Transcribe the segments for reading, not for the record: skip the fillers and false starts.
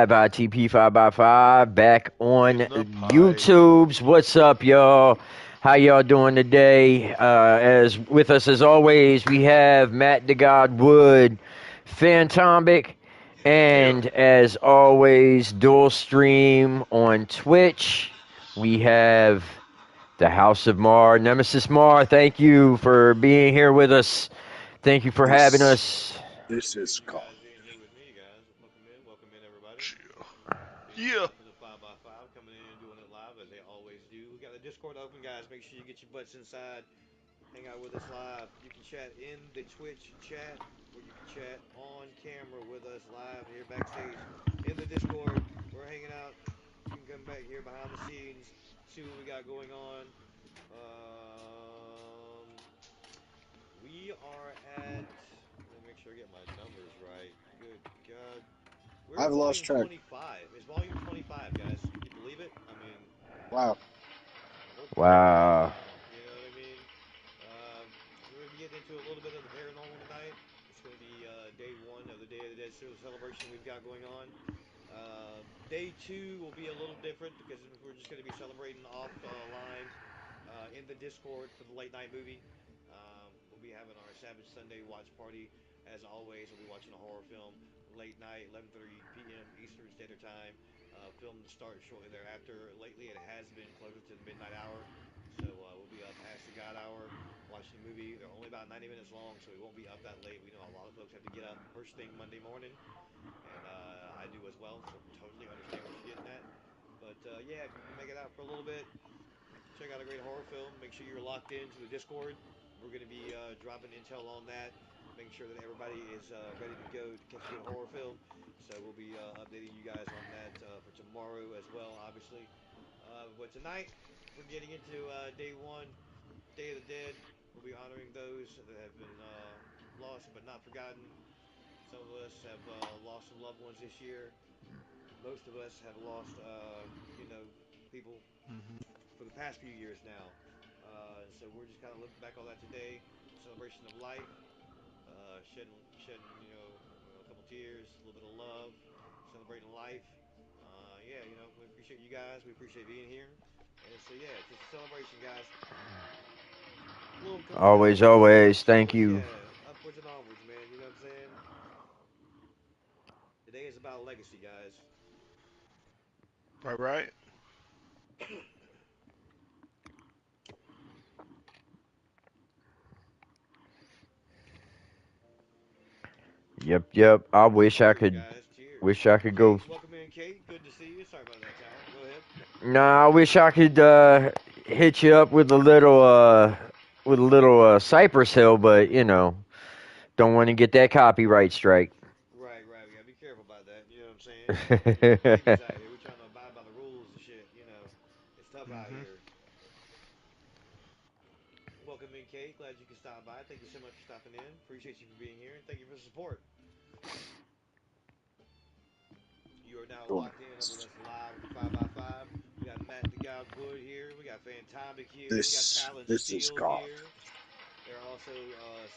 live, ITP 5x5, back on In the pipe. YouTube's. What's up, y'all? How y'all doing today? As with us as always, we have Matt the God Wood, Phantomic, Yeah. and as always, dual stream on Twitch. We have the House of Mar, Nemesis Mar. Thank you for being here with us. Thank you for having This us. this is Appreciate you called guys being here with me, guys. Welcome in, everybody. Chill. Being Yeah. live for the 5x5, coming in and doing it live as they always do. We got the Discord open, guys. Make sure you get your butts inside. Hang out with us live. You can chat in the Twitch chat, or you can chat on camera with us live here backstage in the Discord. We're hanging out. You can come back here behind the scenes, see what we got going on. We are at. Let me make sure I get my numbers right. Good God. We're at I've lost volume track. 25. It's volume 25, guys. Can you believe it? I mean, Wow. we're pulling away Wow. now. You know what I mean? We're going to be getting into a little bit of the paranormal tonight. It's going to be day one of the Day of the Dead celebration we've got going on. Day two will be a little different because we're just going to be celebrating offline in the Discord for the late night movie. We'll be having our Savage Sunday watch party. As always, we'll be watching a horror film late night, 11:30 p.m. Eastern Standard Time. Film to start shortly thereafter. Lately, it has been closer to the midnight hour, so we'll be up past the God hour watching the movie. They're only about 90 minutes long, so we won't be up that late. We know a lot of folks have to get up first thing Monday morning, and I do as well, so totally understand what you're getting at. But yeah, if you can make it out for a little bit, check out a great horror film. Make sure you're locked into the Discord. We're going to be dropping intel on that, making sure that everybody is ready to go to catch a good horror film. So we'll be updating you guys on that for tomorrow as well, obviously. But tonight, we're getting into day one, Day of the Dead. We'll be honoring those that have been lost but not forgotten. Some of us have lost some loved ones this year. Most of us have lost, people Hmm. for the past few years now. And so we're just kind of looking back on that today, celebration of life, shedding, a couple tears, a little bit of love, celebrating life. Yeah, we appreciate you guys. We appreciate being here. And so yeah, it's just a celebration, guys. A little coming Always, down, a little always. Thank upwards. you. Yeah, upwards and onwards, man. You know what I'm saying? Today is about legacy, guys. Right, right. Yep, yep. I wish I Cheers, could. guys. Cheers. Wish I could go. Kate, welcome in, Kate. Good to see you. Sorry about that, Talon. Go ahead. Nah, I wish I could hit you up with a little Cypress Hill, but don't want to get that copyright strike. Right, right. We gotta be careful about that. You know what I'm saying? We got babies out here. We're trying to abide by the rules and shit. It's tough out Hmm. here. Welcome in, Kate. Glad you can stop by. Thank you so much for stopping in. Appreciate you for being here, and thank you for the support. You are now Cool. locked in with us live at the 5x5. We got Matt the God Wood here. We got Fantomic here. We got This Talon this is Steel called. here. They're also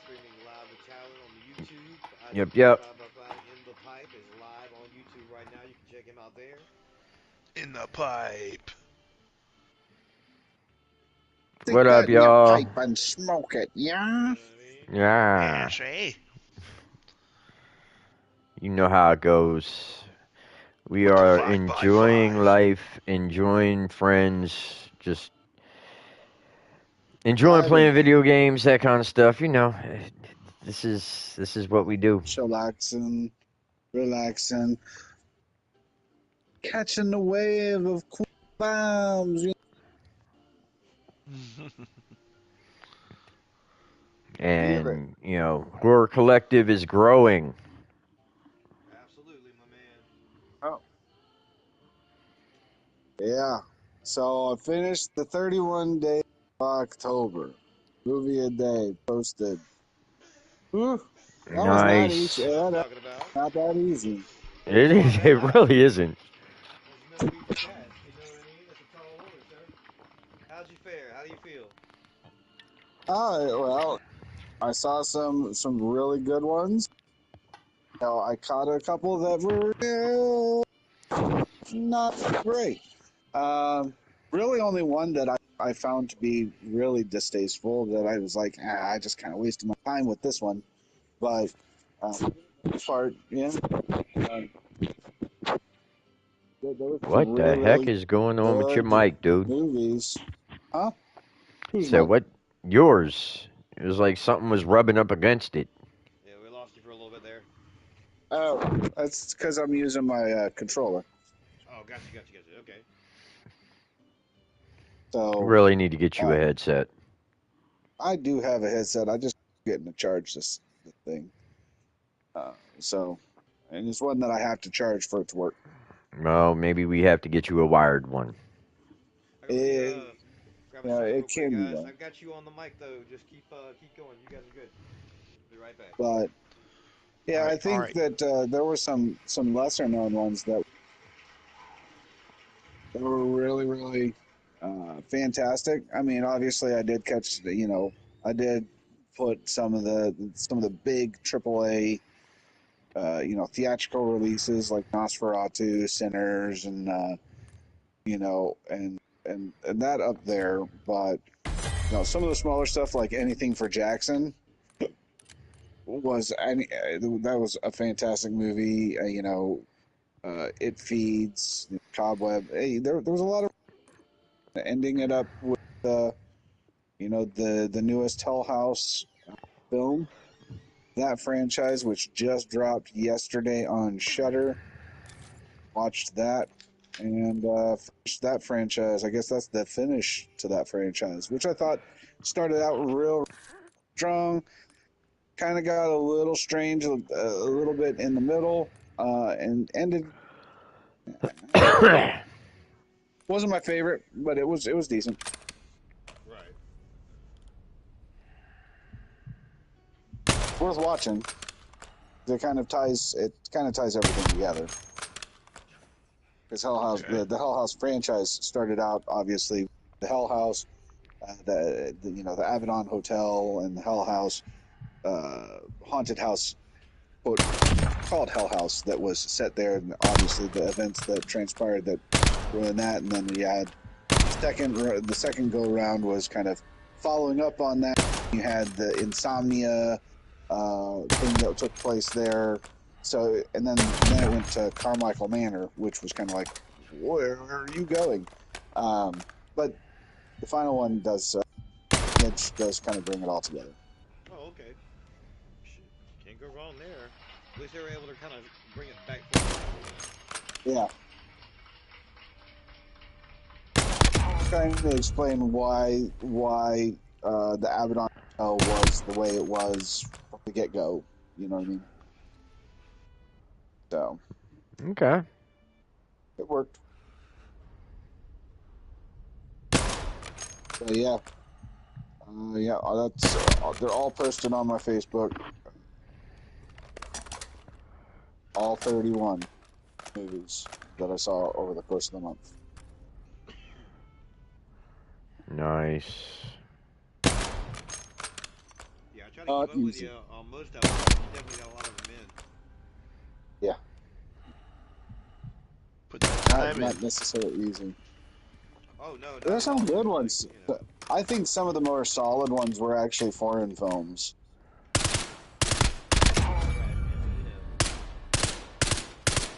streaming live with Talon on the YouTube. Yep, ITP yep. 5x5 in the Pipe is live on YouTube right now. You can check him out there. In the pipe. Stick What up, that in your y'all? pipe and smoke it, You yeah? know what I mean? Yeah, Yeah, see? you know how it goes. We What the are 5x5? enjoying life, enjoying friends, just enjoying Vibing, playing video games, that kind of stuff. This is what we do. chillaxing, relaxing, catching the wave of cool vibes. Feel it. And horror collective is growing. Absolutely, my man. Oh, yeah. So I finished the 31 days of October. Movie a day posted. Whew, that was not easy. Nice. That's what I'm That talking about. not that easy. It That's my is. It man. really isn't. There's no easy task. You know what I mean? That's a tall order, sir. How'd you fare? How do you feel? Well, I saw some really good ones. I caught a couple that were. not great. Really, only one that I found to be really distasteful that I was like, I just kind of wasted my time with this one. But for the most part, yeah. There was some What the really, heck really is going on with your good mic, dude? movies. Huh? Who's So Mike? what? Yours. It was like something was rubbing up against it. Yeah, we lost you for a little bit there. Oh, that's because I'm using my controller. Oh, gotcha. Okay. So Really need to get you a uh, headset. I do have a headset. I just getting to charge this thing. So, and it's one that I have to charge for it to work. Well, maybe we have to get you a wired one. Let me It, grab a yeah, second real it quick, can be guys. done. I've got you on the mic though. Just keep going. You guys are good. Be right back. But yeah, I All think right. that there were some lesser known ones that were really, really fantastic. I mean, obviously, I did catch I did put some of the big AAA theatrical releases like Nosferatu, Sinners, and and that up there. But some of the smaller stuff like Anything for Jackson that was a fantastic movie. It Feeds, Cobweb. Hey, there was a lot of ending it up with the newest Hell House film. That franchise, which just dropped yesterday on Shudder, watched that and finished that franchise. I guess that's the finish to that franchise, which I thought started out real strong, kind of got a little strange, a little bit in the middle, and ended. Wasn't my favorite, but it was decent. Right. Worth watching. It kind of ties everything together. Because Hell House, Okay. the Hell House franchise started out obviously the Hell House, the Avedon Hotel and the Hell House, haunted house, quote, called Hell House, that was set there, and obviously the events that transpired that were in that, and then we had the second go round was kind of following up on that. You had the insomnia thing that took place there. So, and then it went to Carmichael Manor, which was kind of like, where are you going? But the final one does kind of bring it all together. Oh, okay. Shit. Can't go wrong there. At least they were able to kind of bring it back full. Yeah, trying to explain why the Abaddon Hotel was the way it was from the get go. You know what I mean? So Okay. it worked. So yeah, that's they're all posted on my Facebook. All 31 movies that I saw over the course of the month. Nice. Yeah, I try to keep up with Easy. you on most of them. You definitely got a lot of them in. Yeah, Put that time in. not necessarily easy. Oh no, not There's at all, some good dude. Like ones. I think some of the more solid ones were actually foreign films.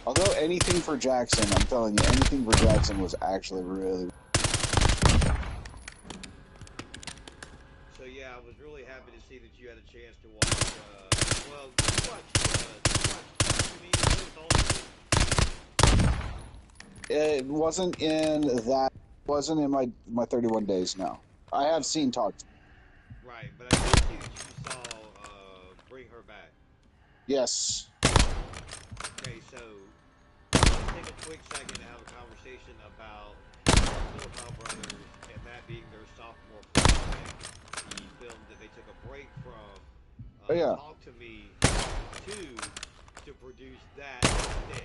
Although Anything for Jackson, I'm telling you, Anything for Jackson was actually really. So yeah, I was really happy to see that you had a chance to watch. Well, you watch me It wasn't in my 31 days now. I have seen Talk to Me. right, but I did see that you saw Bring Her Back. Yes. Okay, so let's take a quick second to have a conversation about Philip Brothers and that being their sophomore project, the film that they took a break from Oh yeah. Talk to Me to produce that instead.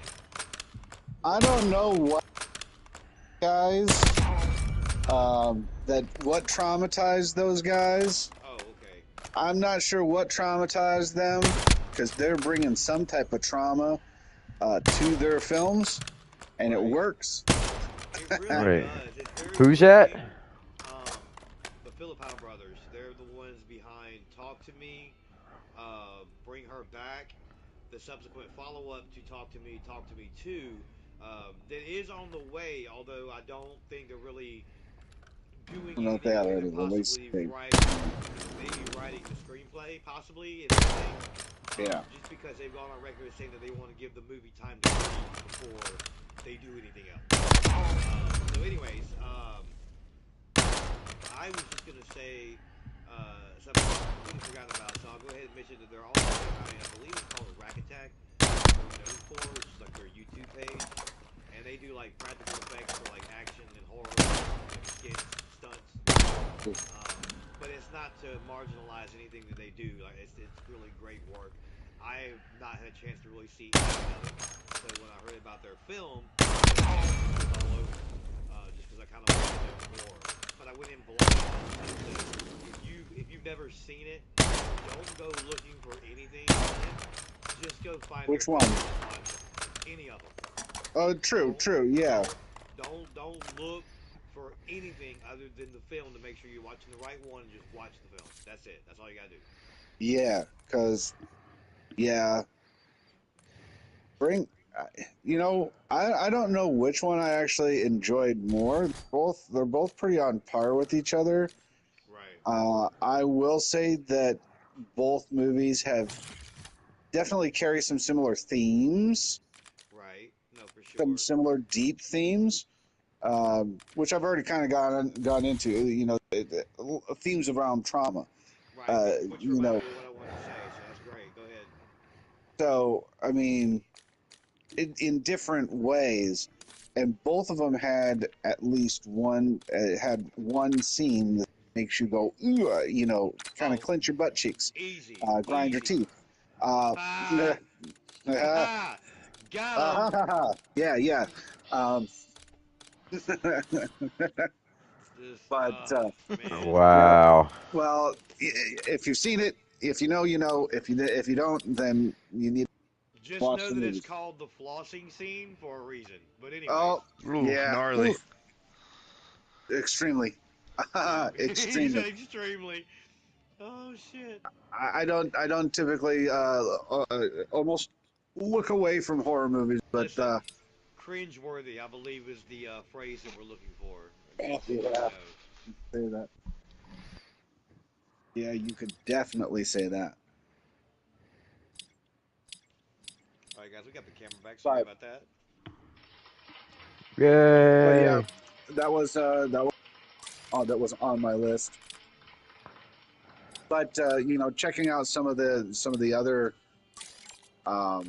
I don't know what guys what traumatized those guys. Oh, okay. I'm not sure what traumatized them because they're bringing some type of trauma to their films, and it Right. works. It really Right. does. It's very Who's that? gripping. The Philippine brothers, they're the ones behind Talk to Me, Bring Her Back, the subsequent follow up to Talk to Me 2. That is on the way, although I don't think they're really I doing don't know if they anything had other already than released possibly it. maybe writing the screenplay, possibly, if anything. Yeah. Just because they've gone on record as saying that they want to give the movie time to breathe before they do anything else. So, anyways, I was just gonna say something I completely forgot about. So I'll go ahead and mention that they're also behind, I believe it's called Rack Attack, they're known for, which is like their YouTube page, and they do like practical effects for like action and horror, like skits, stunts. But it's not to marginalize anything that they do. Like it's really great work. I have not had a chance to really see any of it. So when I heard about their film, I was all over it. Just because I kind of wanted to know more. But I went in blind. If you've never seen it, don't go looking for anything on it. Just go find their Which one? film and watch them. Any of them. Oh, true, Don't true. Yeah, don't look for anything other than the film to make sure you're watching the right one and just watch the film. That's it. That's all you gotta do. yeah. Because yeah, bring. I don't know which one I actually enjoyed more. They're both pretty on par with each other. Right. I will say that both movies have definitely carry some similar themes, Right. No, for some sure. similar deep themes, which I've already kind of gone into. Themes around trauma. Right. Uh, Which you reminded know, me of what I wanted to say. So that's great. Go ahead. so I mean, in different ways, and both of them had at least one had one scene that makes you go, ooh, kind of Oh, clench your butt cheeks, easy, grind your easy. teeth. Uh, Ha uh, ha. Got him. yeah, yeah. Um, Just but man. yeah, Wow. well, if you've seen it, if you know, you know. If you don't, then you need to Just watch know the that it's movie. called the flossing scene for a reason. But anyways. Oh, Ooh, yeah, gnarly. oof, extremely, Yeah. He extremely. said extremely. Oh shit. I don't typically almost look away from horror movies, but Listen, cringeworthy, I believe, is the phrase that we're looking for. Just so you yeah, know. say that. Yeah, you could definitely say that. All right, guys, we got the camera back. Sorry But about that. but yeah, Yay. that was on my list. But checking out some of the um,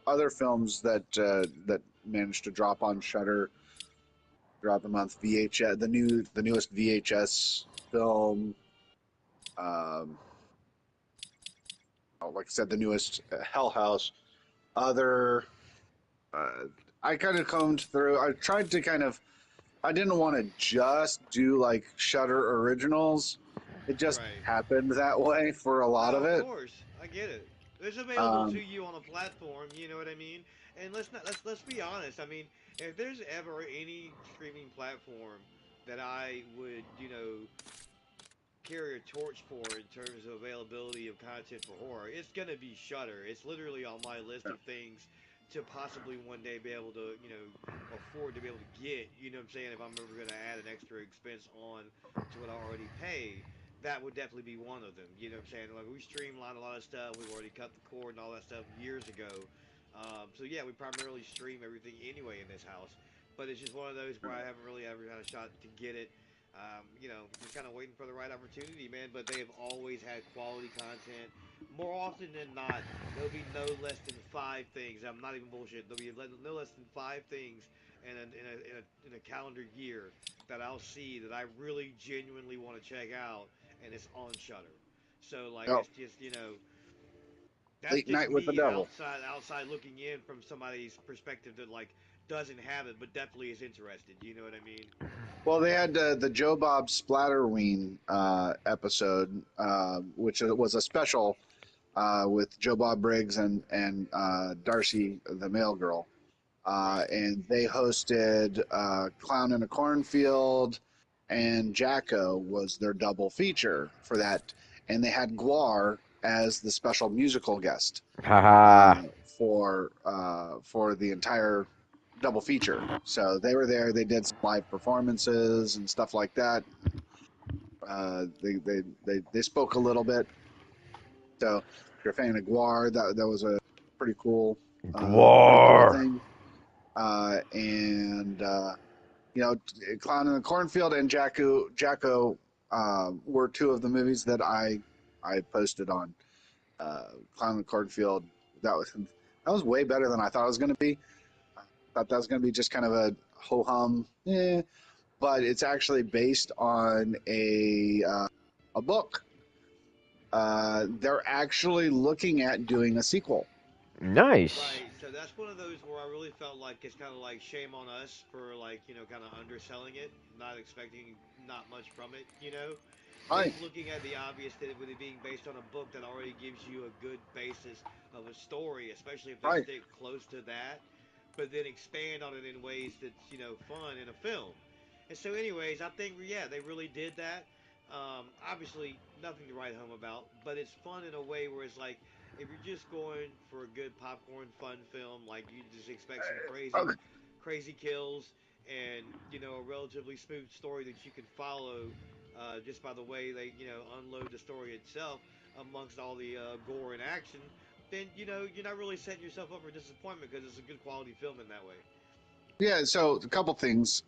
other films that managed to drop on Shutter throughout the month. VHS, the newest VHS film. Um, like I said, the newest Hell House. Other, uh, I kind of combed through. I tried to kind of. I didn't want to just do like Shutter originals. It just Right. happened that way for a lot No, of of it. course, I get it. It's available to Um, you on a platform. You know what I mean? And let's be honest. I mean, if there's ever any streaming platform that I would carry a torch for in terms of availability of content for horror, it's gonna be Shutter. It's literally on my list of things to possibly one day be able to, afford to be able to get. You know what I'm saying? If I'm ever gonna add an extra expense on to what I already pay, that would definitely be one of them. You know what I'm saying? Like we streamline a lot of stuff. We've already cut the cord and all that stuff years ago. So yeah, we primarily stream everything anyway in this house. But it's just one of those where I haven't really ever had a shot to get it. Just kind of waiting for the right opportunity, man. But they have always had quality content. More often than not, there'll be no less than five things. I'm not even bullshit. There'll be no less than five things in a calendar year that I'll see that I really genuinely want to check out, and it's on Shutter. So like, oh, it's just that's Late just Night with the me Devil. outside looking in from somebody's perspective that like doesn't have it, but definitely is interested. You know what I mean? Well, they had the Joe Bob Splatterween episode, which was a special with Joe Bob Briggs and Darcy, the mail girl. and they hosted Clown in a Cornfield, and Jacko was their double feature for that, and they had Guar as the special musical guest uh, Haha. for the entire double feature. So they were there. They did some live performances and stuff like that. They spoke a little bit. So if you're a fan of Guar, that was a pretty cool Gwar. thing. And you know, Clown in the Cornfield and Jacko were two of the movies that I posted on. Clown in the Cornfield. That was way better than I thought it was going to be. I thought that was going to be just kind of a ho hum, but it's actually based on a book. They're actually looking at doing a sequel. Nice. Right, so that's one of those where I really felt like it's kind of like shame on us for like kind of underselling it, not expecting not much from it. Right, It's looking at the obvious that with it being based on a book that already gives you a good basis of a story, especially if they right. stick close to that, but then expand on it in ways that's fun in a film. And so, anyways, I think yeah they really did that. Obviously, nothing to write home about, but it's fun in a way where it's like if you're just going for a good popcorn fun film, like you just expect some crazy, Okay. crazy kills and a relatively smooth story that you can follow just by the way they unload the story itself amongst all the gore and action, then you're not really setting yourself up for disappointment because it's a good quality film in that way. Yeah, so a couple things.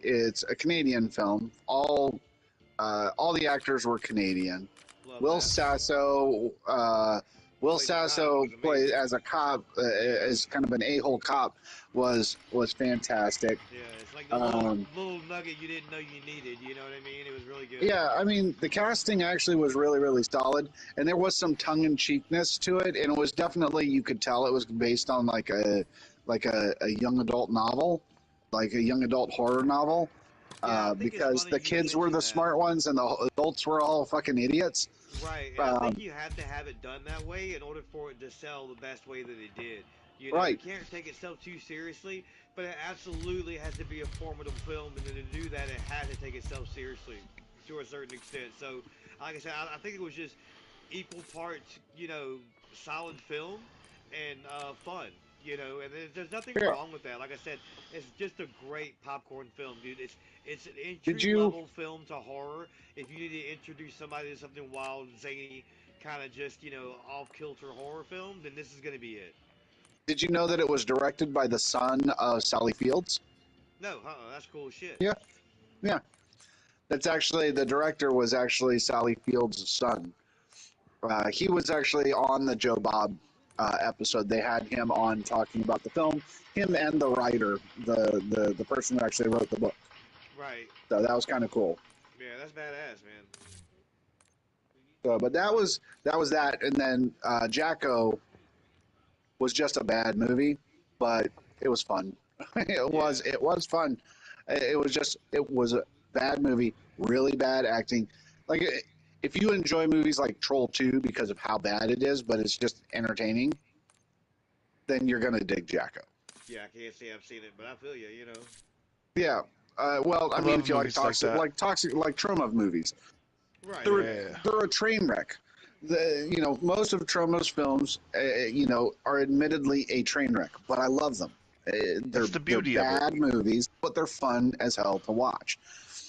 It's a Canadian film. All the actors were Canadian. Love Will that. Sasso, Will Played the cop. Sasso Was played amazing. as a cop, as kind of an a-hole cop, was fantastic. Yeah, it's like the Um, little nugget you didn't know you needed. You know what I mean? It was really good. yeah, I mean the casting actually was really really solid, and there was some tongue in cheekness to it, and it was definitely you could tell it was based on like a young adult novel, like a young adult horror novel, Yeah, I think it's because funny the you kids were mentioned the that. smart ones and the adults were all fucking idiots. Right, and I think Um, you have to have it done that way in order for it to sell the best way that it did. You right. can't take itself too seriously, but it absolutely has to be a formidable film, and then to do that, it has to take itself seriously to a certain extent. So, like I said, I think it was just equal parts, solid film and fun. And there's nothing Yeah. wrong with that. Like I said, it's just a great popcorn film, dude. It's an Did entry you level film to horror. If you need to introduce somebody to something wild, zany, kind of just off kilter horror film, then this is gonna be it. did you know that it was directed by the son of Sally Fields? No, that's cool as shit. Yeah, yeah. That's actually the director was actually Sally Fields' son. He was actually on the Joe Bob episode. They had him on talking about the film. Him and the writer, the person who actually wrote the book. Right. So that was kind of cool. Yeah, that's badass, man. So, but that was that, and then Jacko was just a bad movie, but it was fun. Yeah. It was fun. It was a bad movie, really bad acting. Like if you enjoy movies like Troll 2 because of how bad it is, but it's just entertaining, then you're gonna dig Jacko. Yeah, I can't say I've seen it, but I feel you. Yeah. Well, I I mean, love if you like movies like that. toxic, like trauma movies, Right, they're right. Yeah. they're a train wreck. Most of Trauma's films, are admittedly a train wreck, but I love them. That's They're the they're beauty of it. bad movies, but they're fun as hell to watch.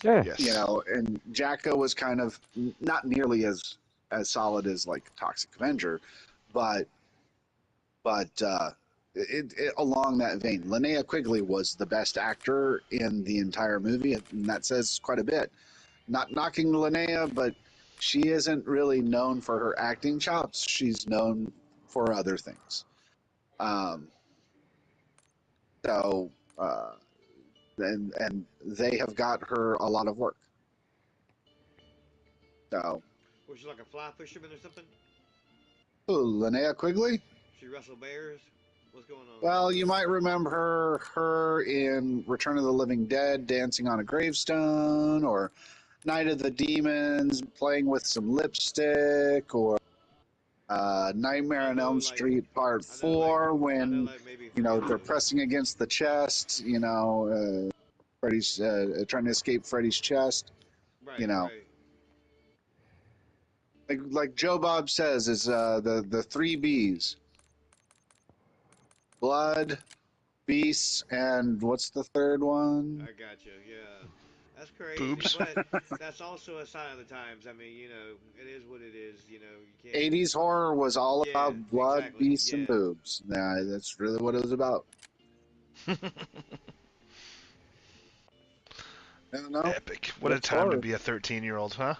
Yeah. Yes. And Jacko was kind of not nearly as solid as like Toxic Avenger, but along that vein, Linnea Quigley was the best actor in the entire movie, and that says quite a bit. Not knocking Linnea, but she isn't really known for her acting chops. She's known for other things. Um, so, uh, and they have got her a lot of work. So, Was she like a fly fisherman or something? ooh, Linnea Quigley. She wrestled bears. What's going on? Well, you might remember her in Return of the Living Dead, dancing on a gravestone, or Night of the Demons, playing with some lipstick, or Nightmare I on know, Elm like, Street Part I know, like, 4 I know, when, like maybe you know, three of they're them. pressing against the chest, you know, Freddy's trying to escape Freddy's chest, you Right, know. right. Like Joe Bob says, is the three B's: blood, beasts, and what's the third one? I got you. Yeah, that's crazy, Boobs. but that's also a sign of the times. I mean, it is what it is. You can't. 80s horror was all Yeah, about blood, exactly. beasts, and Yeah. boobs. Yeah, that's really what it was about. I don't know. Epic. What a That's time to horror. be a 13-year-old, huh?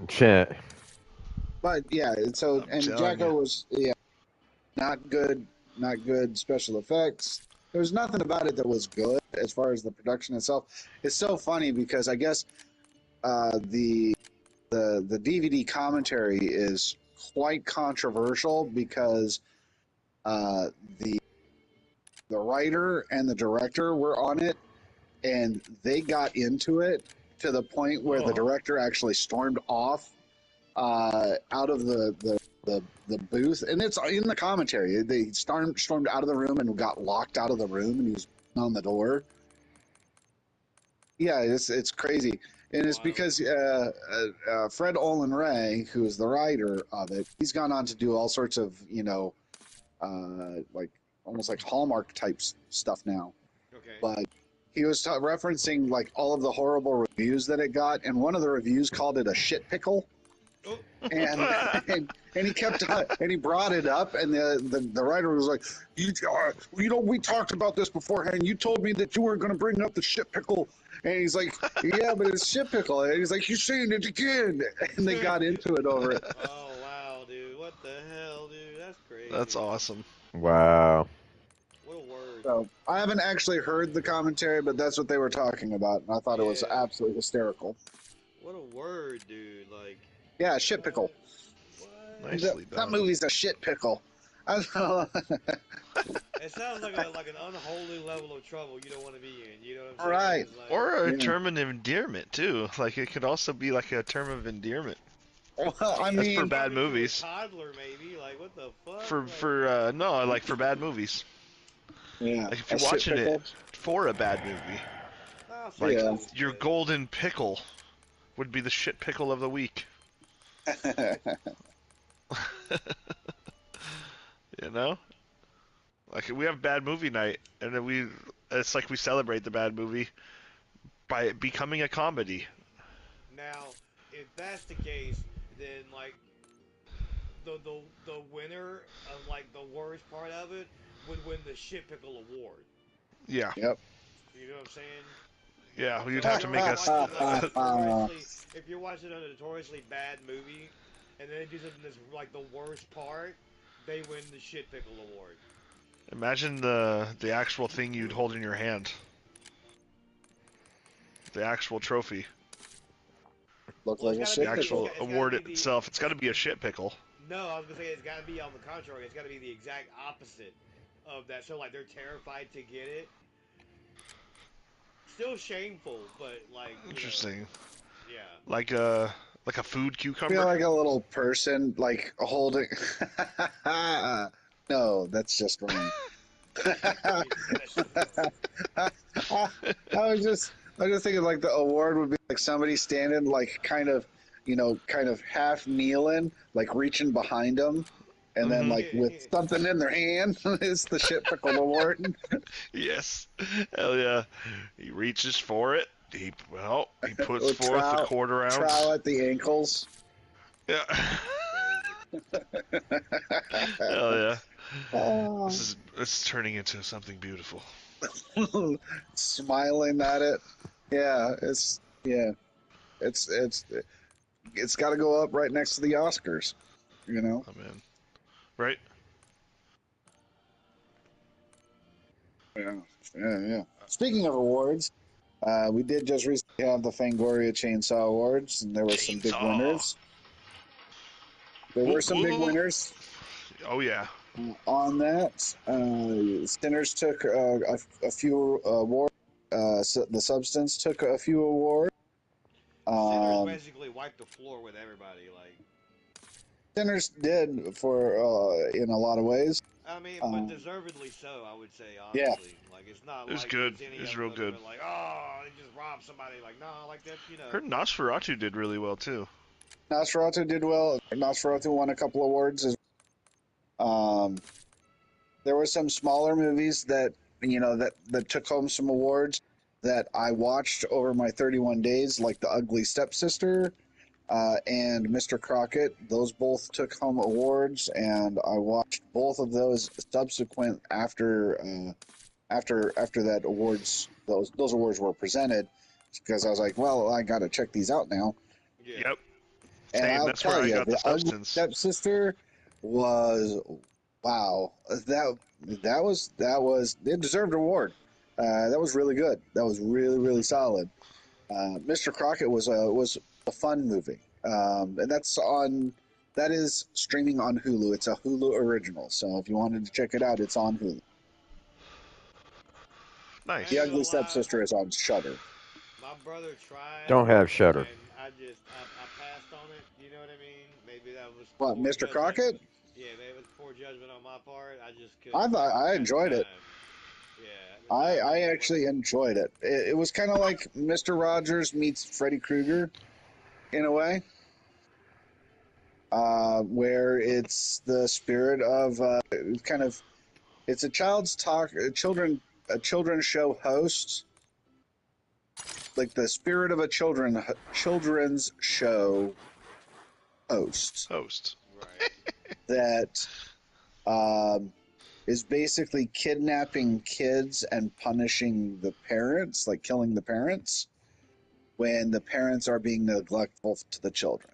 Shit. But yeah, so I'm and telling you. Jacko was not good, not good special effects. There was nothing about it that was good as far as the production itself. It's so funny because I guess the DVD commentary is quite controversial because uh, the the writer and the director were on it, and they got into it to the point where the Oh. director actually stormed off out of the booth, and it's in the commentary. They stormed out of the room and got locked out of the room, and he was on the door. Yeah, it's crazy, and it's Wild. because Fred Olin Ray, who is the writer of it, he's gone on to do all sorts of like almost like Hallmark type stuff now. Okay. But he was referencing like all of the horrible reviews that it got, and one of the reviews called it a shit pickle. Oh, And and he kept and he brought it up, and the writer was like, you know, we talked about this beforehand. You told me that you weren't going to bring up the shit pickle, and he's like, yeah, but it's shit pickle, and he's like, you're saying it again, and they got into it over it. oh wow, dude. What the hell, dude? That's That's crazy. awesome. Wow. What a word. So I haven't actually heard the commentary, but that's what they were talking about, and I thought it was Yeah. absolutely hysterical. What a word, dude. Like, Yeah, shit pickle. what? What? Nicely That done. movie's a shit pickle. I don't know. It sounds like an unholy level of trouble you don't want to be in. You know what I'm saying? Right. It's like, Or a Yeah. term of endearment, too. Like, it could also be like a term of endearment. Well, I I mean, That's if you're for mean, bad talking to a movies. toddler, maybe. Like, what the fuck? Like, No, like for bad movies. yeah, Like if a you're shit watching it pickle. for a bad movie, I like Yeah. suppose, your but golden pickle would be the shit pickle of the week. You know? Like we have bad movie night, and then it's like we celebrate the bad movie by it becoming a comedy. now, if that's the case, then like the winner of like the worst part of it would win the shit pickle award. Yeah, Yep. You know what I'm saying? yeah. So You'd if have to you're make like us. watching like a notoriously, if you're watching a notoriously bad movie, and then they do something that's like the worst part, they win the shit pickle award. Imagine the actual thing you'd hold in your hand, the actual trophy, Look Well, like it's a gotta the shit be pickle. actual it's gotta award be the itself. It's got it's to be a shit pickle. no. I was gonna say it's gotta be on the contrary. It's gotta be the exact opposite of that. So like they're terrified to get it. Still shameful, but like Interesting. yeah. Like a food Feel cucumber. like a little person like holding. No, that's just wrong. He said that's just wrong. I was just thinking like the award would be like somebody standing like kind of half kneeling, like reaching behind them, and then Mm-hmm. like with something in their hand. It's the shit pickle award. Yes. Hell yeah. He reaches for it. He puts With forth the quarter ounce. trowel at the ankles. Yeah. Crazy. Hell yeah. Oh. This is turning into something beautiful. Smiling at it. Yeah, it's it's got to go up right next to the Oscars. You know. Oh man. Right? Yeah, yeah. Speaking of awards, we did just recently have the Fangoria Chainsaw Awards, and there were some big Chainsaw. winners. There were Whoop, some big whoop. winners Oh yeah. on that. Sinners took a few awards. The Substance took a few awards. Sinners Um, basically wiped the floor with everybody. Like Sinners did for in a lot of ways. I mean, but Um, deservedly so, I would say, yeah, honestly. Like, it's not It was like good. there's It any was of them real that have good. been like, oh, they just robbed somebody. Like, nah, like that, Heard Nosferatu did really well too. Nosferatu did well. Nosferatu won a couple awards. Um, there were some smaller movies that that took home some awards that I watched over my 31 days, like The Ugly Stepsister and Mr. Crockett. Those both took home awards, and I watched both of those subsequent after that awards those awards were presented, because I was like, well, I got to check these out now. yeah. Yep. And Same. I'll That's where tell I you, got the The Ugly substance. Stepsister was wow. That was it deserved an award. That was really good. That was really solid. Mr. Crockett was a fun movie, and that is streaming on Hulu. It's a Hulu original, so if you wanted to check it out, it's on Hulu. Nice. The I ain't Ugly gonna lie. Stepsister is on Shudder. My brother tried, Don't have Shutter. and I passed on it. You know what I mean? Maybe that was What, poor Mr. judgment. Crockett? Yeah, maybe it was poor judgment on my part. I just I couldn't thought I at the enjoyed it. time. Yeah, at the I time I it actually wasn't. enjoyed it. It was kind of like Mr. Rogers meets Freddy Krueger in a way, where it's the spirit of kind of it's a a children's show host, like the spirit of a children's show host Host. Right. that um, is basically kidnapping kids and punishing the parents, like killing the parents when the parents are being neglectful to the children.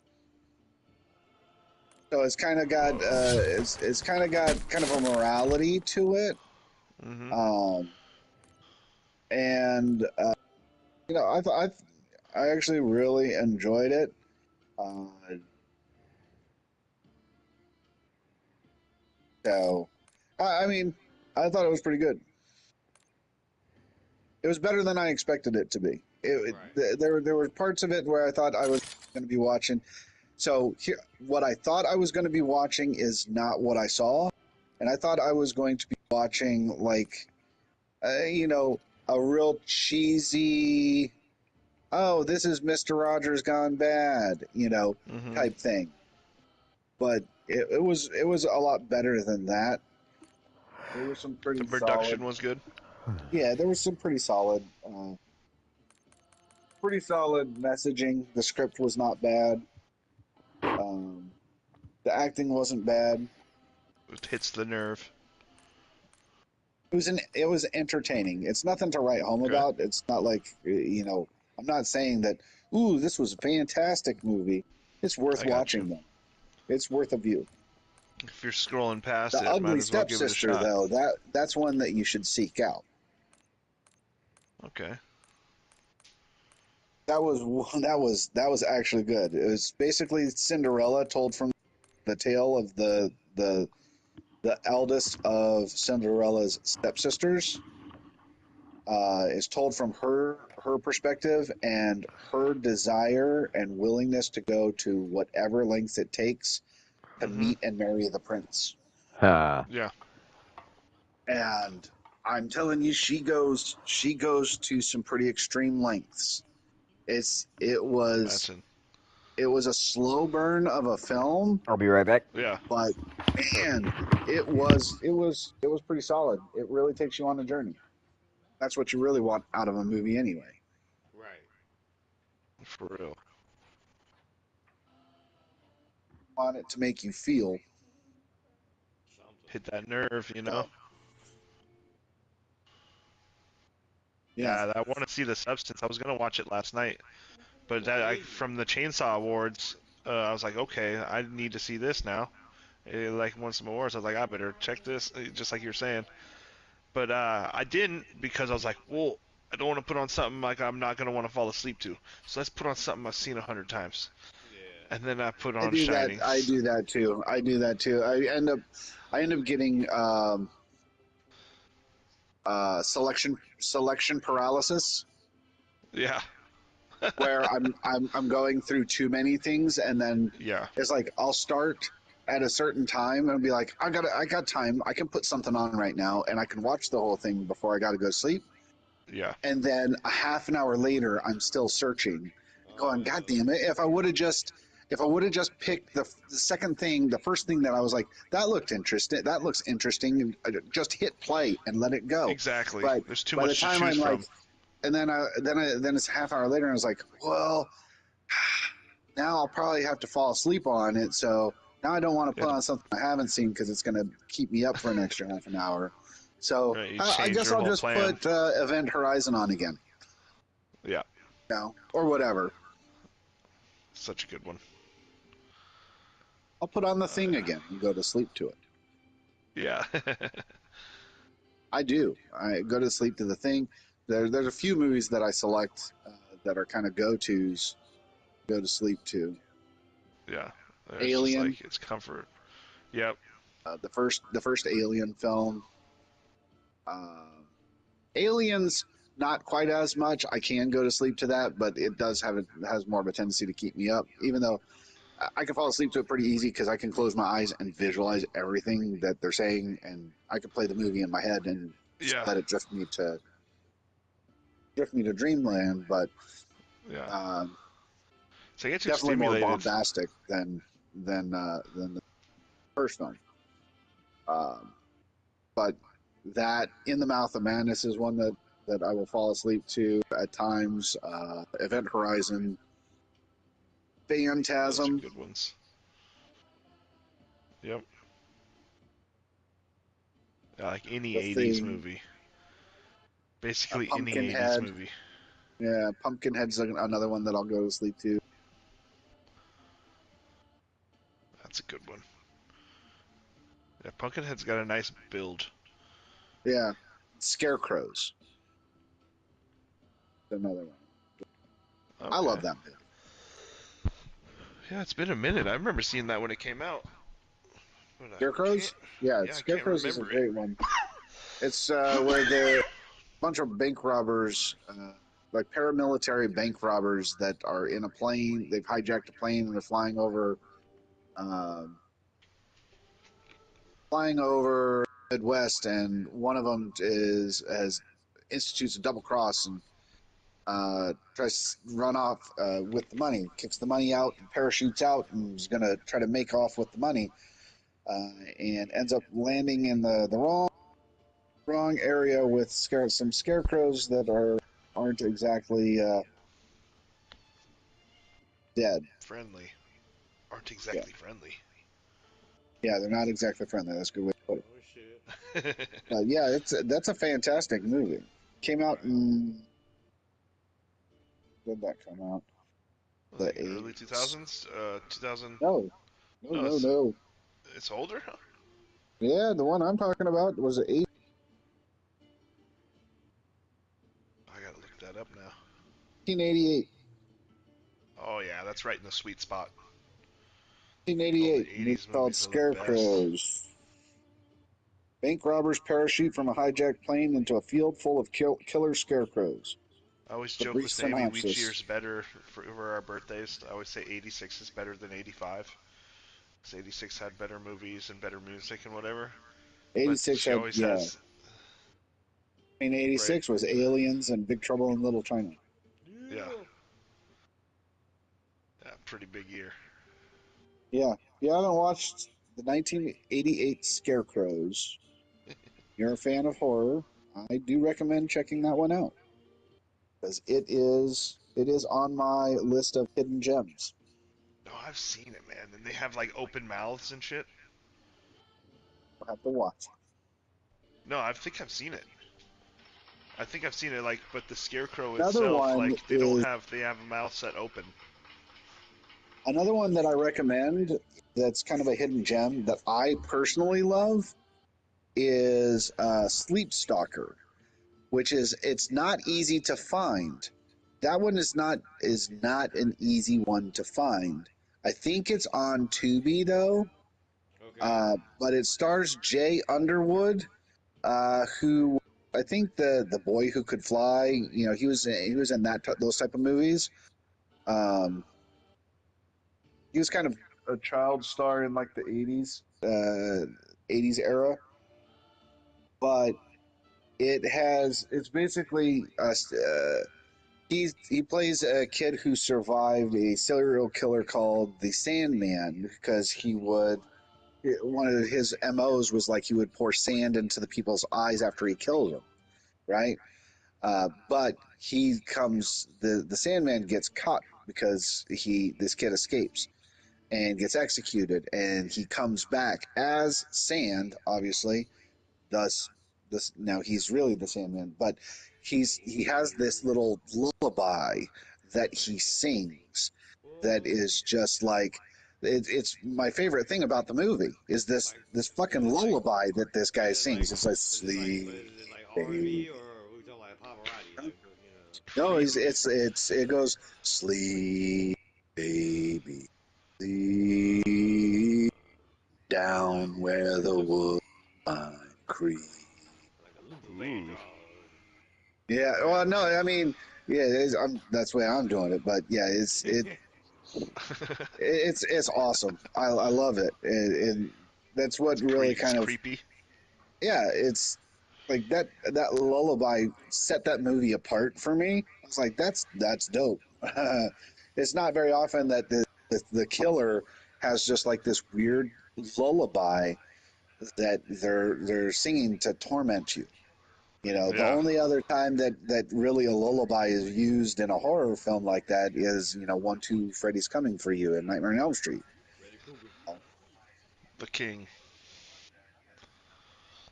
So it's kind of got kind of a morality to it, Mm-hmm. um, and I actually really enjoyed it. Uh, so I mean, I thought it was pretty good. It was better than I expected it to be. Right. There were parts of it where I thought I was going to be watching. So here, what I thought I was going to be watching is not what I saw, and I thought I was going to be watching like, you know, a real cheesy, oh, this is Mister Rogers gone bad, Mm-hmm. type thing. But it was a lot better than that. There was some The pretty solid, production was good. yeah, there was some pretty solid messaging. The script was not bad. Um, the acting wasn't bad. It hits the nerve. It was entertaining. It's nothing to write home Okay. about. It's not like I'm not saying that. Ooh, this was a fantastic movie. It's worth I got you. watching though. It's worth a view. If you're scrolling past The it, might Ugly as well give it a Stepsister shot. though, that's one that you should seek out. Okay. That was that was actually good. It was basically Cinderella told from the tale of the eldest of Cinderella's stepsisters. Is told from her perspective and her desire and willingness to go to whatever lengths it takes to Mm-hmm. meet and marry the prince. Ha. Yeah. And I'm telling you, she goes to some pretty extreme lengths. It's it was Imagine. it was a slow burn of a film, I'll be right back. Yeah. but man, it was pretty solid. It really takes you on a journey. That's what you really want out of a movie anyway. Right. For real. Want it to make you feel. Something. Hit that nerve, you know? So, yeah. Yeah, I want to see the substance. I was gonna watch it last night, but Well, from the Chainsaw Awards, I was like, okay, I need to see this now. It like won some awards. I was like, I better check this, just like you're saying. But I didn't because I was like, well, I don't want to put on something like I'm not gonna want to fall asleep to. So let's put on something I've seen 100 times. yeah. And then I put I on do that. Shining. I do that too. I do that too. I end up getting selection paralysis, Yeah. where I'm going through too many things, and then Yeah. it's like I'll start at a certain time and be like, I got time. I can put something on right now, and I can watch the whole thing before I got to go to sleep. Yeah. And then a half an hour later, I'm still searching, Oh going, yeah. God damn it! If I would have just picked the second thing, the first thing that I was like, that looked interesting. That looks interesting, and just hit play and let it go. Exactly. But There's too by the much to time choose I'm like, from. and then it's a half hour later, and I was like, well, now I'll probably have to fall asleep on it. So now I don't want to Yeah, put on something I haven't seen because it's going to keep me up for an extra half an hour. So right, you I change guess your I'll whole just plan. put Event Horizon on again, Yeah, or whatever. such a good one. I'll put on the thing Yeah. again and go to sleep to it. Yeah. I do. I go to sleep to the thing. There's a few movies that I select that are kind of go tos. Go to sleep to. Yeah. It's just Alien, like it's comfort. Yep. the first Alien film. Um, Aliens, not quite as much. I can go to sleep to that, but it has more of a tendency to keep me up. Even though I can fall asleep to it pretty easy because I can close my eyes and visualize everything that they're saying, and I can play the movie in my head and just Yeah. let it drift me to dreamland. But Yeah. um, So I get too definitely more stimulated. bombastic than the first film. Um, but that In the Mouth of Madness is one that I will fall asleep to at times. Event Horizon, Those are Phantasm, good ones. Yep. Yeah, like any The 80s Thing, movie. Basically any 80s Pumpkinhead. movie. Yeah, Pumpkinhead's another one that I'll go to sleep to. That's a good one. Yeah, Pumpkinhead's got a nice build. Yeah, Scarecrows, another one. I love Okay. that movie. Yeah, it's been a minute. I remember seeing that when it came out. But I can't. Scarecrows? Yeah, Yeah, I can't Scarecrows is a remember it. great one. It's where the bunch of bank robbers, like paramilitary bank robbers, that are in a plane. They've hijacked a plane and they're um, flying over Midwest, and one of them has institutes a double cross and tries to run off with the money, kicks the money out, parachutes out, and is going to try to make off with the money, and ends up landing in the wrong area with some scarecrows that aren't exactly dead. Friendly. Aren't Yeah, exactly friendly. yeah, they're not exactly friendly. That's a good way to put it. Oh shit. But yeah, that's a fantastic movie. Came out Right. in when did that come out? The Like early 80s. 2000s? 2000. No, no, No, no, no. it's older? Huh? Yeah, the one I'm talking about was I gotta look that up now. 1888. Oh, yeah, that's right in the sweet spot. Oh, the 1888. Movie 80s called movies are the best. Scarecrows. Bank robbers parachute from a hijacked plane into a field full of killer scarecrows. I always The joke brief with Sammy which synopsis. year's better for our birthdays. I always say 86 is better than 85. Because 86 had better movies and better music and whatever. But 86 she had, always yeah. has, right? 86 was Aliens and Big Trouble in Little China. Yeah. Yeah. Yeah, pretty big year. Yeah. If you haven't watched the 1988 Scarecrows, you're a fan of horror, I do recommend checking that one out. Because it is on my list of hidden gems. No, I've seen it, man. And they have like open mouths and shit. I'll have to watch. No, I think I've seen it. I think I've seen it, like, but the scarecrow Another itself, one like, is they have a mouth set open. Another one that I recommend that's kind of a hidden gem that I personally love is Sleep Stalker, which it's not easy to find. That one is not an easy one to find. I think it's on Tubi though, Okay. but it stars Jay Underwood, who I think the boy who could fly. He was in those type of movies. Um, he was kind of a child star in like the 80s, 80s era, but it's basically he plays a kid who survived a serial killer called the Sandman because one of his MOs was like he would pour sand into the people's eyes after he killed them, right? But the Sandman gets caught because this kid escapes and gets executed, and he comes back as Sand, obviously. Thus, this now he's really the Sandman, but he has this little lullaby that he sings that Whoa. is just like it's my favorite thing about the movie is this Like, this is fucking it like, lullaby that this guy is it like, sings. It's like is sleep, it like R&B, baby. or are we talking like Pavarotti? Like, you know. No, Creepy. it goes sleep, baby, sleep down where the woodbine creep. Like a Luther Ooh. Vandross. Yeah, well, no, I mean, yeah, that's the way I'm doing it, but yeah, it's awesome. I love it, and that's what really It's kind of creepy. yeah, it's like that lullaby set that movie apart for me. I was like, that's dope. It's not very often that the killer has just like this weird lullaby that they're singing to torment you. You know, the Yeah. only other time that really a lullaby is used in a horror film like that is, One Two Freddy's Coming for You and Nightmare on Elm Street. Freddy Krueger. The king.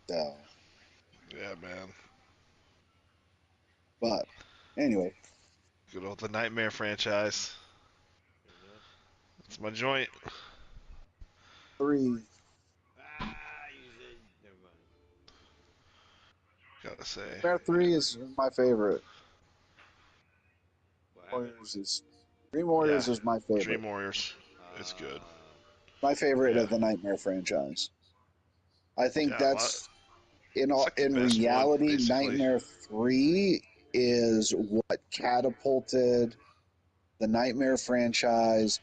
So, Yeah, man. but anyway, Good old the Nightmare franchise. You know. It's my joint. three. You said never mind. Gotta say. Nightmare 3 is my favorite. What happened? Warriors is Dream Yeah. Warriors is my favorite. Dream Warriors. It's good. Uh, My favorite Yeah. of the Nightmare franchise. I think Yeah. Well, that's it's like the in best one, reality, basically. Nightmare 3 is what catapulted the Nightmare franchise.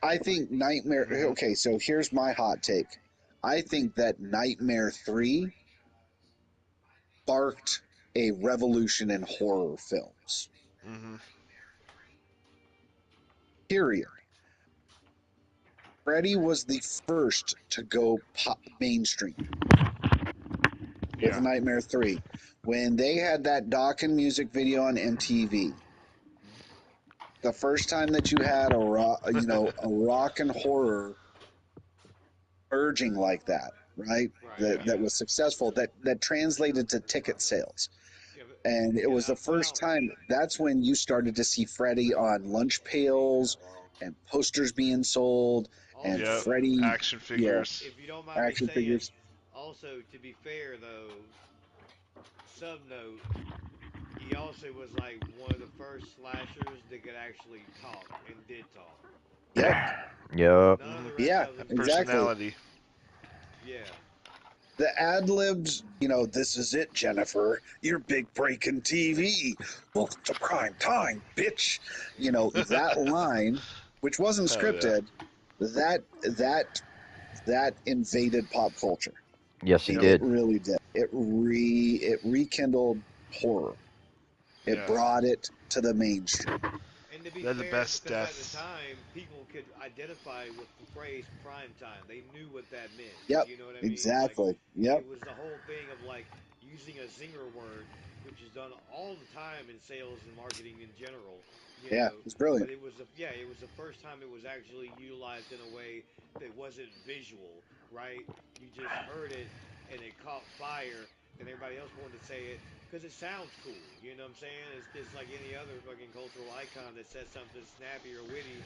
I think Nightmare. Hmm. Okay, so here's my hot take. I think that Nightmare 3 sparked a revolution in horror films. Hmm. Period. Freddy was the first to go pop mainstream with Yeah. Nightmare 3. When they had that Dawkins music video on MTV, the first time that you had a rock and horror urging like that, right? right. Yeah. That was successful, that translated to ticket sales. Yeah, but, And it yeah. was the first Well, time that's when you started to see Freddy on lunch pails and posters being sold and Yep. also, Freddy, Action yeah, figures. if you don't mind me action saying, figures. also to be fair though, sub note, he also was like one of the first slashers that could actually talk and did talk. Yep. Yup. None of Hmm. the rest Yeah, of them could. exactly. Personality. Yeah. The ad libs, this is it, Jennifer. Your big break in TV. Welcome to prime time, bitch. That line, which wasn't Hell yeah. scripted, that invaded pop culture. Yes, he Yep. It did. really did. It rekindled horror. It Yeah. brought it to the mainstream. And to be They're the fair, best because at the deaths. time, people could identify with the phrase prime time. They knew what that meant. Yep, You know what I mean? Like, exactly. Yep. it was the whole thing of like using a zinger word, which is done all the time in sales and marketing in general, you Yeah, know. it's But brilliant. it was the first time it was actually utilized in a way that wasn't visual, right? You just heard it and it caught fire, and everybody else wanted to say it because it sounds cool. You know what I'm saying? It's just like any other fucking cultural icon that says something snappy or witty.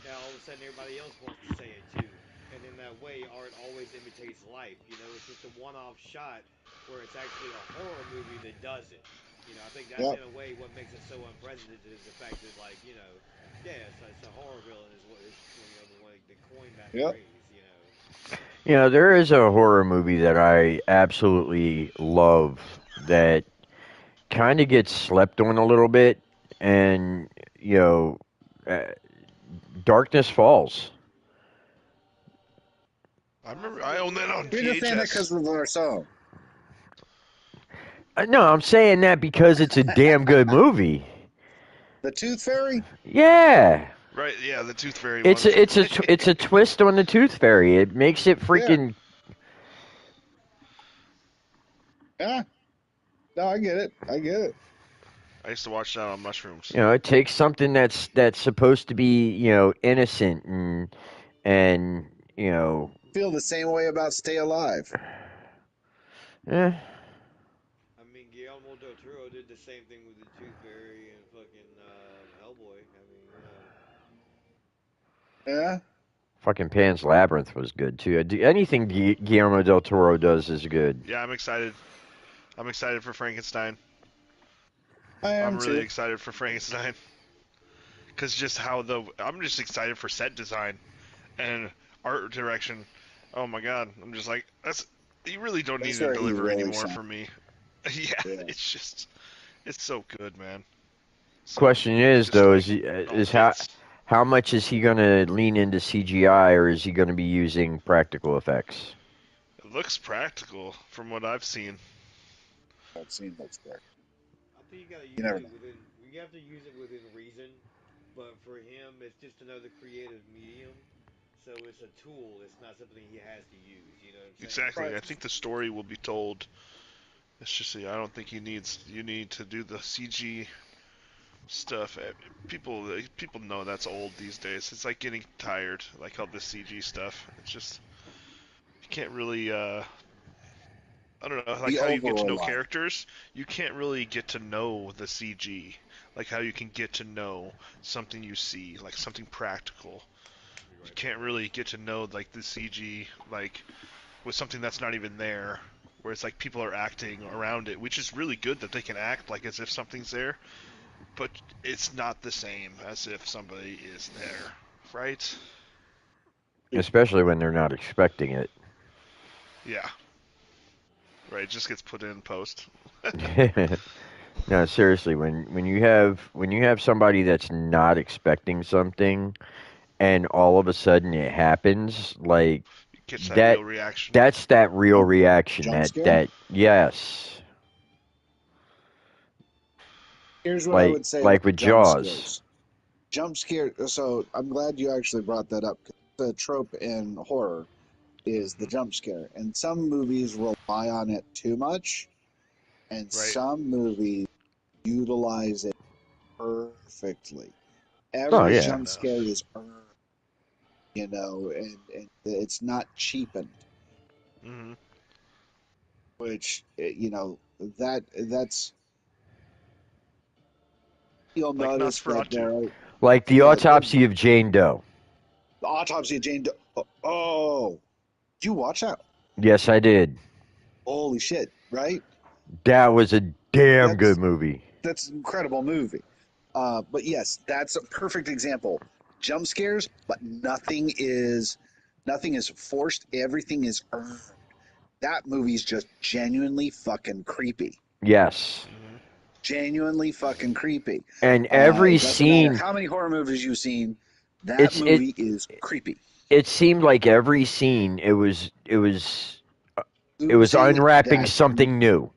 Now all of a sudden everybody else wants to say it too. And in that way, art always imitates life. You know, it's just a one-off shot where it's actually a horror movie that does it. You know, I think that's Yep. in a way what makes it so unprecedented is the fact that, like, you know, yeah, it's a horror villain is what is, you know, the one that coined that Yep. phrase. You know, There is a horror movie that I absolutely love that kind of gets slept on a little bit, and you know, uh, Darkness Falls. I remember I owned that on You're just saying that VHS. because of our song. No, I'm saying that because it's a damn good movie. The Tooth Fairy? Yeah. Right? Yeah, the Tooth Fairy It's one. a it's a it's a twist on the Tooth Fairy. It makes it Yeah. freaking. Yeah. No, I get it. I get it. I used to watch that on mushrooms. It takes something that's supposed to be innocent and Feel the same way about Stay Alive. eh. I mean, Guillermo del Toro did the same thing with the Tooth Fairy and fucking Hellboy. I mean, Yeah. Fucking Pan's Labyrinth was good too. Anything Guillermo del Toro does is good. Yeah, I'm excited. I'm excited for Frankenstein. I am I'm really too. excited for Frankenstein. Cause just how I'm just excited for set design and art direction. Oh my god, I'm just like you really don't need That's to where he deliver really anymore shines. for me. Yeah, Yeah. it's so good, man. So Question is just though, like all is fits. how much is he going to lean into CGI or is he going to be using practical effects? It looks practical from what I've seen. That scene looks great. I think you gotta You use never it know. within. You have to use it within reason, but for him, it's just another creative medium. So it's a tool. It's not something he has to use. You know what I'm saying? Exactly. Right. I think the story will be told. It's just I don't think you need to do the CG stuff. People know that's old these days. It's like getting tired, like all the CG stuff. It's just you can't really I don't know, like Be how you over get to know reliant. characters, you can't really get to know the CG. Like how you can get to know something you see, like something practical. You can't really get to know like the CG like with something that's not even there. Where it's like people are acting around it, which is really good that they can act like as if something's there, but it's not the same as if somebody is there, right? Especially when they're not expecting it. Yeah, right. It just gets put in post. No, seriously, when you have somebody that's not expecting something and all of a sudden it happens, like It gets that that real reaction. that's that real reaction Jump that scare? that yes. Here's what I Like would say about like with jump Jaws. scares. Jump scare. So I'm glad you actually brought that up. The trope in horror is the Hmm. jump scare, and some movies rely on it too much, and Right. some movies utilize it perfectly. Oh Every Just yeah. jump scare enough. is earned, and it's not cheapened. Hmm. Which that's you'll Like notice that Nosferatu. Like the yeah, autopsy of Jane Doe. the autopsy of Jane Doe. Oh, did you watch that? Yes, I did. Holy shit! Right? That was a damn good That's movie. that's an incredible movie. But yes, that's a perfect example. Jump scares, but nothing is forced. Everything is earned. That movie's just genuinely fucking creepy. Yes. Hmm. Genuinely fucking creepy. And every It doesn't matter scene how many horror movies you've seen. That it's it movie is creepy. it seemed like every scene it was Oozing unwrapping that. something new.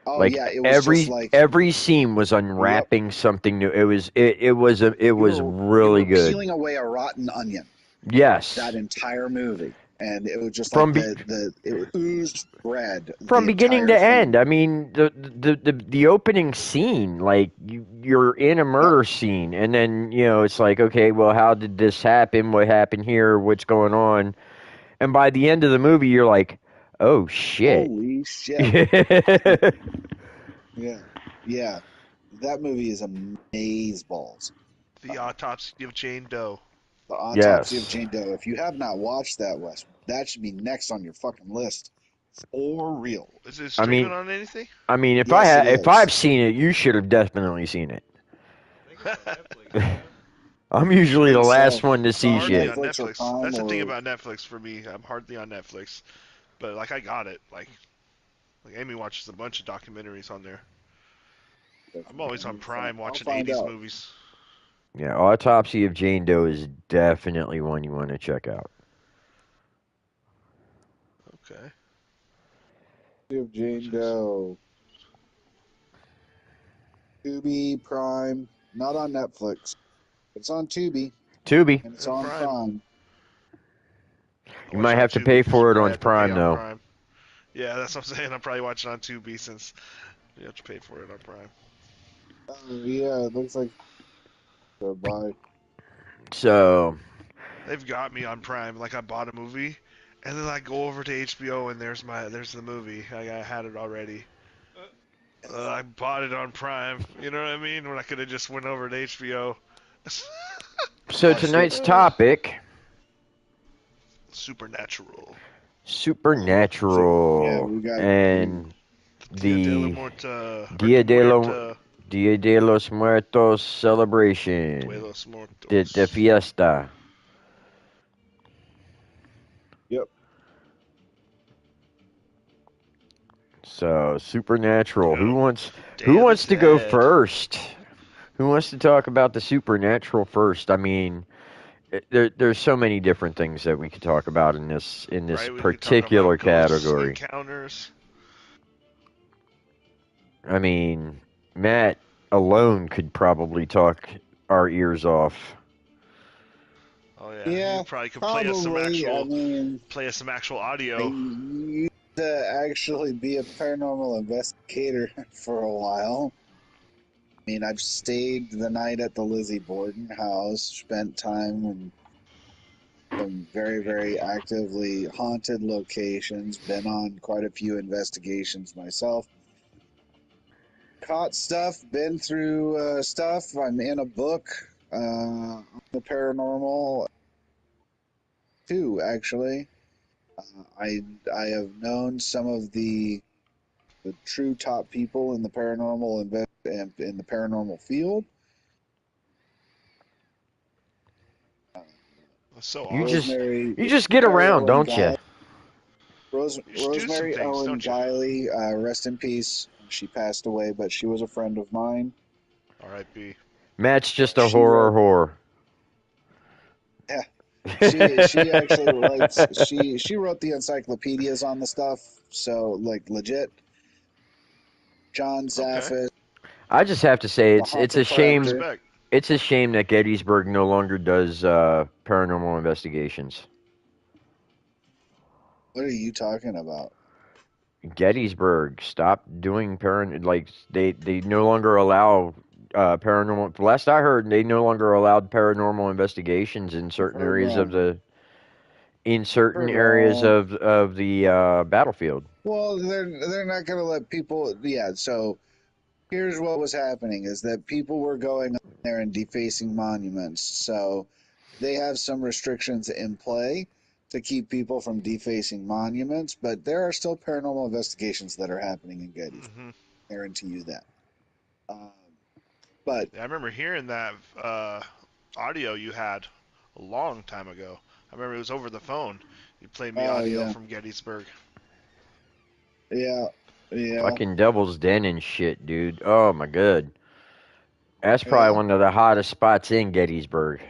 Oh Like yeah, it was just like, every scene was yep. unwrapping something new. It You was were you really were good. peeling away a rotten onion. That Yes. entire movie, and it was just like From be, it oozed red from the beginning entire to thing. end. I mean, the opening scene, like you're in a Yep. murder scene, and then it's like, okay, well, how did this happen? What happened here? What's going on? And by the end of the movie, you're like, oh shit. Holy shit! Yeah, yeah. That movie is amazeballs. The Autopsy of Jane Doe. The Autopsy of Yes. Jane Doe. If you have not watched that, Wes, that should be next on your fucking list. For real. Is it I streaming mean, on anything? Yes, it If I've is. seen it, you should have definitely seen it. I think it's on Netflix. You know? I'm I usually the think last so. one to I'm see hardly shit. on Netflix or Netflix. Prime That's the thing or about Netflix for me. I'm hardly on Netflix, but like I got it. Like Amy watches a bunch of documentaries on there. I'm always on Prime I'll watching find 80s out. movies. Yeah, Autopsy of Jane Doe is definitely one you want to check out. Okay. Of Jane Just- Doe. Tubi, Prime, not on Netflix. It's on Tubi Tubi. and it's And on Prime. Prime. I You watch might it on have to Tubi pay because you for it probably on have to pay Prime on though. Prime. Yeah, that's what I'm saying. I'm probably watching on Tubi since you have to pay for it on Prime. Oh yeah, it looks like so buy. So They've got me on Prime. Like I bought a movie, and then I go over to HBO and there's the movie. I had it already. I bought it on Prime. You know what I mean? When I could have just went over to HBO. Watched it. tonight's topic, Supernatural. Yeah, supernatural we got and Dia de la the Muerta. Or Dia de, Muerta Dia de los Muertos celebration, de los the Muertos. fiesta. yep. So supernatural. Yep. Who Day of the wants to go Dead. first? Who wants to talk about the supernatural first? I mean, there's so many different things that we could talk about in this Right? We could talk particular about ghosts category. encounters. I mean, Matt alone could probably talk our ears off. Oh yeah, Yeah, you probably could probably. I mean, play us some actual I audio. used to actually be a paranormal investigator for a while. I mean, I've stayed the night at the Lizzie Borden house, spent time in some very, very Creepy. actively haunted locations, been on quite a few investigations myself. Caught stuff, been through stuff. I'm in a book on the paranormal too, actually. I have known some of the true top people in the paranormal and in the paranormal field. Uh, That's so You awesome. just Rosemary you just get around, Owen don't you? Guy, You just do some Rosemary things, Owen don't you? Guiley, rest in peace. She passed away, but she was a friend of mine. R.I.P. Matt's just a She horror wrote, whore. yeah, she actually writes. She wrote the encyclopedias on the stuff, so like legit. John Okay. Zaffis, I just have to say the it's a Haunted shame. Collector. Respect. It's a shame that Gettysburg no longer does paranormal investigations. What are you talking about? Gettysburg stopped doing like they no longer allow paranormal. Last I heard, they no longer allowed paranormal investigations in I've certain heard areas of wrong. Wrong. the battlefield. Well, they're not going to let people. Yeah. So here's what was happening: is that people were going on there and defacing monuments. So they have some restrictions in play to keep people from defacing monuments, but there are still paranormal investigations that are happening in Gettysburg. Hmm. I guarantee you that. Um, but Yeah, I remember hearing that audio you had a long time ago. I remember it was over the phone. You played me oh audio yeah, from Gettysburg. yeah, yeah. Fucking Devil's Den and shit, dude. Oh my god, that's probably Yeah. one of the hottest spots in Gettysburg.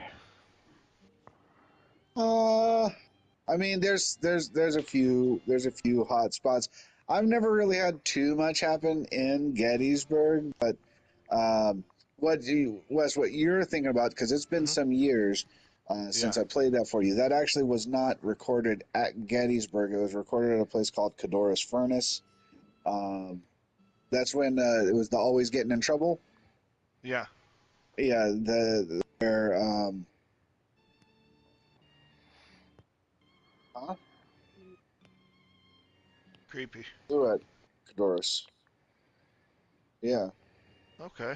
Uh, I mean, there's a few hot spots. I've never really had too much happen in Gettysburg, but um, what you're thinking about? Because it's been Hmm. some years Yeah. since I played that for you. That actually was not recorded at Gettysburg. It was recorded at a place called Cadorus Furnace. Um, that's when it was the Always Getting in Trouble. Yeah. Yeah, the where huh? Creepy. Blew at Cadorus. Yeah. Okay.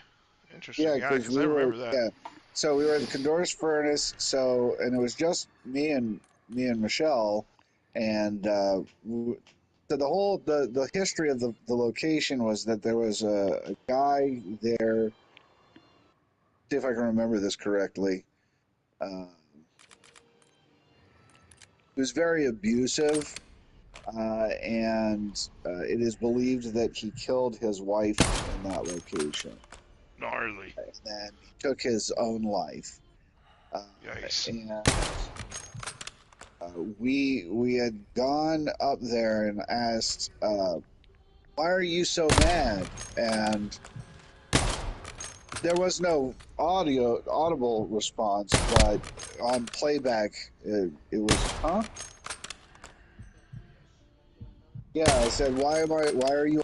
Interesting. Yeah, Yeah, because because I we were remember that. yeah. So we were at the Condor's Furnace. So and it was just me and Michelle, and so the whole the history of the location was that there was a guy there. See if I can remember this correctly. Uh, he was very abusive, and it is believed that he killed his wife in that location, Gnarly. and then he took his own life. Uh, Yikes. and we had gone up there and asked, "Why are you so mad?" And there was no audible response, but on playback, it was, "Huh?" Yeah, I said, Why are you?"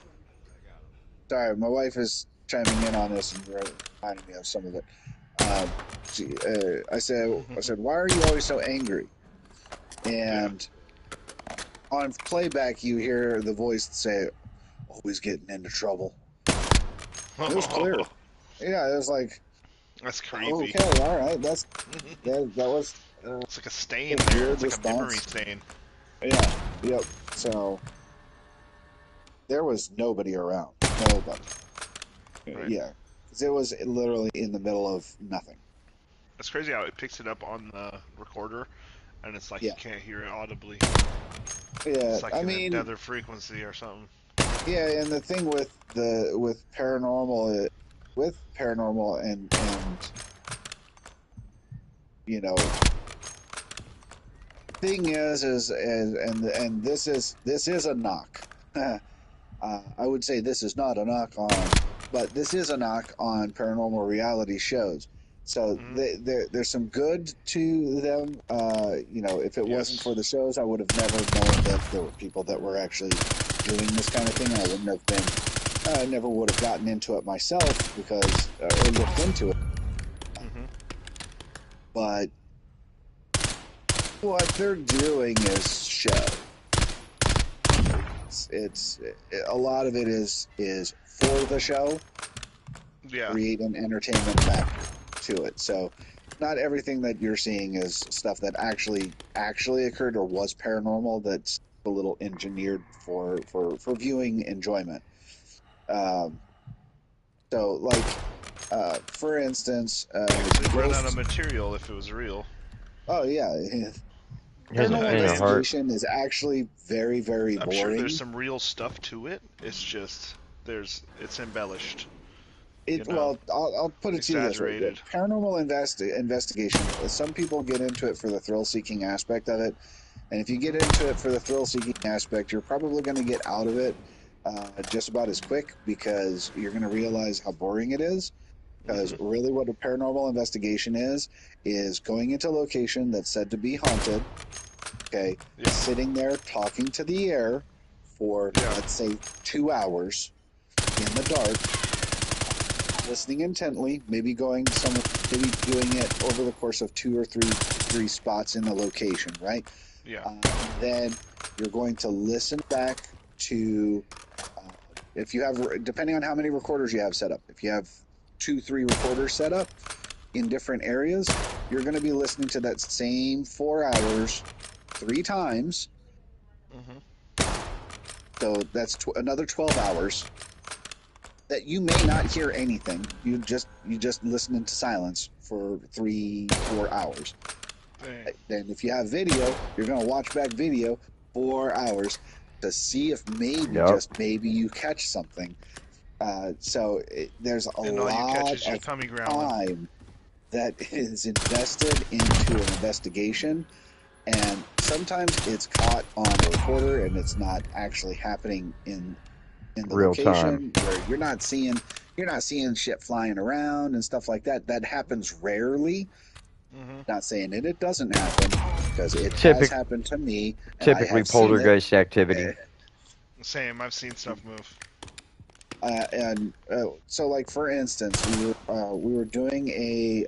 Sorry, my wife is chiming in on this and reminding me of some of it. I said, "Why are you always so angry?" Yeah. And on playback, you hear the voice say, "Always getting into trouble." It was clear. Yeah, it was like, That's oh, creepy. okay, all right, that was It's like a stain a there. weird It's like a memory response. stain. Yeah, yep. So there was nobody around, nobody. Right. Yeah, because it was literally in the middle of nothing. It's crazy how it picks it up on the recorder, and it's like you Yeah, can't hear it audibly. yeah. It's like I in mean, another frequency or something. yeah, and the thing with paranormal, and you know, thing is and this is a knock. I would say this is not a knock on, but this is a knock on paranormal reality shows. So Hmm. there's some good to them. If it wasn't Yes. for the shows, I would have never known that there were people that were actually doing this kind of thing. I wouldn't have been, I never would have gotten into it myself because, or looked into it. Hmm. But what they're doing is show. It's a lot of it is for the show, Yeah. create an entertainment factor to it. So not everything that you're seeing is stuff that actually occurred or was paranormal. That's a little engineered for viewing enjoyment. Um, so like for instance, Because they'd run out of ghost. material if it was real. Oh yeah, Has a paranormal pain of Nowadays, heart. investigation is actually very very I'm sure there's boring. some real stuff to it. It's just it's embellished. You It know, well, I'll put it to you this way: exaggerated. paranormal investigation. Some people get into it for the thrill-seeking aspect of it, and if you get Hmm. into it for the thrill-seeking aspect, you're probably going to get out of it just about as quick because you're going to realize how boring it is. Because Hmm. really, what a paranormal investigation is going into a location that's said to be haunted. Okay, Yeah. sitting there talking to the air for Yeah. let's say 2 hours in the dark, listening intently, maybe doing it over the course of two or three spots in the location, right? Yeah. Then you're going to listen back to, uh, if you have, depending on how many recorders you have set up. If you have 2, 3 recorders set up in different areas, you're going to be listening to that same 4 hours 3 times. Hmm. So that's another 12 hours that you may not hear anything. You just listen into silence for 3, 4 hours. Dang. Then if you have video, you're going to watch back video 4 hours to see if maybe Yep. just maybe you catch something. There's a And all you catch lot is your of tummy growling. time that is invested into an investigation, and sometimes it's caught on a recorder and it's not actually happening in the Real time. location where you're not seeing shit flying around and stuff like that. That happens rarely. Hmm. Not saying it doesn't happen because it has Typic, happened to me and I typically have seen it. poltergeist activity. Same. I've seen stuff move. And so, like for instance, we were doing a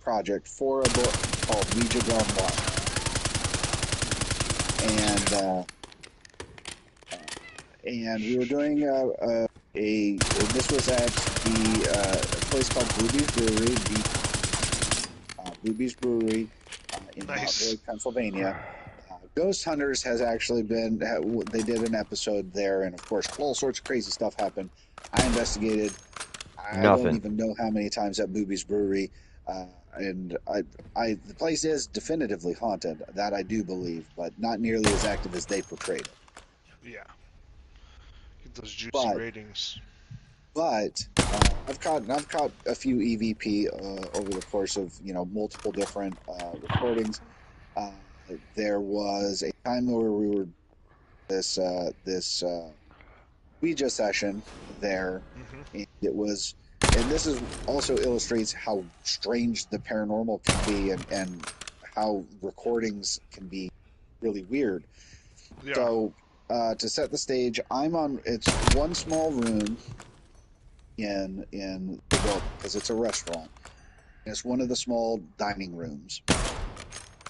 project for a book called Ouija Gone Wild, and we were doing this was at the a place called Booby's Brewery in Mount Nice. Hood, Pennsylvania. Ghost Hunters has actually they did an episode there, and of course, all sorts of crazy stuff happened. I investigated, I don't Nothing. even know how many times at Booby's Brewery, and the place is definitively haunted. That I do believe, but not nearly as active as they portrayed it. Yeah. Get those juicy But ratings. I've caught a few EVP over the course of multiple different recordings. Uh, there was a time where we were this Ouija session there, and it was, and this is also illustrates how strange the paranormal can be, and how recordings can be really weird. Yeah. So to set the stage, it's one small room in the building because it's a restaurant. It's one of the small dining rooms,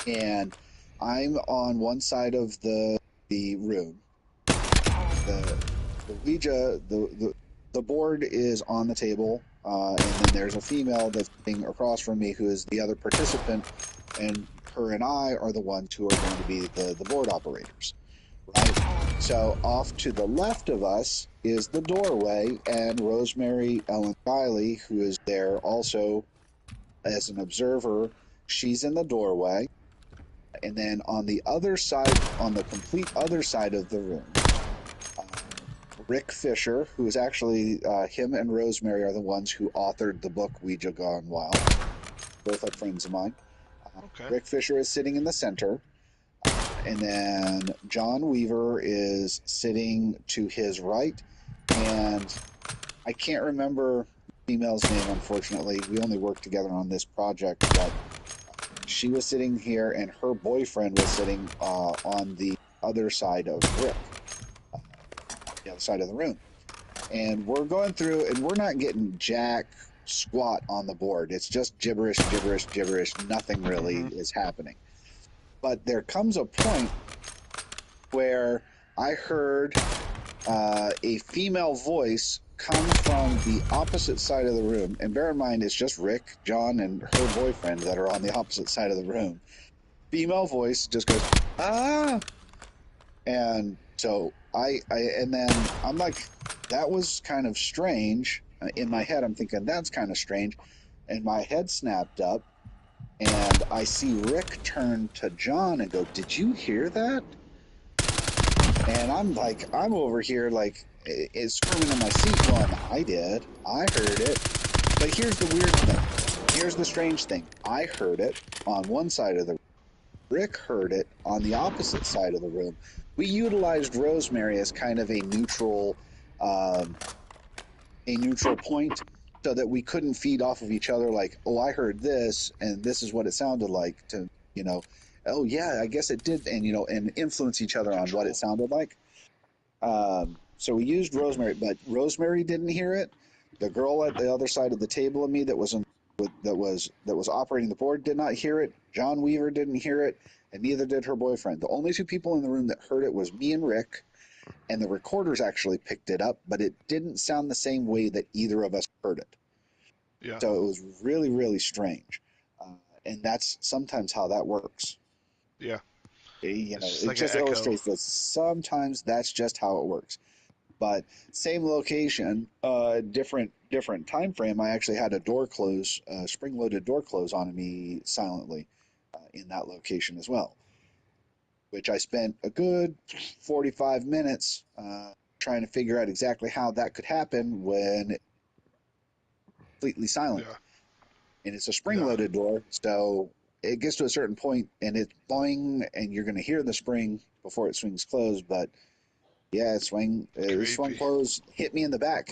and I'm on one side of the room. The Ouija, the board is on the table, and then there's a female that's sitting across from me who is the other participant, and her and I are the ones who are going to be the board operators, right? So off to the left of us is the doorway, and Rosemary Ellen Riley, who is there also as an observer, she's in the doorway. And then on the other side, on the complete other side of the room, Rick Fisher, who is actually, him and Rosemary are the ones who authored the book Ouija Gone Wild. Both are friends of mine. Okay. Rick Fisher is sitting in the center. And then John Weaver is sitting to his right. And I can't remember the female's name, unfortunately. We only worked together on this project, but she was sitting here, and her boyfriend was sitting on the other side of Rick, the other side of the room. And we're going through, and we're not getting jack squat on the board. It's just gibberish, gibberish, gibberish. Nothing really is happening. But there comes a point where I heard a female voice come from the opposite side of the room. And bear in mind, it's just Rick, John, and her boyfriend that are on the opposite side of the room. Female voice just goes, ah! And so and then I'm like, that was kind of strange. In my head, I'm thinking, that's kind of strange. And my head snapped up, and I see Rick turn to John and go, did you hear that? And I'm like, I'm over here like, it's screaming in my seat going, I did. I heard it. But here's the weird thing. Here's the strange thing. I heard it on one side of the room. Rick heard it on the opposite side of the room. We utilized Rosemary as kind of a neutral point, so that we couldn't feed off of each other like, oh, I heard this and this is what it sounded like, to, oh yeah, I guess it did, and and influence each other on what it sounded like. So we used Rosemary, but Rosemary didn't hear it. The girl at the other side of the table of me that was operating the board did not hear it. John Weaver didn't hear it, and neither did her boyfriend. The only two people in the room that heard it was me and Rick, and the recorders actually picked it up, but it didn't sound the same way that either of us heard it. Yeah. So it was really, really strange. And that's sometimes how that works. Yeah. It's It just illustrates that sometimes that's just how it works. But same location, different time frame. I actually had a door close, spring-loaded door close on me silently in that location as well, which I spent a good 45 minutes trying to figure out exactly how that could happen when it's completely silent. Yeah. And it's a spring-loaded door, so it gets to a certain point and it's boing, and you're going to hear the spring before it swings closed. But yeah, it swung closed, hit me in the back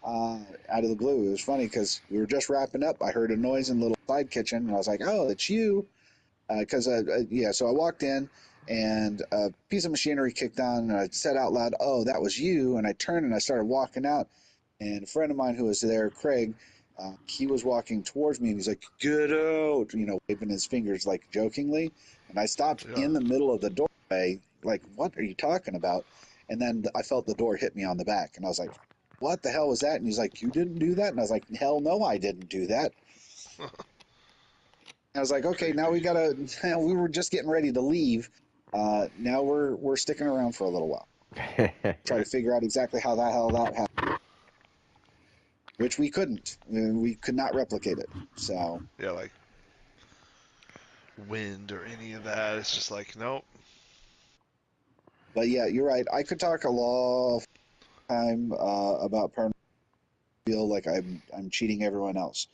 out of the blue. It was funny because we were just wrapping up. I heard a noise in the little side kitchen, and I was like, "Oh, it's you!" So I walked in, and a piece of machinery kicked on, and I said out loud, "Oh, that was you!" And I turned and I started walking out, and a friend of mine who was there, Craig, he was walking towards me, and he's like, "Get out!" Waving his fingers like jokingly, and I stopped in the middle of the doorway, like, "What are you talking about?" And then I felt the door hit me on the back, and I was like, "What the hell was that?" And he's like, "You didn't do that?" And I was like, "Hell no, I didn't do that." I was like, okay, now we gotta. We were just getting ready to leave. Now we're sticking around for a little while, try to figure out exactly how the hell that happened, which we couldn't. We could not replicate it. So Yeah, like wind or any of that. It's just like, nope. but yeah, you're right. I could talk a long time about paranormal. Feel like I'm cheating everyone else.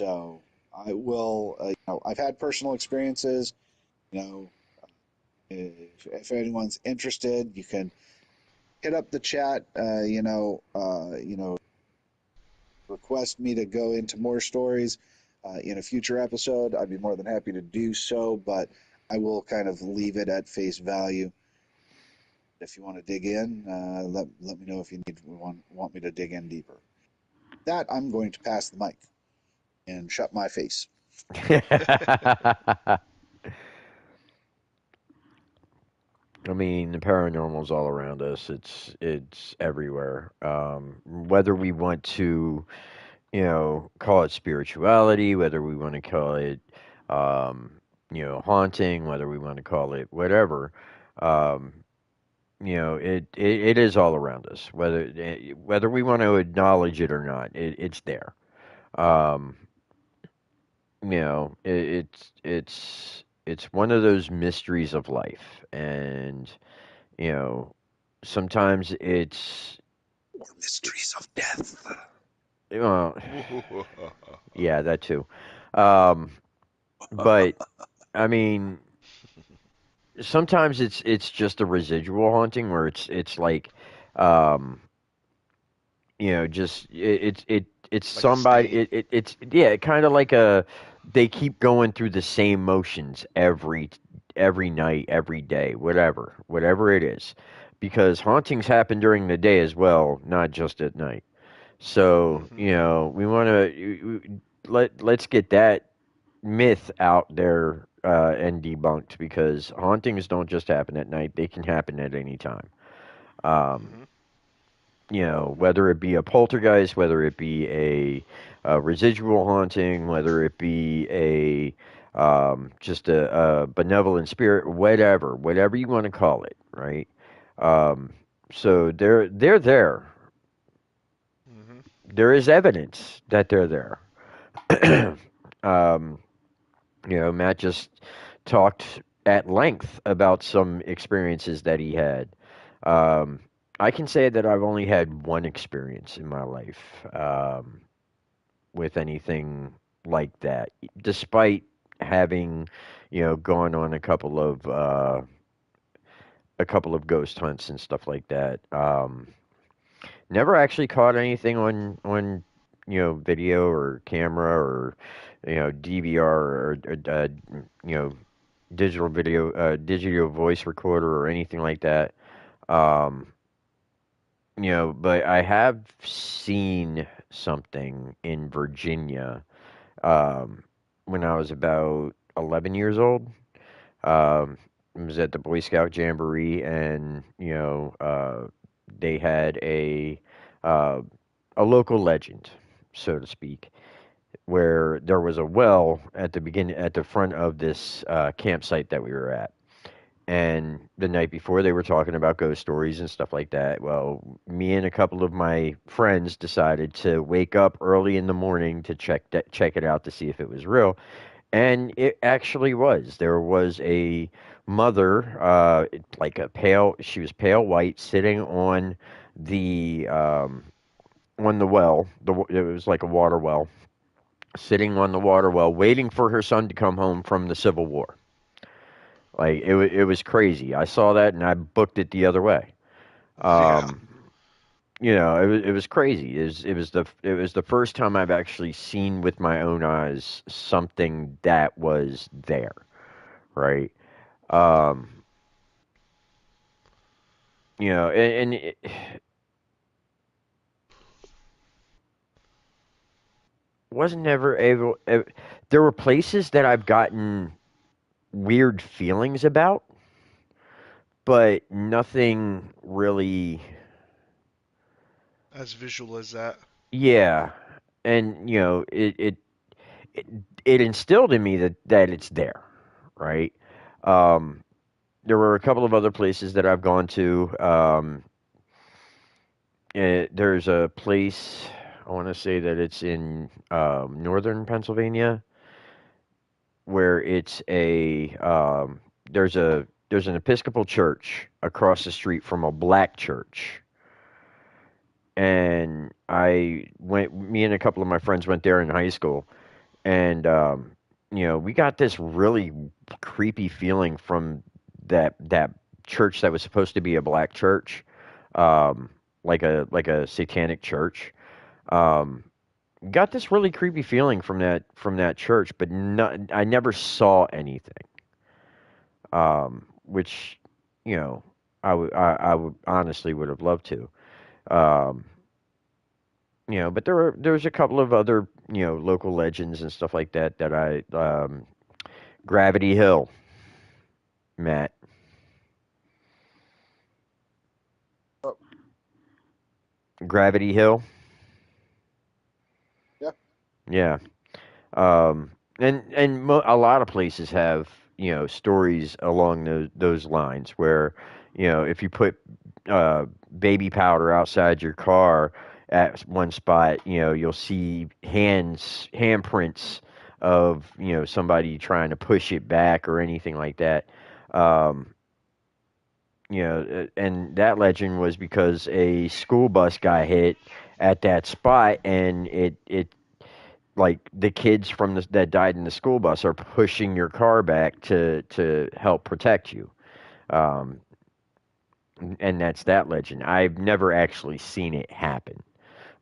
So I will. I've had personal experiences. You know, if anyone's interested, you can hit up the chat. Request me to go into more stories in a future episode. I'd be more than happy to do so, but I will kind of leave it at face value. If you want to dig in, let me know if you want me to dig in deeper. That I'm going to pass the mic and shut my face. I mean, the paranormal's all around us. It's everywhere. Whether we want to, call it spirituality, whether we want to call it, um, haunting, whether we want to call it whatever, um, it is all around us. Whether we want to acknowledge it or not, it's there. Um, it's one of those mysteries of life, and you know, sometimes it's Or mysteries of death. well, yeah, that too. Um, but I mean, sometimes it's just a residual haunting where it's like, um, just it's Like a somebody. stain. It's yeah, kind of like a they keep going through the same motions every night, every day, whatever it is, because hauntings happen during the day as well, not just at night. So, Hmm. we want to let's get that myth out there and debunked because hauntings don't just happen at night; they can happen at any time. Um, Hmm. whether it be a poltergeist, whether it be a residual haunting, whether it be a just a benevolent spirit, whatever you want to call it, right? Um, so they're there. Hmm. There is evidence that they're there. um, Matt just talked at length about some experiences that he had. Um, I can say that I've only had one experience in my life with anything like that, despite having, gone on a couple of ghost hunts and stuff like that. Never actually caught anything on video or camera or DVR or you know digital voice recorder or anything like that. Um, but I have seen something in Virginia when I was about 11 years old. It was at the Boy Scout Jamboree, and they had uh, a local legend, so to speak, where there was a well at the front of this campsite that we were at. And the night before, they were talking about ghost stories and stuff like that. Well, me and a couple of my friends decided to wake up early in the morning to check it out to see if it was real, and it actually was. There was a mother, like she was pale white, sitting on the well. It was like a water well, sitting on the water well, waiting for her son to come home from the Civil War. Like it was crazy. I saw that and I booked it the other way. Yeah. Um, it was crazy. It was the first time I've actually seen with my own eyes something that was there, right? Um, and it wasn't ever able. There were places that I've gotten weird feelings about, but nothing really. As visual as that. Yeah, and it, it instilled in me that it's there, right? Um, there were a couple of other places that I've gone to. There's a place I want to say that it's in northern Pennsylvania where it's a there's an Episcopal church across the street from a black church, and me and a couple of my friends went there in high school, and we got this really creepy feeling from that church that was supposed to be a black church, um, like a satanic church. Um, got this really creepy feeling from that church, but I never saw anything. Which I would honestly would have loved to. Um, but there's a couple of other local legends and stuff like that that I Gravity Hill, Matt. Oh, Gravity Hill. yeah. Yeah. And a lot of places have stories along those lines where if you put baby powder outside your car at one spot, you'll see handprints of somebody trying to push it back or anything like that. Um, and that legend was because a school bus got hit at that spot, and it like the kids that died in the school bus are pushing your car back to help protect you. Um, and that's that legend. I've never actually seen it happen,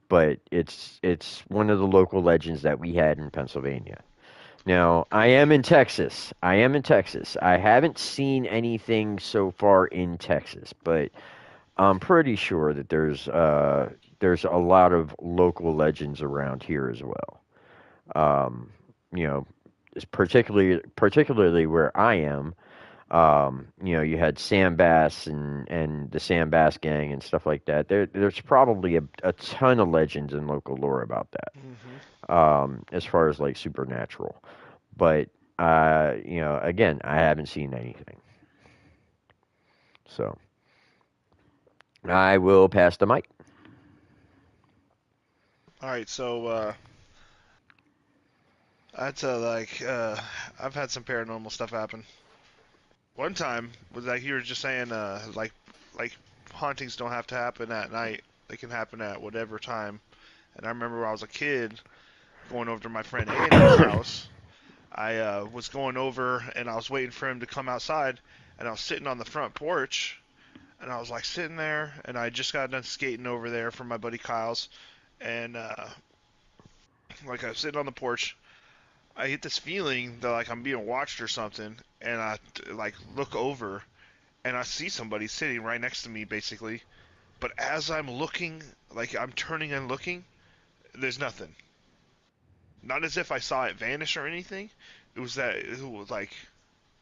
but it's one of the local legends that we had in Pennsylvania. Now, I am in Texas. I am in Texas. I haven't seen anything so far in Texas, but I'm pretty sure that there's a lot of local legends around here as well. Um, you know, particularly where I am. You had Sam Bass and the Sam Bass gang and stuff like that. There's probably a ton of legends in local lore about that. Hmm. As far as like supernatural, but again, I haven't seen anything. So I will pass the mic. All right, so that's I've had some paranormal stuff happen. One time was like you were just saying, like hauntings don't have to happen at night; they can happen at whatever time. And I remember when I was a kid going over to my friend Andy's house. I was going over and I was waiting for him to come outside, and I was sitting on the front porch, and I was like sitting there, and I just got done skating over there from my buddy Kyle's, and like I was sitting on the porch, I get this feeling that like I'm being watched or something, and I like look over and I see somebody sitting right next to me basically. But as I'm looking, like I'm turning and looking, there's nothing. Not as if I saw it vanish or anything. It was that it was like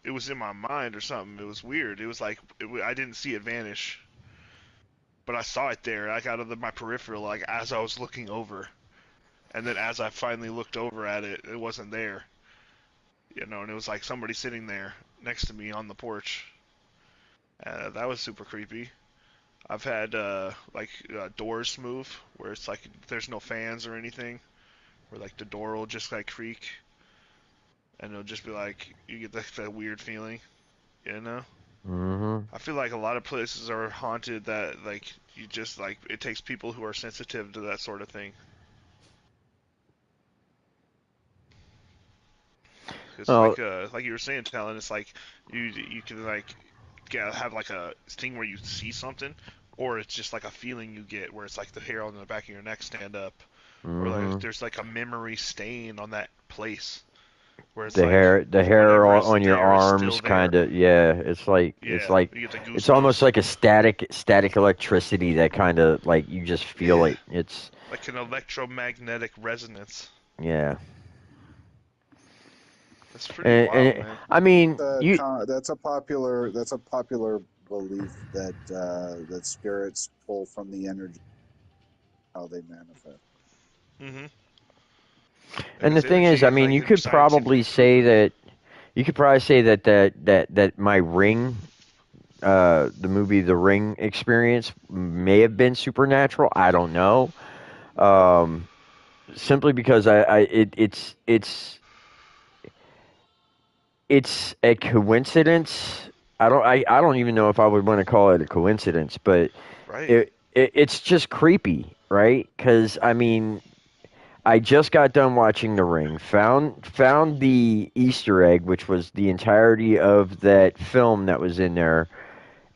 it was in my mind or something. It was weird. It was like I didn't see it vanish, but I saw it there, like out of my peripheral, like as I was looking over. And then as I finally looked over at it, it wasn't there. And it was like somebody sitting there next to me on the porch. That was super creepy. I've had doors move where it's like there's no fans or anything, where like the door will just like creak, and it'll just be like you get that weird feeling, you know. Hmm. I feel like a lot of places are haunted that like you just like it takes people who are sensitive to that sort of thing. It's Well, like you were saying, Talon. It's like you can like have like a thing where you see something, or it's just like a feeling you get where it's like the hair on the back of your neck stand up, or like hmm there's like a memory stain on that place where it's the like hair, the hair whatever is on your there is still arms, there. kind of. Yeah, it's Yeah, like you get the it's almost goosebumps, like a static electricity that kind of like you just feel yeah, it. It's like an electromagnetic resonance. yeah, That's pretty wild, and man. I mean you. That's a popular belief that that spirits pull from the energy how they manifest. Hmm. And the Because thing is, energy I is mean, like you could probably scientifically say proven. that you could probably say that my Ring, the movie The Ring experience may have been supernatural. I don't know. Um, Simply because it's a coincidence. I don't even know if I would want to call it a coincidence, but Right. it's just creepy, right? Because I mean, I just got done watching The Ring. Found the Easter egg, which was the entirety of that film that was in there.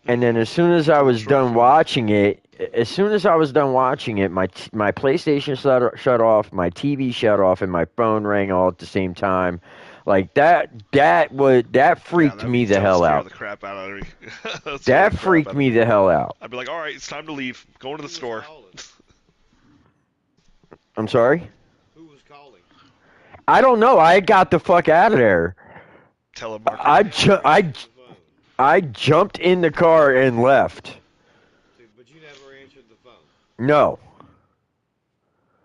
And then as soon as I Little was short done film. watching it, my PlayStation shut off, my TV shut off, and my phone rang all at the same time. Like that Yeah, freaked me the that would hell scare out. the crap out of me. That would scare the That crap freaked out of me me. the hell out. I'd be like, all right, it's time to leave. Going to the Who was store. calling? I'm sorry. Who was calling? I don't know. I got the fuck out of there. Telemarketer. You never answered the phone. I jumped in the car and left. So, but you never answered the phone. No.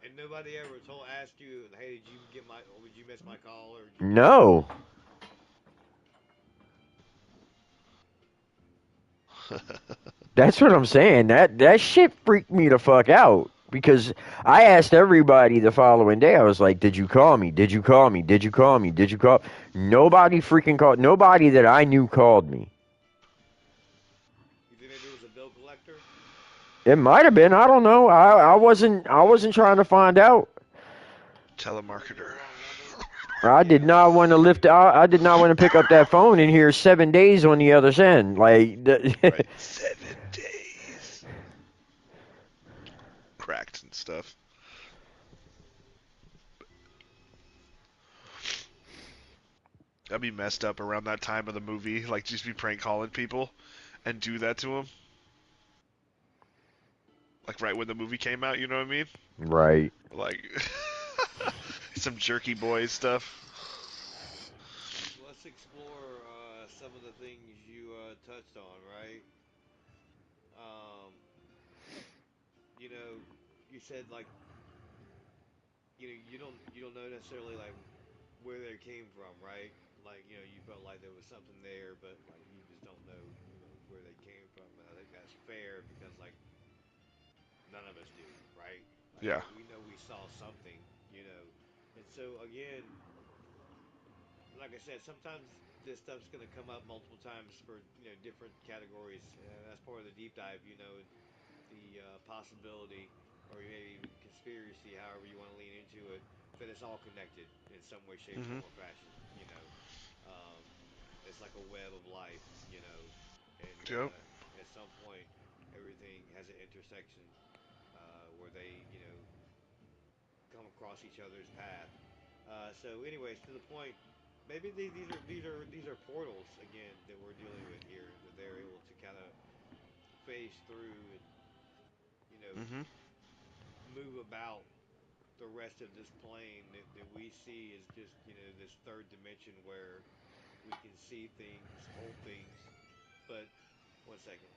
And nobody ever asked you, hey, did you get my, or did you miss my call, or did you get my No. call? That's what I'm saying. That shit freaked me the fuck out because I asked everybody the following day. I was like, "Did you call me? Did you call me? Did you call me? Did you call?" Nobody freaking called. Nobody that I knew called me. You think maybe it was a bill collector? It might have been. I don't know. I wasn't trying to find out. Called you the Telemarketer. wrong number? I did not want to lift. I did not want to pick up that phone and hear 7 days on the other end. Like, Right. 7 days. Cracked and stuff. I'd be messed up around that time of the movie. Like, just be prank calling people and do that to them. Like, right when the movie came out, you know what I mean? right. Like, some jerky boy stuff. Let's explore some of the things you touched on, right? Um, you know, you said like you don't know necessarily like where they came from, right? Like you felt like there was something there, but like you just don't know where they came from. And I think that's fair because like none of us do, right? Like Yeah. we know we saw something, and so again, like I said, sometimes this stuff's going to come up multiple times for different categories. That's part of the deep dive. The possibility, or maybe even conspiracy, however you want to lean into it, that it's all connected in some way, shape, Mm-hmm. form, or fashion. Um, it's like a web of life. And Yep. at some point, everything has an intersection where they come across each other's path. So, anyways, to the point, maybe these are portals again that we're dealing with here that they're able to kind of phase through and you know Mm-hmm. move about the rest of this plane that we see is just this third dimension where we can see things, hold things. But 1 second.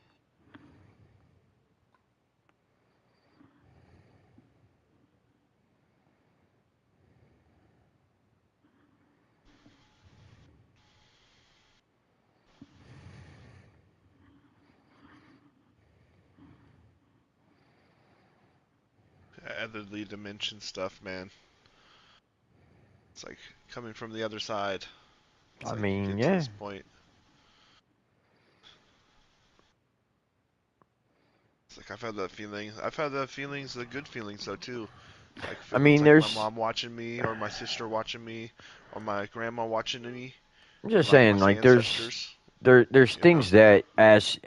Otherly dimension stuff, man. It's like coming from the other side. It's I like you mean, get to yeah. this point. It's like I've had that feeling. I've had that feelings, the good feelings though too. Like I feelings mean, like my there's. mom watching me, or my sister watching me, or my grandma watching me, I'm or just my saying, like, there's ancestors. there's You know. things that as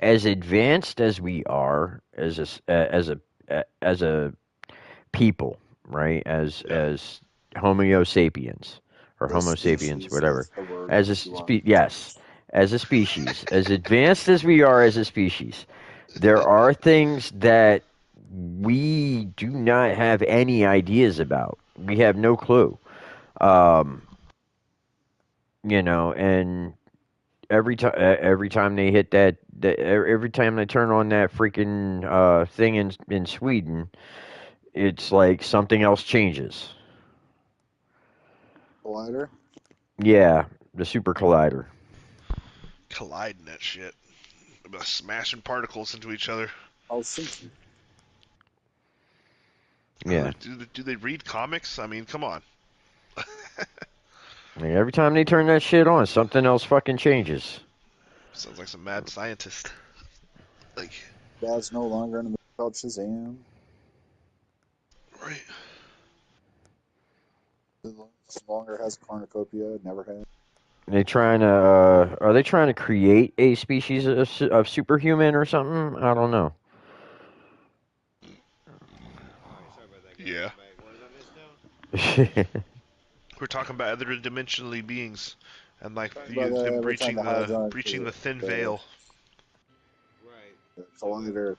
advanced as we are as a people, right? Yeah. As Homo sapiens or The Homo sapiens, species whatever. is the word As a you want. yes, as a species, as advanced as we are as a species, there are things that we do not have any ideas about. We have no clue. Um, and every time they hit every time they turn on that freaking thing in Sweden, it's like something else changes. Collider. Yeah, the super collider. Colliding that shit. About smashing particles into each other. Helsinki. Yeah, Do they read comics? I mean, come on. like every time they turn that shit on, something else fucking changes. Sounds like some mad scientist. Like, Dad's no longer in the movie called Shazam. right. longer has cornucopia, never had. They trying to are they trying to create a species of superhuman or something? I don't know. All right, sorry about that, guys. Yeah. I'm back. What did I miss now? We're talking about other dimensionally beings, and like him Every time the breaching the thin the, veil. Right. the So collider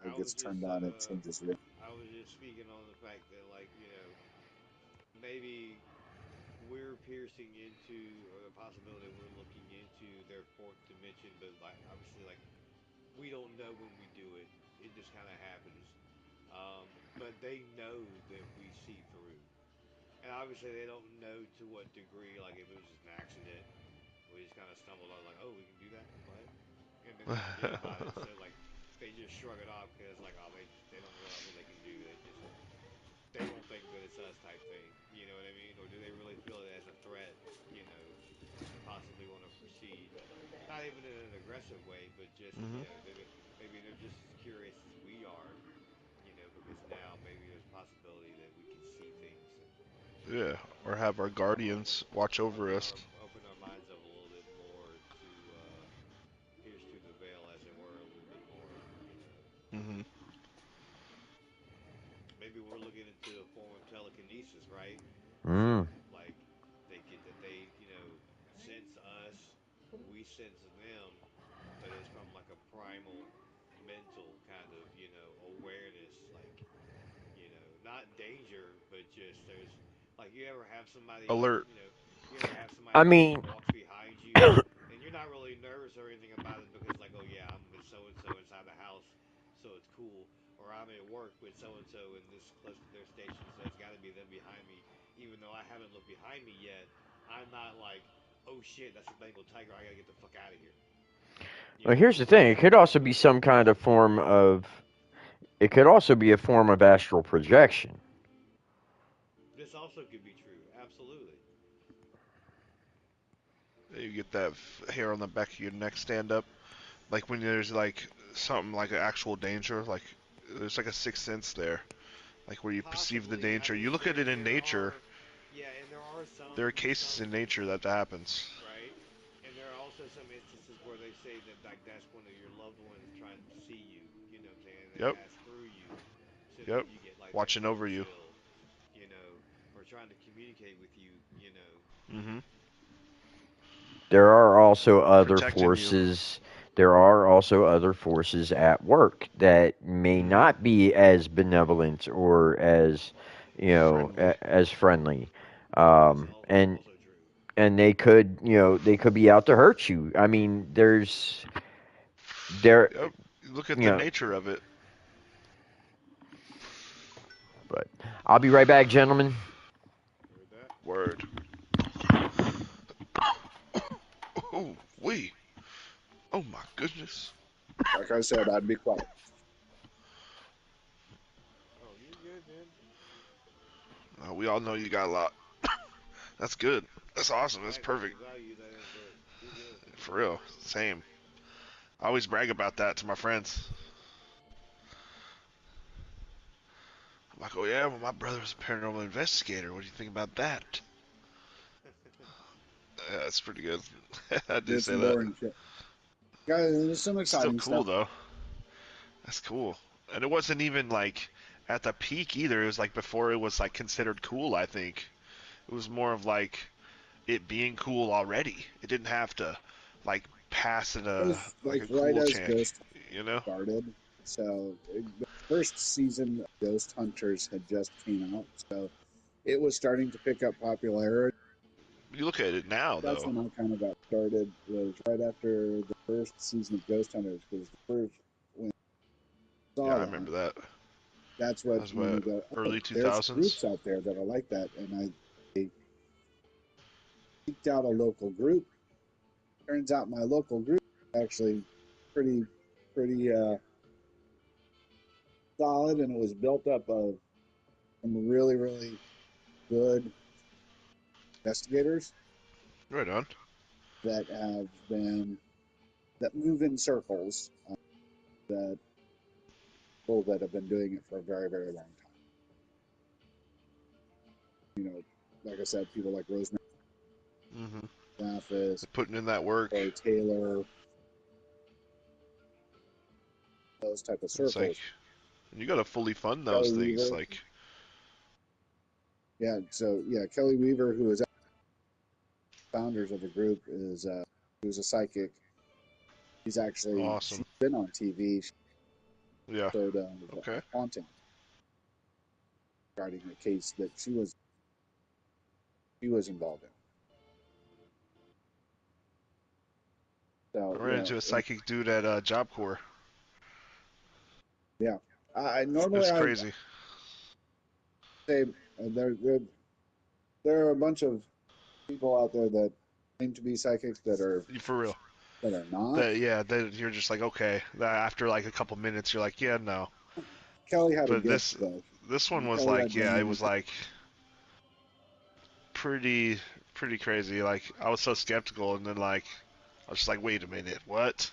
I was gets just turned on, it changes. I was just speaking on the fact that like maybe we're piercing into or the possibility we're looking into their fourth dimension, but like obviously like we don't know when we do it. It just kind of happens. But they know that we see through, and obviously they don't know to what degree. Like if it was just an accident, we just kind of stumbled on like, oh, we can do that. What? And then they forget about it. So like they just shrug it off because like oh they don't realize what they can do. They don't think that it's us type thing. You know what I mean? Or do they really feel it as a threat? You know, and possibly want to proceed, not even in an aggressive way, but just Hmm. maybe they're just as curious as we are. You know, because now maybe there's a possibility that we can see things and Yeah, or have our open guardians watch over us. open our minds up a little bit more to pierce through the veil, as it were, a little bit more. You know, Hmm. maybe we're looking into a form of telekinesis, right? So mm. like they sense us, we sense them, but it's from like a primal mental kind of awareness, like not danger, but just there's like you ever have somebody like Alert. you ever have somebody I that just mean, walks behind you and you're not really nervous or anything about it because like oh yeah I'm with so and so inside the house so it's cool, or I'm at work with so and so and this close to their station so it's got to be them behind me even though I haven't looked behind me yet. I'm not like oh shit that's a Bengal tiger, I gotta get the fuck out of here. well, here's the thing. It This could also be some kind of form of. It could also be a form of astral projection. this also could be true, absolutely. You get that hair on the back of your neck stand up. Like when there's like something like an actual danger, like there's like a sixth sense there. Like where you perceive the Possibly. I danger. mean, You look at it in there nature. are, yeah, and there are There are cases some, in nature that happens. right, and there are also some instances where they say that like that's one of your loved ones trying to see you. You know what I'm saying? They Yep. pass through you, so that Yep. you get like that Watching cold over you. chill. You know, or trying to communicate with you. You know, Hmm. There are also other Protecting you. forces. There are also other forces at work that may Hmm. not be as benevolent or as, Friendly. as friendly, that's and also true. they could, they could be out to hurt you. I mean, there, Yep. You look at you the know, nature of it. but I'll be right back, gentlemen. Heard that? Word. Oh, we. Oh my goodness. Like I said, I'd be quiet. Oh, you're good, man. We all know you got a lot. That's good. That's awesome. I That's actually perfect. value that input. You're good. For real. Same. I always brag about that to my friends. I'm like, oh yeah, well my brother's a paranormal investigator. What do you think about that? Yeah, that's pretty good. I do There's say some that. boring shit. Guys, there's some Still exciting cool stuff. though. That's cool. And it wasn't even like at the peak either. It was like before it was like considered cool, I think. It was more of like it being cool already. It didn't have to like pass in It a was like like a right cool as check, Ghost you know? started. So the first season of Ghost Hunters had just came out. So it was starting to pick up popularity. You look at it now That's though. when I kind of got started. Was right after the first season of Ghost Hunters. Because the first when I Yeah, saw I that, remember that. that's That what was made what me go, oh, early there's 2000s. groups out there that are like that. And I seeked out a local group. Turns out my local group is actually pretty pretty solid, and it was built up of some really really good investigators Right on. that have been that move in circles, that people that have been doing it for a very very long time. You know, like I said, people like Rosemary Mm-hmm. Mathis, Putting in that work. Corey Taylor, those type of It's like circles. you got to fully fund those Kelly things. Weaver, Like, yeah. So yeah, Kelly Weaver, who is founders of the group, is who's a psychic. She's awesome. been on TV. She Yeah. showed Okay. haunting regarding a case that she was involved in. I So ran into a psychic dude at Job Corps. yeah. I normally It's I crazy. say there are a bunch of people out there that claim to be psychics For real. that are not. That yeah. That you're just like okay. That after like a couple minutes, you're like yeah no. Kelly had a But gift though. this one was Kelly like had yeah. It been was like pretty crazy. Like I was so skeptical, and then like I was just like wait a minute what?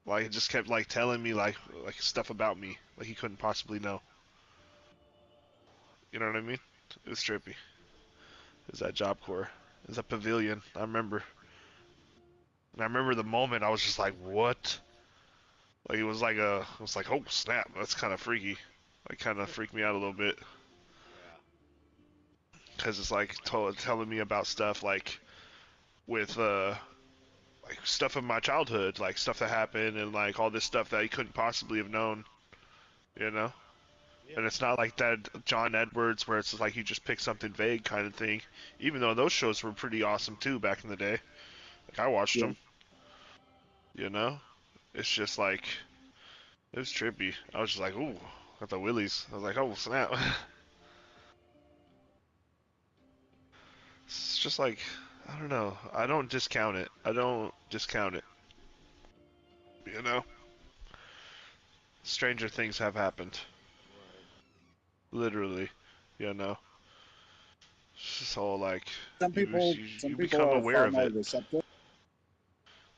Like it just kept like telling me like stuff about me like he couldn't possibly know. You know what I mean? It was trippy. It was that Job Corps. It was a pavilion. I remember. And I remember the moment I was just like, what? Like it was like I was like, oh snap, that's kind of freaky. Like kind of freaked me out a little bit Yeah. because it's like telling me about stuff like with like stuff of my childhood, like stuff that happened and like all this stuff that he couldn't possibly have known, you know. Yeah. And it's not like that John Edwards where it's like you just pick something vague kind of thing. Even though those shows were pretty awesome too back in the day. Like I watched yeah. them, you know. It's just like it was trippy. I was just like, ooh, got the willies. I was like, oh snap. It's just like I don't know. I don't discount it. I don't discount it. You know, stranger things have happened. Right. Literally. You know, it's just all like Some you people become are aware far of more it. receptive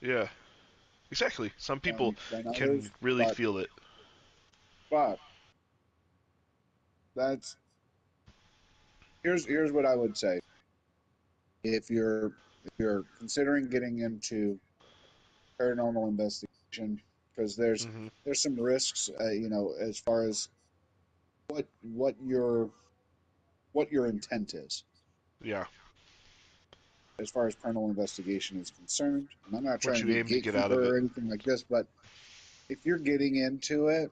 Yeah, exactly. Some people than can others, really feel it. but that's here's what I would say. If you're considering getting into paranormal investigation, because Hmm. there's some risks, as far as what what your intent is, Yeah, as far as paranormal investigation is concerned. And I'm not trying what to you be a aim to get out of gatekeeper it. or anything like this, but if you're getting into it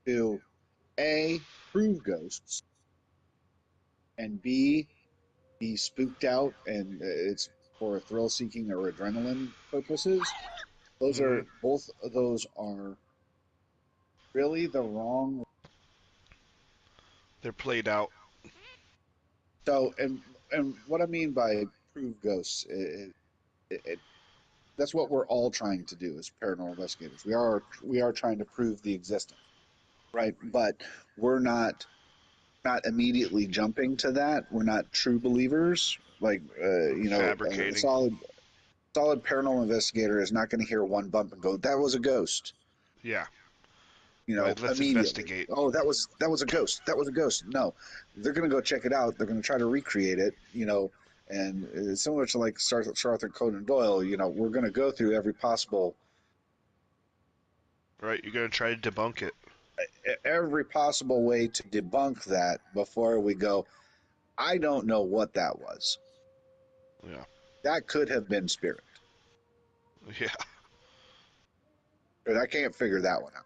to A, prove ghosts, and B, be spooked out and it's for thrill seeking or adrenaline purposes, those Hmm. are both of those are really the wrong. They're played out. So, and what I mean by prove ghosts, that's what we're all trying to do as paranormal investigators. We are trying to prove the existence, right? But we're not immediately jumping to that. We're not true believers. Like, a Fabricating. solid paranormal investigator is not going to hear one bump and go, "That was a ghost." Yeah. Like let's Immediately. investigate. Oh, that was a ghost. That was a ghost. No, they're going to go check it out. They're going to try to recreate it. And it's similar to like Sir Arthur Conan Doyle. We're going to go through Right. You're gonna try to debunk it. every possible way to debunk that before we go. I don't know what that was. Yeah. That could have been spirit, Yeah. but I can't figure that one out.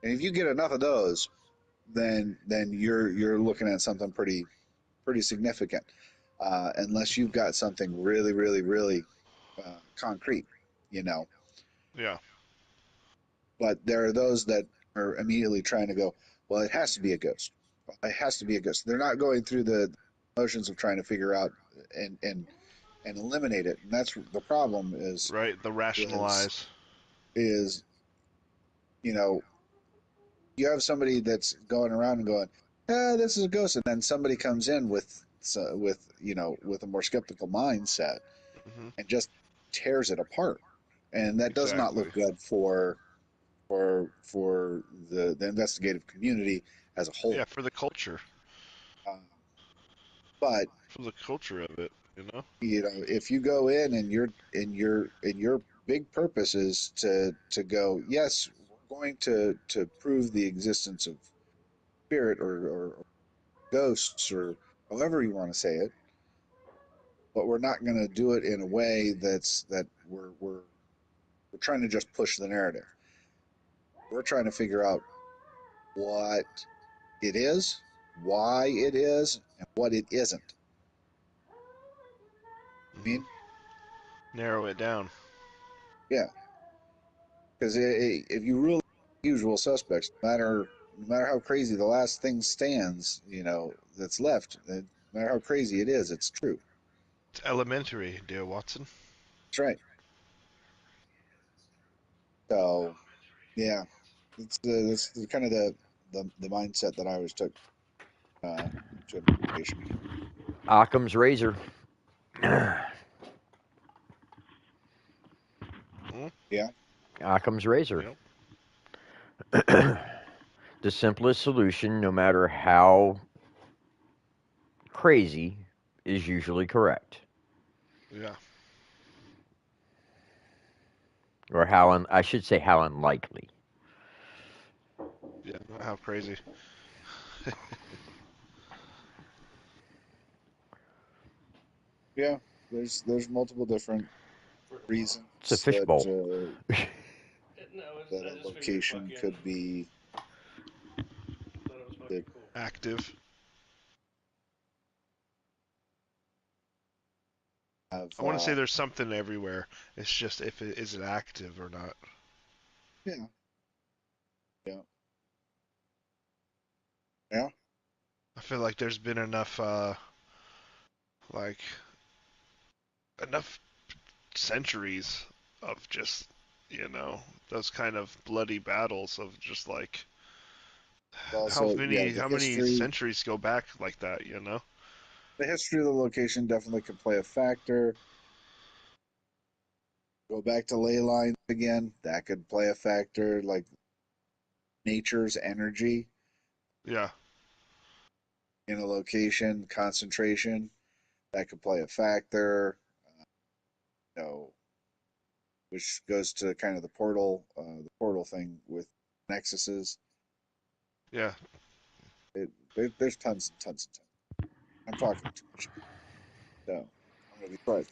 And if you get enough of those, then you're looking at something pretty significant. Unless you've got something really, really, really concrete, you know. Yeah. But there are those that are immediately trying to go, well, it has to be a ghost. It has to be a ghost. They're not going through the motions of trying to figure out and eliminate it. And that's the problem Right. The is rationalize. is you know you have somebody that's going around and going, this is a ghost, and then somebody comes in with a more skeptical mindset Hmm. and just tears it apart, and that does not look Exactly. good for the investigative community as a Yeah. whole. For the culture. Um, But For the culture of it, you know. if you go in and your big purpose is to go, yes, we're going to prove the existence of spirit or ghosts or however you want to say it, but we're not going to do it in a way that we're trying to just push the narrative. We're trying to figure out what it is, why it is, and what it isn't. I Hmm. mean, Narrow it down. yeah, because if you rule usual suspects, no matter how crazy the last thing stands, that's left, no matter how crazy it is, it's true. It's elementary, dear Watson. That's right. So yeah, that's kind of the mindset that I always took to investigation. Occam's razor. Mm, Yeah, Occam's razor. yep. The simplest solution, no matter how crazy, is usually correct. Yeah. Or I should say how unlikely. Yeah. How crazy. yeah. There's multiple different reasons It's a that fishbowl. No, that I a just figured location fucking could be thought it was that fucking cool. Active. have I want to say there's something everywhere. It's just if it is it active or not. yeah, yeah, yeah. I feel like there's been like enough centuries of just those kind of bloody battles of just like how Also, yeah, many how many centuries go back like that, you know? the history of the location definitely could play a factor. Go back to ley lines again, that could play a factor. Like nature's energy Yeah. in a location, concentration, that could play a factor. You know, which goes to kind of the portal thing with nexuses. Yeah. There's tons and tons and tons. I'm talking too much, so I'm gonna be quiet.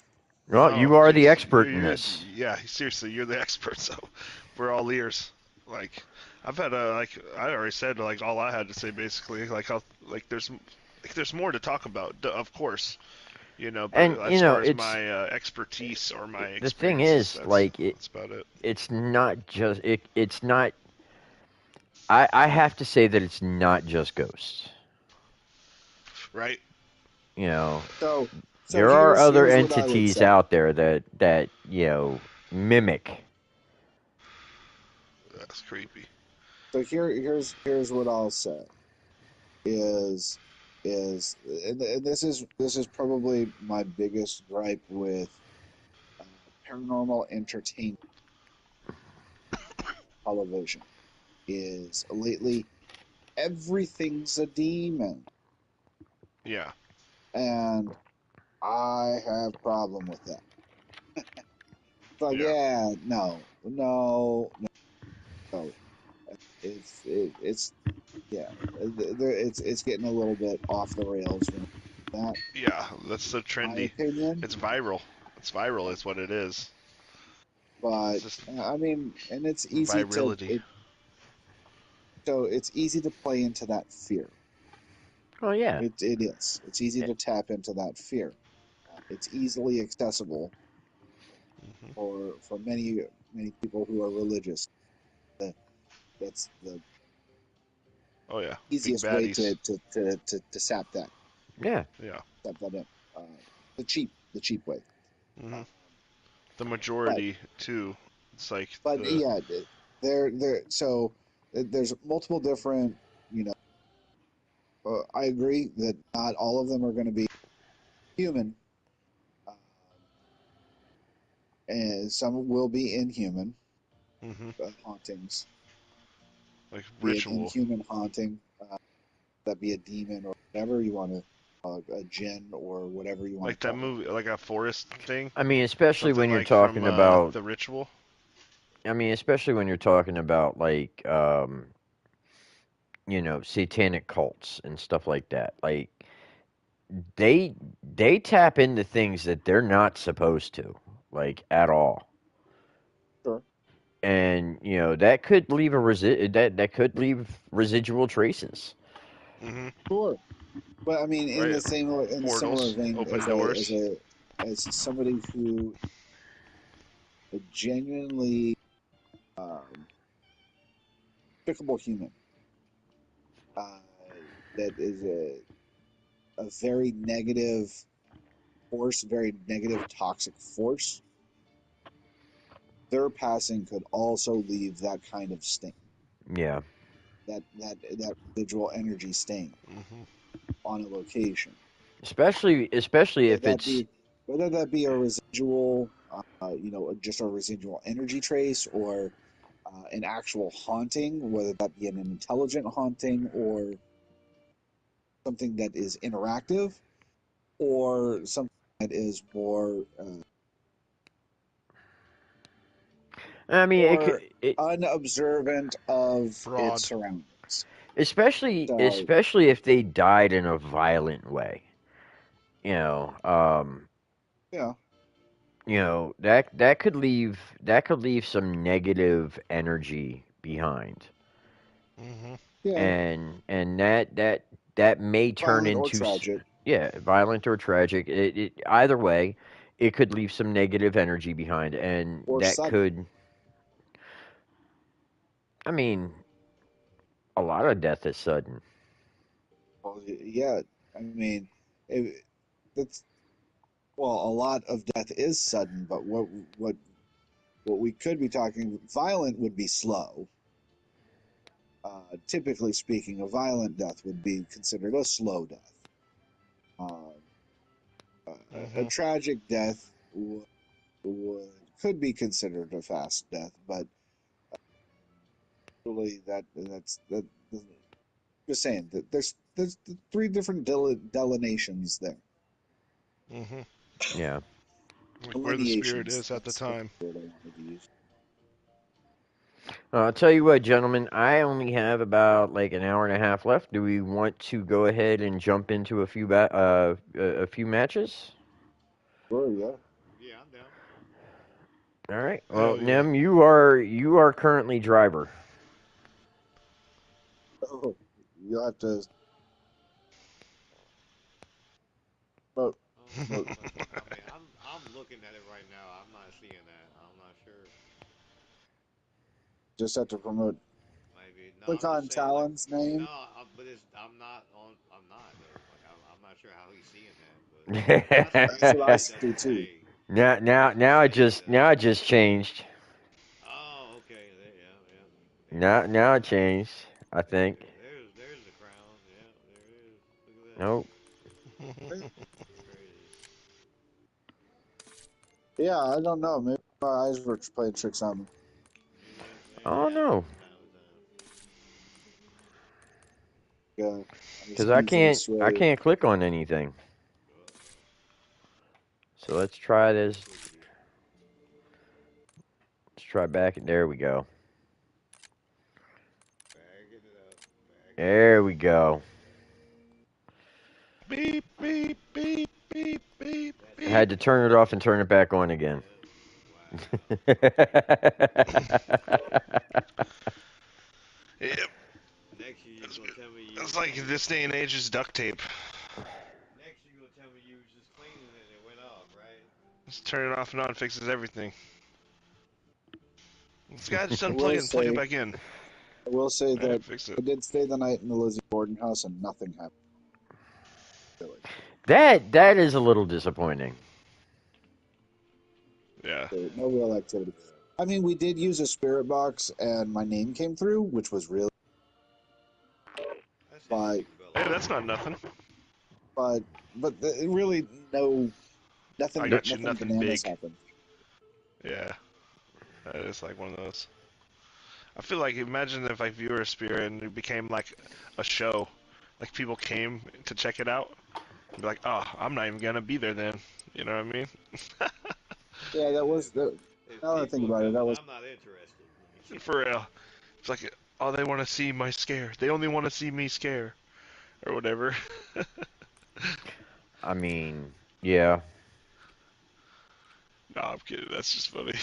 Well, No, you are you the you're expert in you're this. yeah, seriously, you're the expert, so we're all ears. Like I've had a like I already said like all I had to say basically like how there's more to talk about, of course, but And as far as it's my expertise or my the thing experiences, is, that's like that's about it. it's not just it's not. I have to say that it's not just ghosts. Right? You know, So there are here's other here's what I would entities say. out there that mimic. That's creepy. So here's what I'll say is and this is probably my biggest gripe with uh, paranormal entertainment television is lately everything's a demon, Yeah. and I have problem with that. It's like, Yeah. yeah, no, no, no, no. It's yeah, it's getting a little bit off the rails when that, Yeah, that's the my trendy. opinion. It's viral. It's viral is what it is. But It's just I mean, and it's easy to virility. it. So it's easy to play into that fear. Oh yeah, It is. It's easy Eh, to tap into that fear. It's easily accessible Hmm. for many people who are religious. That that's the Oh yeah, big easiest way baddies. to yeah. Yeah. sap that in. Uh, the cheap way. Hmm. Um, The but majority too. It's like but the yeah, there. So there's multiple different. You know, I agree that not all of them are going to be human, um, and some will be inhuman hmm hauntings. like Be an ritual. inhuman haunting, that be a demon or whatever you want to. a djinn or whatever you want Like to that call movie, like a forest thing, I mean, especially something when you're like from talking about. The Ritual. I mean, especially when you're talking about like, satanic cults and stuff like that. Like they tap into things that they're not supposed to, like at all. it. Sure. And that could leave that could leave residual traces. Mm-hmm. Sure. But I mean, Right. in the similar Portals, vein open doors. as somebody who genuinely despicable human, uh, that is a very negative force, very negative toxic force. Their passing could also leave that kind of stain, Yeah, that residual energy stain Mm-hmm. on a location. especially Whether if that it's. be whether that be a residual, just a residual energy trace, or an actual haunting, whether that be an intelligent haunting or something that is interactive, or something that is more I mean, more it unobservant of its Broad. surroundings. especially So especially if they died in a violent way. You know, yeah, that could leave some negative energy behind, Mm-hmm. yeah, and that may turn violent or into tragic yeah, violent or tragic. Either way, it could leave some negative energy behind, and or that sudden. could. I mean, a lot of death is sudden. Well, yeah, I mean, it, that's well, a lot of death is sudden, but what we could be talking violent would be slow. Typically speaking, a violent death would be considered a slow death. Um, a Mm-hmm. tragic death could be considered a fast death, but really that. Just saying that there's three different delineations there. Mm-hmm. Yeah. Like where the spirit Delineations. is at the That's time. the word I wanted to use. I'll tell you what, gentlemen. I only have about like an hour and a half left. Do we want to go ahead and jump into a few matches? Sure, yeah. Yeah, I'm down. All right. Well, Hell yeah. Nem, you are currently driver. Oh, you'll have to vote. Vote. I mean, I'm looking at it right now. I'm not seeing that. I'm not sure. Just have to promote. Maybe no. Click I'm just on saying like Talon's name. no. But it's I'm not on. I'm not though. Like I'm not sure how he's seeing that. But when I That's what I screenshot, it see doesn't too. say. now, It now, doesn't now it say just now it just changed. Oh, okay. Yeah, yeah. There Now, you go. now it changed. I There you think. go. There's the crown. Yeah, there it is. Look at that. Nope. That's crazy. Yeah, I don't know. Maybe my eyes were playing tricks on me. I It don't happens know. from time to time. Yeah, I was Because I easily can't I swayed. can't click on anything. Uh, So let's try Too this. clickety. Let's try back. There we go. Bagging it up. Bagging it There up. we go. Beep beep beep beep beep That's I beep. had to it. turn it off and turn it back on again. Yeah. Wow. Yep. Next you just It's, gonna tell me it's like this day and age is duct tape. next you gonna tell me you was just cleaning it and it went off, right? Just turn it off and on, fixes everything. This guy just I unplug will it and plug it say, back in. I will say Alright, that fix it. I did stay the night in the Lizzie Borden house and nothing happened. Really, That is a little disappointing. Yeah. no real activity. I mean, we did use a spirit box, and my name came through, which was really, That's but interesting, but Hey, like, that's not nothing. but really no I The- got you. nothing Nothing bananas big. happened. Yeah. That is like one of those. I feel like imagine if like viewer spirit and it became like a show, like people came to check it out. Be like, oh, I'm not even gonna be there then. You know what I mean? Yeah, that was If, the. if Now that I think people are about it, that coming, was. I'm not interested. For real. It's like, oh, they want to see my scare. They only want to see me scare, or whatever. I mean, yeah. No, I'm kidding. That's just funny.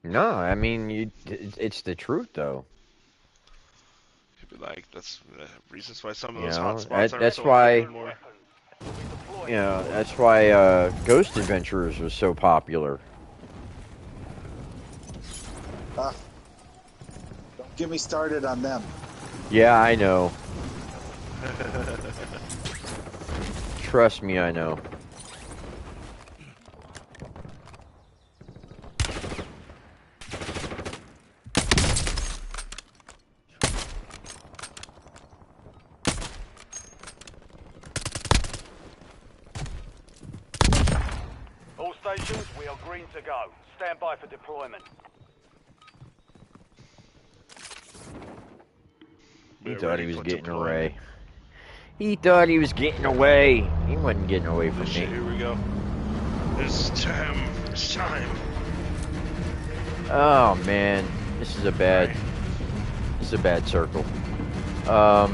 No, I mean, it's the truth though. Be like, that's reasons why some of You those hot know, spots aren't that's so hot why. anymore. You know, that's why Ghost Adventurers was so popular. Ah, don't get me started on them. Yeah, I know. Trust me, I know. All stations, we are green to go. Stand by for deployment. He We're thought he ready was for getting deployment. away. He thought he was getting away. He wasn't getting away Oh from shit, me. here we go. It's time. It's time. Oh man, this is a bad. Right. This is a bad circle. Ugh.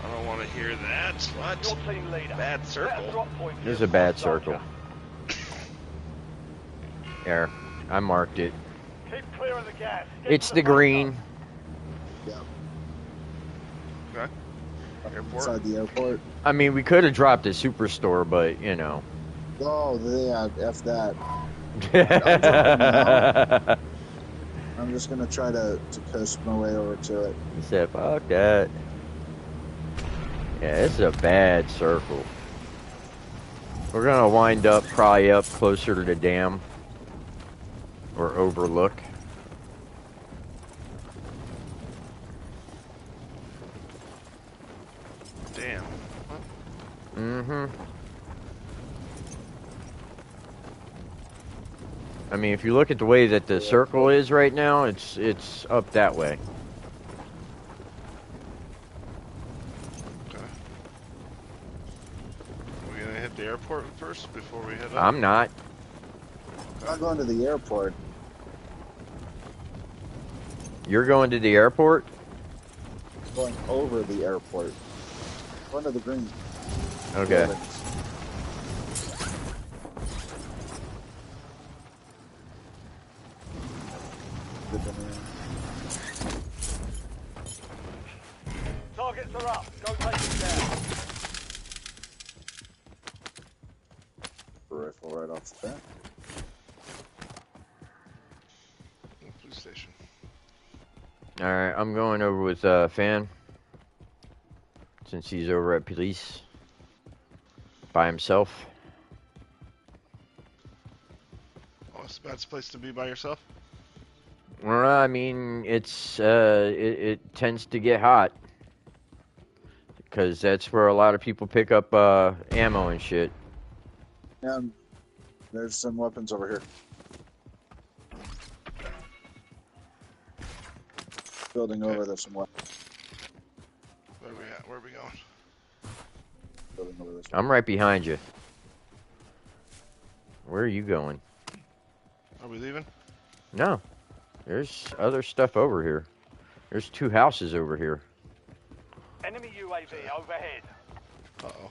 I don't want to hear that. What? Your team leader. Bad Set a circle. drop point for This is your a bad squad circle. soldier. There, I marked it. Keep clear of the gas. Get It's to the front green. door. Yeah, Okay. Airport. inside the airport. I mean, we could have dropped at Superstore, but you know. Oh, yeah, f that. I'm dropping now. I'm just gonna try to coast my way over to it. He said, "Fuck that." Yeah, this is a bad circle. We're gonna wind up probably up closer to the dam or overlook. Damn. Mm-hmm. I mean, if you look at the way that the circle is right now, it's up that way. Okay. We're gonna hit the airport first before we head up. I'm not. I'm not going to the airport. You're going to the airport? I'm going over the airport. Going to the green. Okay. buildings. Good to know. Targets are up. Go take them down. Rifle right off the bat. Police station. All right, I'm going over with Fan since he's over at police by himself. Oh, it's the best place to be by yourself. Well, I mean, it tends to get hot because that's where a lot of people pick up ammo and shit. And there's some weapons over here. Building Okay. over, there's some weapons. Where are we at? Where are we going? Building over, there's I'm right behind you. Where are you going? Are we leaving? No, there's other stuff over here. There's 2 houses over here. Enemy UAV overhead. Uh oh.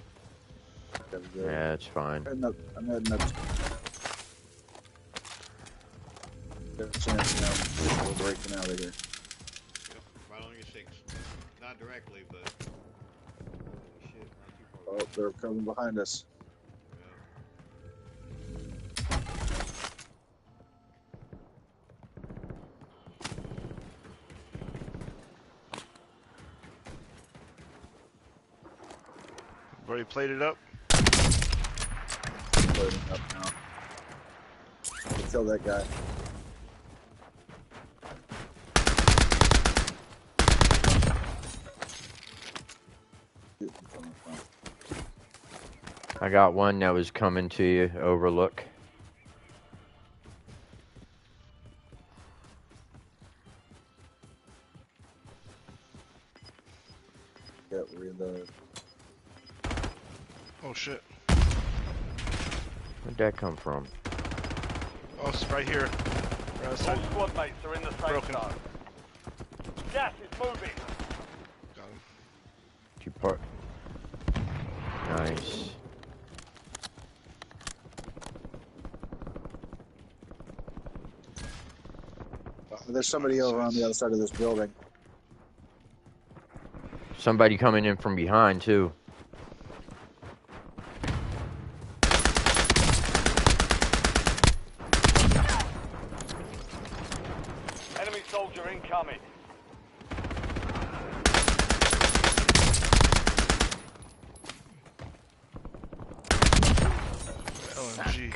gotta go. Yeah, it's fine. I'm heading up. Got a chance now. We're breaking out of here. Yep, right on your 6. Not directly, but. Holy shit, not too far. Oh, they're coming behind us. Already plated up. Loading up now. Kill that guy. I got one that was coming to you, overlook. Get reload. Oh shit. Where'd that come from? Oh, it's right here. Right All outside. squad mates are in the safe Broken. zone. Gas is moving. Got him. Two part. Nice. There's somebody over on the other side of this building. Somebody coming in from behind too. Enemy soldier incoming. LMG.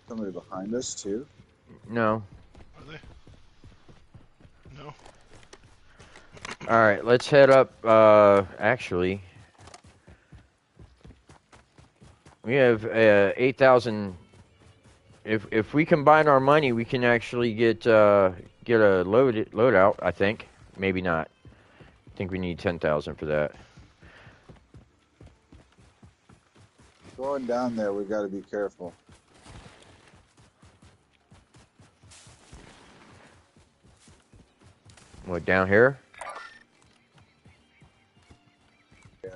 Somebody behind us too. No. Are they? No. All right, let's head up. Actually, we have 8,000. If we combine our money, we can actually get a loadout. I think maybe not. I think we need 10,000 for that. Going down there, we got to be careful. What, down here? Yeah.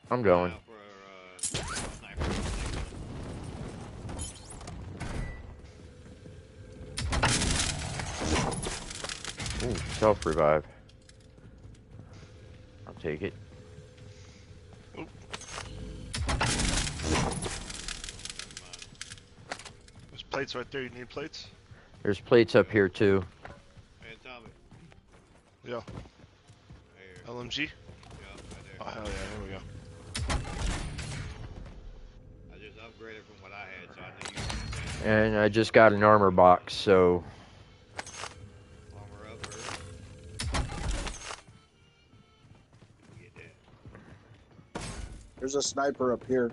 I'm going. Out for, sniper. Ooh, self-revive. I'll take it. There's plates right there. You need plates? There's plates up here too. Hey, Tommy. Yeah. Here. LMG? Yeah, Oh, right there. hell yeah. Here we go. I just upgraded from what I had, so I know you And I just got an armor box, so armor up early. Get that. There's a sniper up here.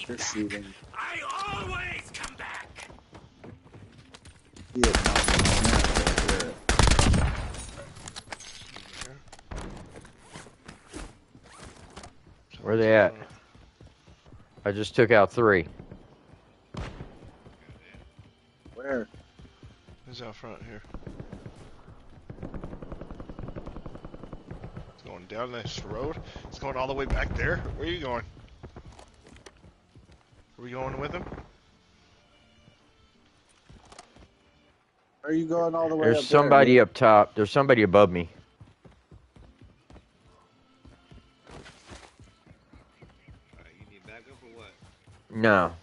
They're shooting. I always come back. Yeah, right there. where they at? I just took out 3. Where? He's out front here. It's going down this road. It's going all the way back there. Where are you going? Are we going with him? Are you going all the way There's up somebody there? up top. There's somebody above me. Alright, you need backup or what? No.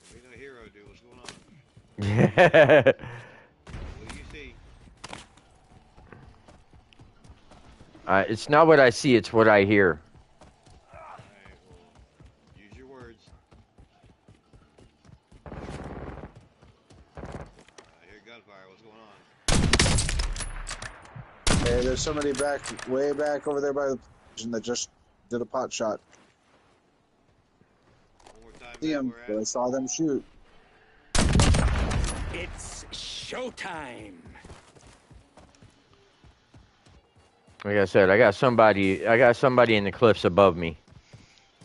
What you know hero do? What's going on? What do you see? It's not what I see, it's what I hear. Alright, well, use your words. I hear gunfire. What's going on? Hey, there's somebody back, way back over there by the station that just did a pot shot. One more time, See man, him, where but I at? saw them shoot. It's showtime. Like I said, I got somebody in the cliffs above me.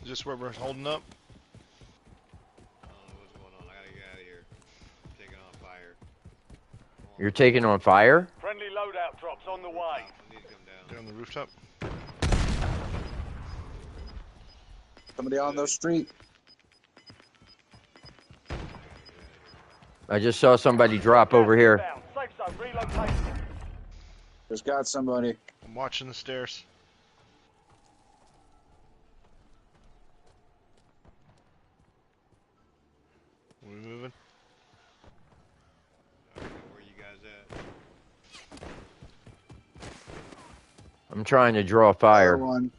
Is this where we're holding up? I don't know what's going on. I gotta get out of here. I'm taking on fire. Come on. You're taking on fire? Friendly loadout drops on the way. I need to come down. Down the rooftop? Somebody on the street. I just saw somebody drop over here. Down. Safe zone relocated. Just got somebody. I'm watching the stairs. Are we moving? Alright, where you guys at? I'm trying to draw Another fire. one.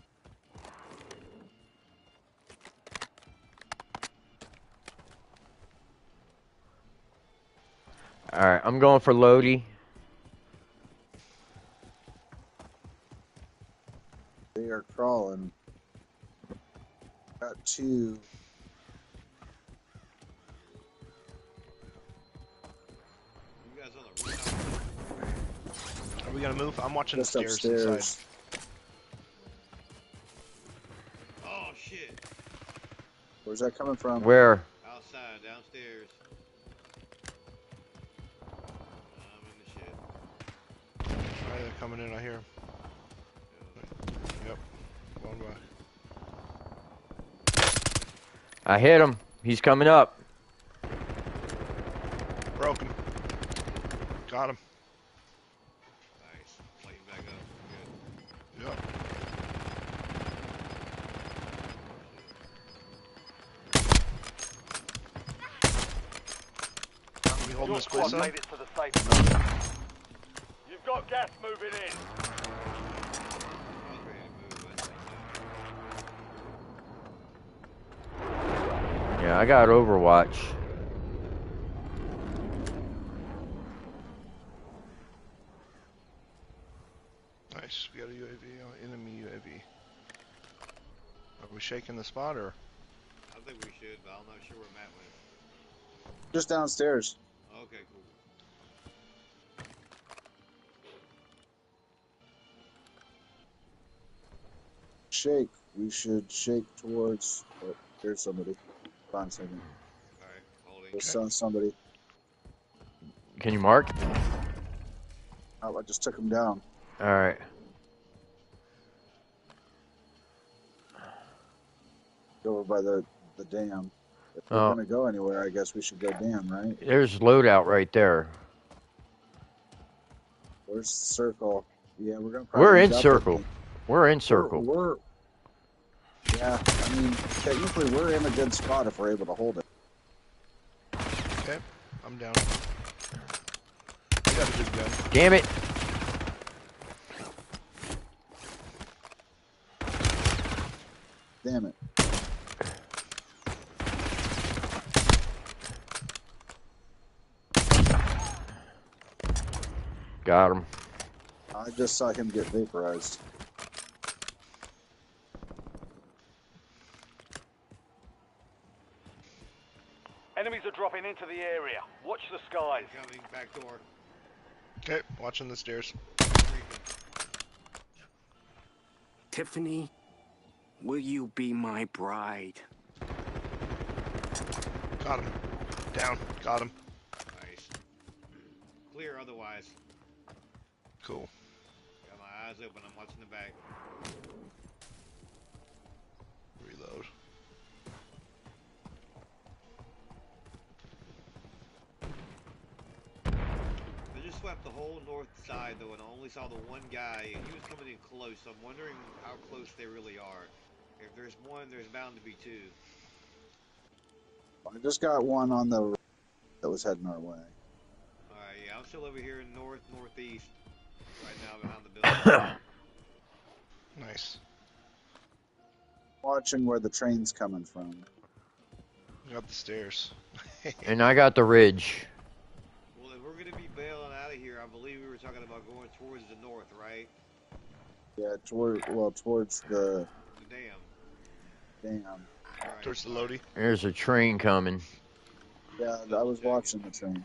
All right, I'm going for Lodi. They are crawling. Got two. You guys on the roof? Are we gonna move? I'm watching Just the stairs upstairs. inside. Oh shit! Where's that coming from? Where? Outside, downstairs. I'm in the shit. Alright, they're coming in. I hear 'em. Yep. Going by. I hit him. He's coming up. Broke him. Got him. Nice. Lighting back up. Good. Yep. We holding Your this place squad up? made it to the safe zone. You've got gas moving in. I was ready to move, but Yeah, I got Overwatch. Nice. We got a UAV, enemy UAV. Are we shaking the spot or? I think we should, but I'm not sure where Matt went. Just downstairs. Okay, cool. Shake. We should shake towards. Oh, there's somebody. Hold on a second. Alright, holding. There's somebody. Can you mark? Oh, I just took him down. All right. Over by the dam. If we're Oh. gonna go anywhere, I guess we should go dam, right? There's loadout right there. Where's the circle? Yeah, we're gonna. We're probably in end up circle. in- We're in circle. We're yeah. I mean, technically, we're in a good spot if we're able to hold it. Okay. I'm down. We got a good gun. Damn it. Damn it. Got him. I just saw him get vaporized. Enemies are dropping into the area. Watch the skies. Coming, back door. Okay, watching the stairs. Tiffany, will you be my bride? Got him. Down. Got him. Nice. Clear otherwise. Cool. Got my eyes open, I'm watching the back. Reload. I just swept the whole north side though, and I only saw the one guy, and he was coming in close, so I'm wondering how close they really are. If there's one, there's bound to be two. I just got one on the that was heading our way. Alright, yeah, I'm still over here in northeast, right now behind the building. Nice. Watching where the train's coming from. We got the stairs. And I got the ridge. Well, if we're going to be bailing out of here, I believe we were talking about going towards the north, right? Yeah, towards the The dam. dam. Right. Towards the Lodi. There's a train coming. Yeah, I was watching the train.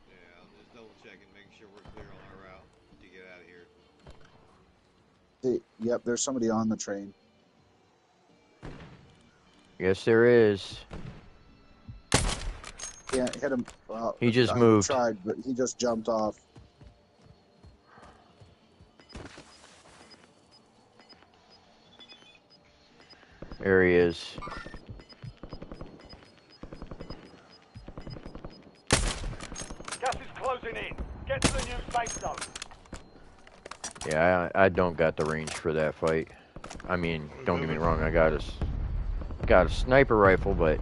Yeah, I'm just double checking, making sure we're clear on our route to get out of here. Yep, there's somebody on the train. Yes, there is. Yeah, hit him. Well, He just I moved. tried, but he just jumped off. There he is. Gas is closing in. Get to the new safe zone. Yeah, I don't got the range for that fight. I mean, don't get me wrong, I got a sniper rifle, but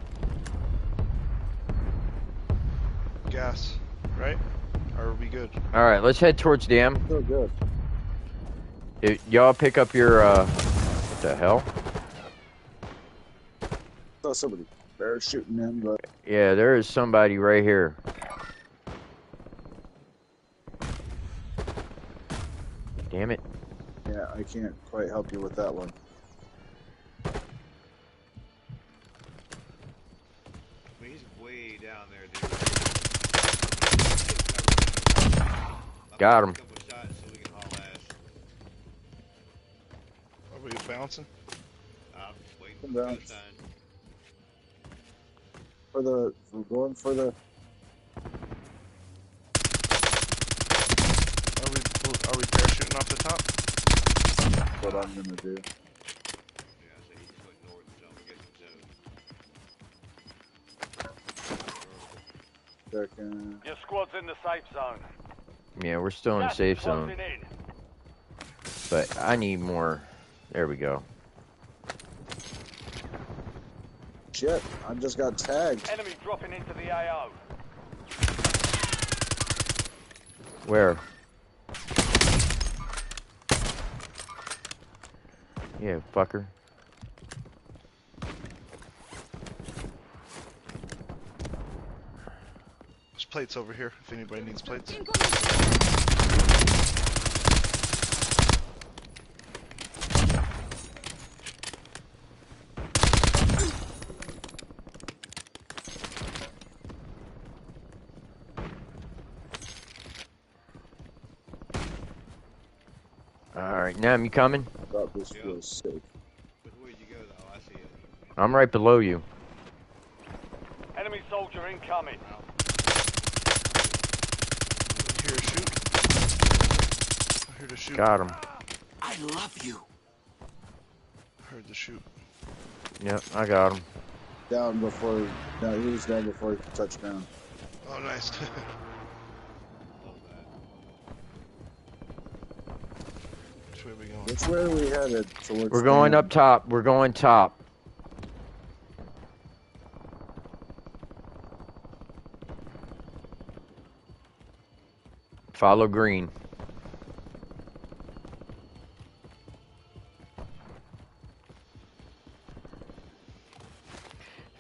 Gas. Right? Or are we good? all right, let's head towards dam. So good. Y'all pick up your, what the hell? Saw somebody parachuting in, but Yeah, there is somebody right here. Damn it. yeah, I can't quite help you with that one. I mean, he's way down there, dude. Got him. Couple shots so we can haul ass. Are we bouncing? I'm just waiting Come for the down. go sign. We're going for the. Are we parachuting off the top? What I'm gonna do. Yeah, so he just went north, so I'm guessing so. Second. Your squad's in the safe zone. Yeah, we're still in Gas is safe zone. closing in. But I need more. There we go. Shit, I just got tagged. Enemy dropping into the AO. Where? Yeah, fucker. There's plates over here if anybody needs plates. Alright, Nam, you coming? I thought this Yep. was safe. Which way did you go, though? I see it. I'm right below you. Enemy soldier incoming. I hear a shoot. I heard a shoot. Got him. I love you. Heard the shoot. Yep, I got him. Down before. No, he was down before he could touch down. Oh, nice. Love that. Which way are we going? Which way are we headed? Towards We're going up top. We're going top. Follow green.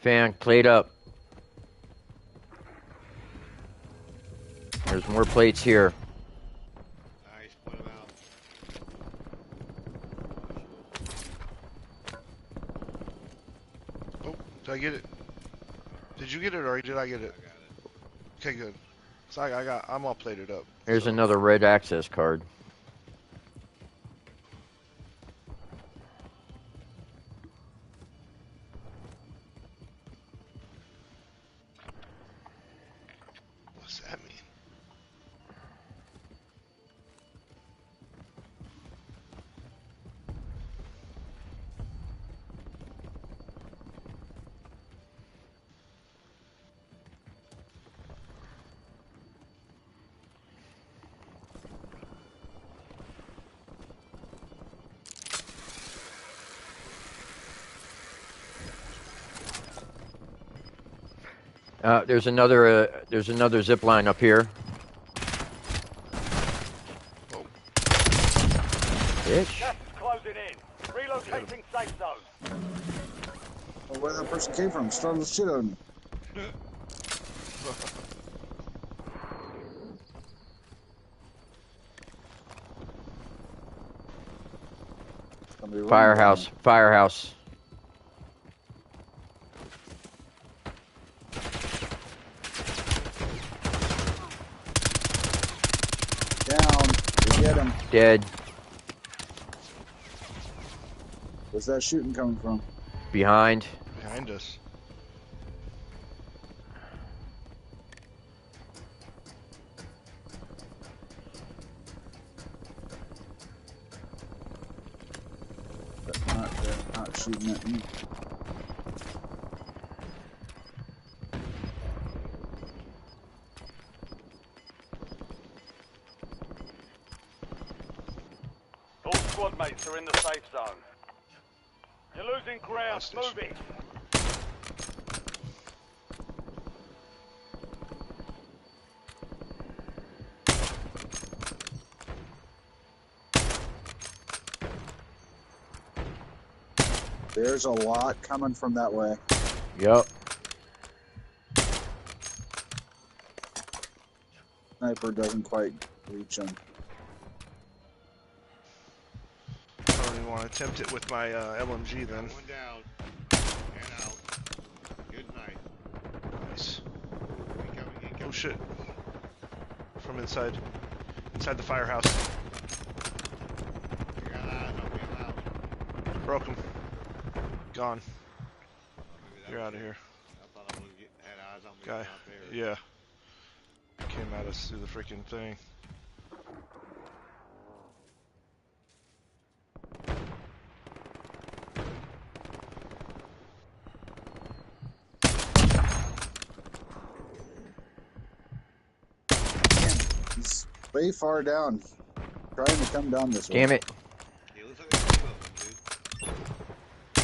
Fan, plate up. There's more plates here. Nice, put him out. Oh, did I get it? Did you get it or did I get it? I got it. Okay, good. So I'm all plated up. There's so. another red access card. What's that mean? There's another zip line up here. Oh, Bitch. Gas is closing in. Relocating safe zone. Oh, where that person came from? Startled the shit out of me. Somebody running Firehouse. down. Firehouse. Down. We get him. Dead. Where's that shooting coming from? Behind. behind us. They're not shooting at me. All squad mates are in the safe zone. You're losing ground. Hostage. Move it. There's a lot coming from that way. Yep. Sniper doesn't quite reach him. I don't even want to attempt it with my LMG then. One down. And out. Good night. Nice. Incoming. Oh shit. From inside the firehouse. You got eyes on me, I'm out. Broke him. Gone. Maybe that You're was out of it. here. I thought I was had eyes on me Guy. out there. Yeah. Came at us through the freaking thing. He's way far down. Trying to come down this way. Damn it. He looks like a few of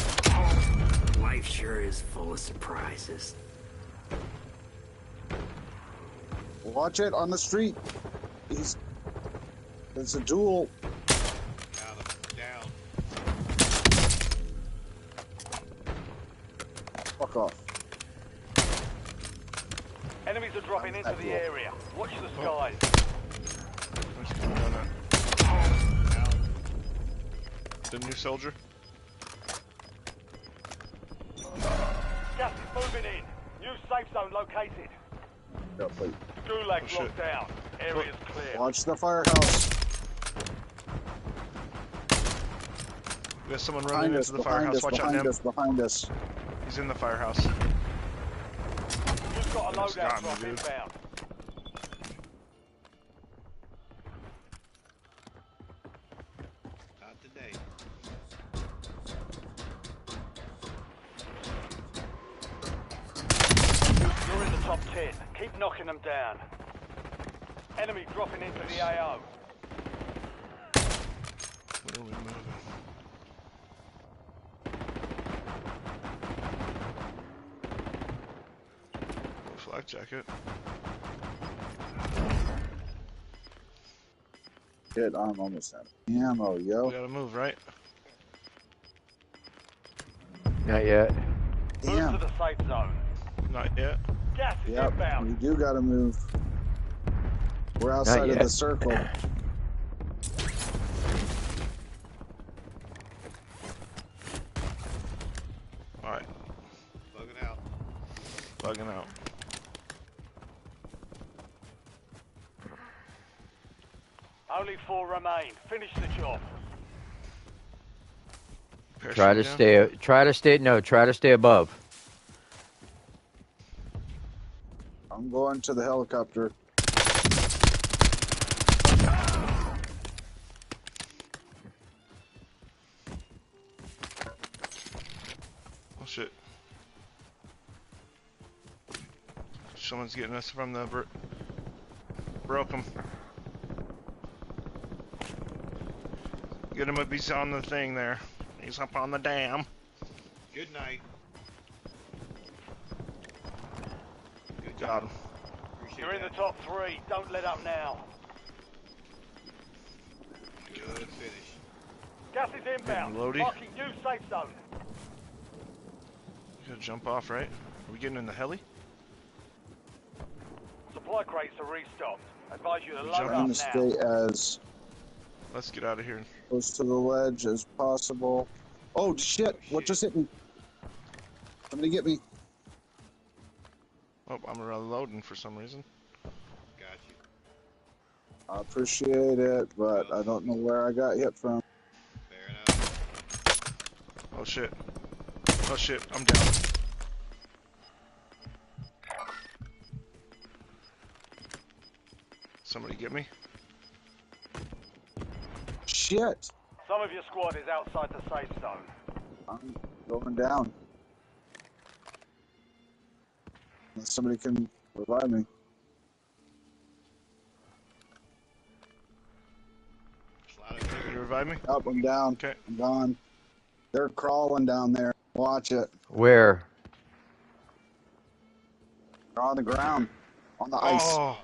them, dude. Life sure is full of surprises. Watch it on the street. It's a duel. Got him. Down. Fuck off. Enemies are dropping into the area. Watch the skies. Where's he coming down at? Down. The new soldier? Gas is moving in. New safe zone located. Yeah, wait. Gulag's Oh, shit. locked down. Area's clear. Watch the firehouse. We got someone Behind running us, into the behind firehouse. us, Watch out, behind Nim. us, behind us. He's in the firehouse. You've got a Almost got loadout me, drop dude. inbound. Not today. You're in the top 10. Keep knocking them down. Enemy dropping into the AO. Where are we moving? Flak jacket. Shit, I'm almost out of ammo, yo. We gotta move, right? Not yet. Move to Damn. the safe zone. Not yet. Gas is Yep, inbound. we do gotta move. We're outside of yet. the circle. Alright, Bugging out. bugging out. Only 4 remain. Finish the job. Try to Parachute down? try to stay above. I'm going to the helicopter. Oh shit. Someone's getting us from the broke him. Get him up, he's on the thing there. He's up on the dam. Good night. Good Got him. Appreciate You're in the that. top 3. Don't let up now. Good finish. Gas is inbound. Loadie. Marking new safe zone. We gotta jump off, right? Are we getting in the heli? Supply crates are restocked. Advise you to load Jump up Trying now. to stay as Let's get out of here. close to the ledge as possible. Oh shit! What just hit me? Somebody get me. Oh, I'm reloading for some reason. Got you. I appreciate it, but I don't know where I got hit from. Fair enough. Oh shit. Oh shit, I'm down. Somebody get me? Shit! Some of your squad is outside the safe zone. I'm going down. Unless somebody can revive me. Slide it Can you through. revive me? Oh, I'm down. Okay. I'm gone. They're crawling down there. Watch it. Where? They're on the ground. On the ice. Oh, Oh,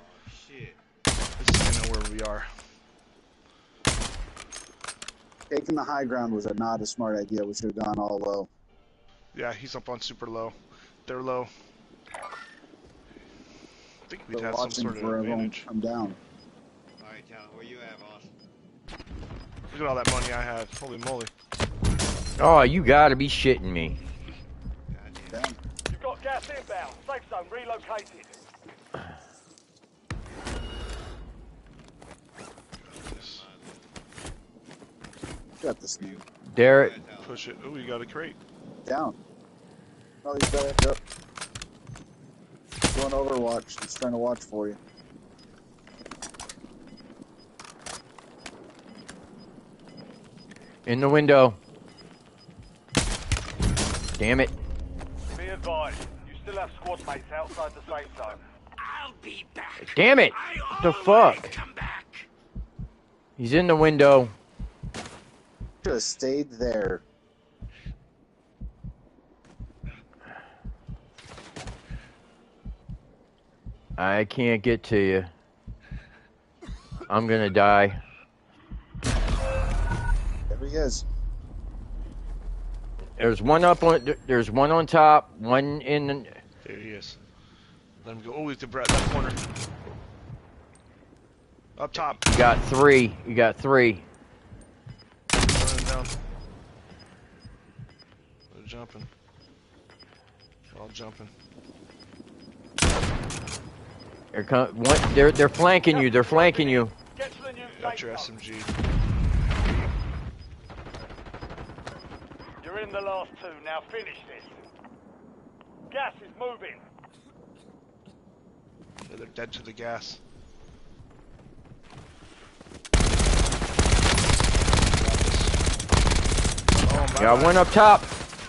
shit. this is gonna know where we are. Taking the high ground was not a smart idea. We should have gone all low. Yeah, he's up on super low. They're low. I think we'd They're have some watching sort of for everyone advantage. to come down. Alright, Talon, where you at, boss? Look at all that money I had. Holy moly. Oh, you gotta be shitting me. Goddamn. Down. You've got gas inbound. Safe zone relocated. Got this new. Derek, Where you at, Talon? Push it. Oh, we got a crate. Down. Oh, he's back up. Going Overwatch. He's trying to watch for you. in the window. Damn it. Be advised, you still have squad mates outside the safe zone. I'll be back. Damn it. I The always fuck? come back. He's in the window. Should have stayed there. I can't get to you. I'm gonna die. There he is. There's one up on. There's one on top. One in. There he is. Let him go. Oh, he's the that corner. Up top. You got three. You got three. Running down. They're jumping. All jumping. They're flanking you. They're flanking you. Get to the new Got safe your zone. SMG. You're in the last two. Now finish this. Gas is moving. Yeah, they're dead to the gas. Oh, my Got one up top.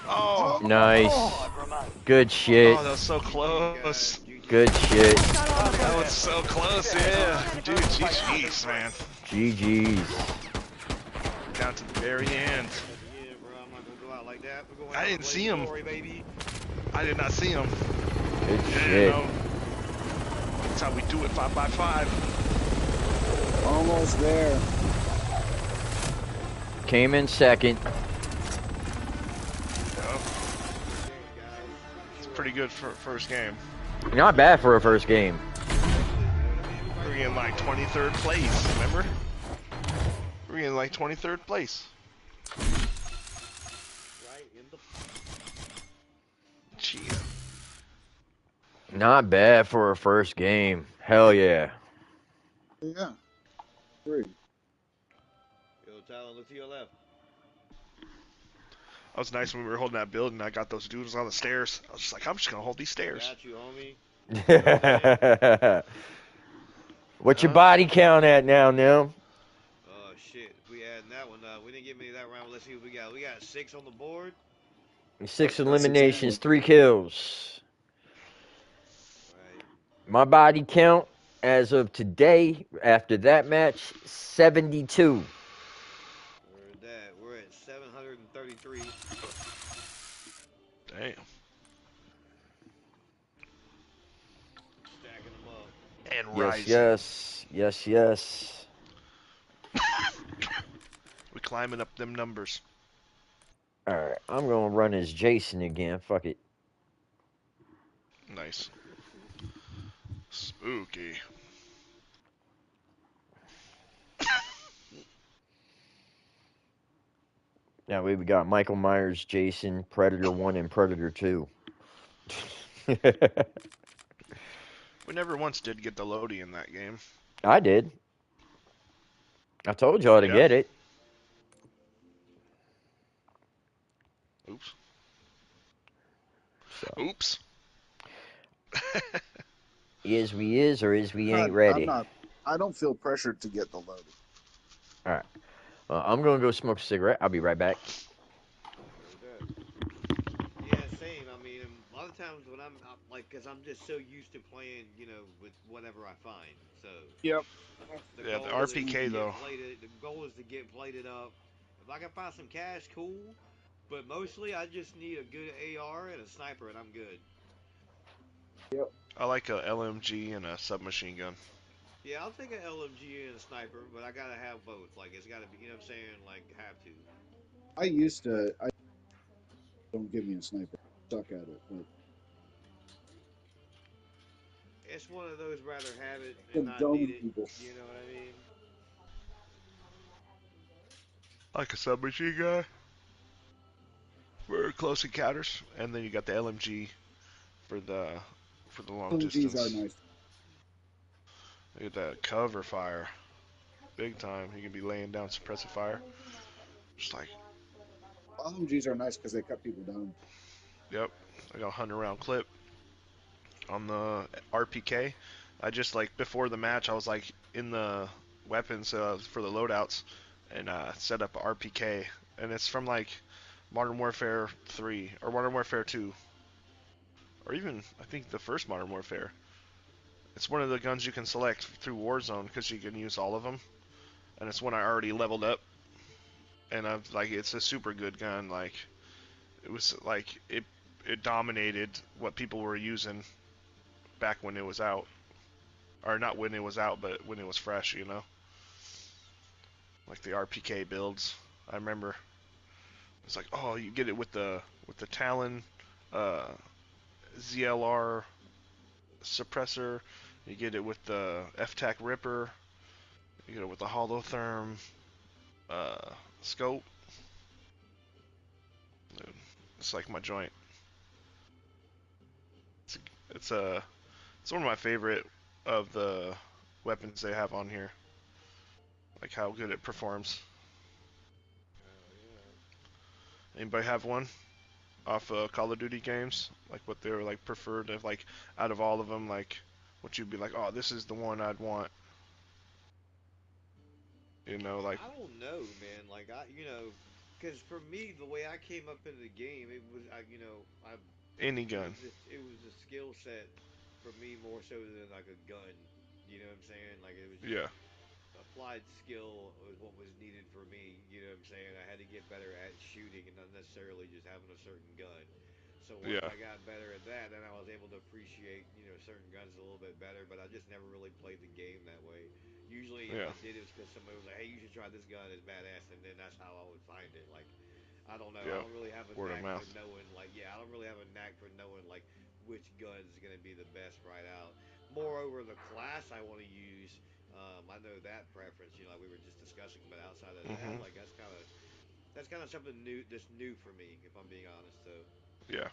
Oh, Nice. Five remain. Good shit. oh, that was so close. Good shit. That was so close, yeah. Dude, GG's, man. GG's. Down to the very end. Yeah, bro, I'm not gonna go out like that. We're going I out didn't with see him. glory, baby. I did not see him. Good Yeah, shit. no. That's how we do it, 5x5. Almost there. Came in second. Yeah. It's pretty good for first game. Not bad for a first game. We're in like 23rd place, remember? We're in like 23rd place. Right in the Gee. Not bad for a first game. Hell yeah. Yeah. Three. Yo, Talon, look to your left. That was nice when we were holding that building. I got those dudes on the stairs. I was just like, I'm just gonna hold these stairs. Got you, homie. What's your body count at now, Nim? Oh shit, if we add that one up. We didn't get many that round. Let's see what we got. We got 6 on the board. 6 That's eliminations, exactly. 3 kills. Right. My body count as of today, after that match, 72. We're at that. We're at 733. Damn. Stacking them up. And Yes, rising. yes. Yes, yes. We're climbing up them numbers. Alright, I'm going to run as Jason again. Fuck it. Nice. Spooky. That way we got Michael Myers, Jason, Predator 1, and Predator 2. We never once did get the Lodi in that game. I did. I told y'all to Yeah. get it. Oops. So, Oops. is we is or is we ain't I'm ready? not. I don't feel pressured to get the load. Alright. I'm going to go smoke a cigarette. I'll be right back. Yeah, same. I mean, a lot of times when I'm like, cause I'm just so used to playing, with whatever I find. So Yep. Yeah, the goal is to RPK get though. the goal is to get plated up. If I can find some cash, cool. But mostly, I just need a good AR and a sniper, and I'm good. I like a LMG and a submachine gun. Yeah, I'll take an LMG and a sniper, but I gotta have both. Like it's gotta be, you know what I'm saying? Like have to. I used to. I don't give me a sniper. I suck at it, but It's one of those rather have it and not need condone it. people. You know what I mean? Like a submachine gun for close encounters, and then you got the LMG for the long LMGs are distance. nice. You get that cover fire, big time. You can be laying down suppressive fire, just like, LMGs are nice because they cut people down. yep. I got a 100 round clip on the RPK. I just like before the match, I was like in the weapons for the loadouts and set up a RPK, and it's from like Modern Warfare 3 or Modern Warfare 2, or even I think the first Modern Warfare. It's one of the guns you can select through Warzone because you can use all of them, and it's one I already leveled up, and I've like it's a super good gun. Like it was like it dominated what people were using back when it was out, or not when it was out, but when it was fresh. Like the RPK builds. I remember it's like, oh, you get it with the Talon, uh, ZLR suppressor. You get it with the FTAC Ripper. You get it with the Holotherm uh, scope. It's like my joint. It's it's a it's one of my favorite of the weapons they have on here. Like how good it performs. Oh yeah. Anybody have one off Call of Duty games? Like what they were like preferred of like out of all of them, like what you'd be like, oh, this is the one I'd want. Like I don't know, man. Like because for me, the way I came up into the game, it was any gun. it was a skill set for me more so than like a gun. You know what I'm saying? Like it was just Yeah, applied skill was what was needed for me. You know what I'm saying? I had to get better at shooting and not necessarily just having a certain gun. So once yeah, I got better at that, then I was able to appreciate certain guns a little bit better. But I just never really played the game that way. Usually, if yeah, I did, it was because somebody was like, "Hey, you should try this gun. It's badass," and then that's how I would find it. Like I don't know. I yeah. don't really have a Word of knack for mouth. knowing like I don't really have a knack for knowing like which gun is going to be the best right out. Moreover, the class I want to use, I know that preference. Like we were just discussing, but outside of that, Mhm. like that's kind of something new. That's new for me, if I'm being honest. So Yeah.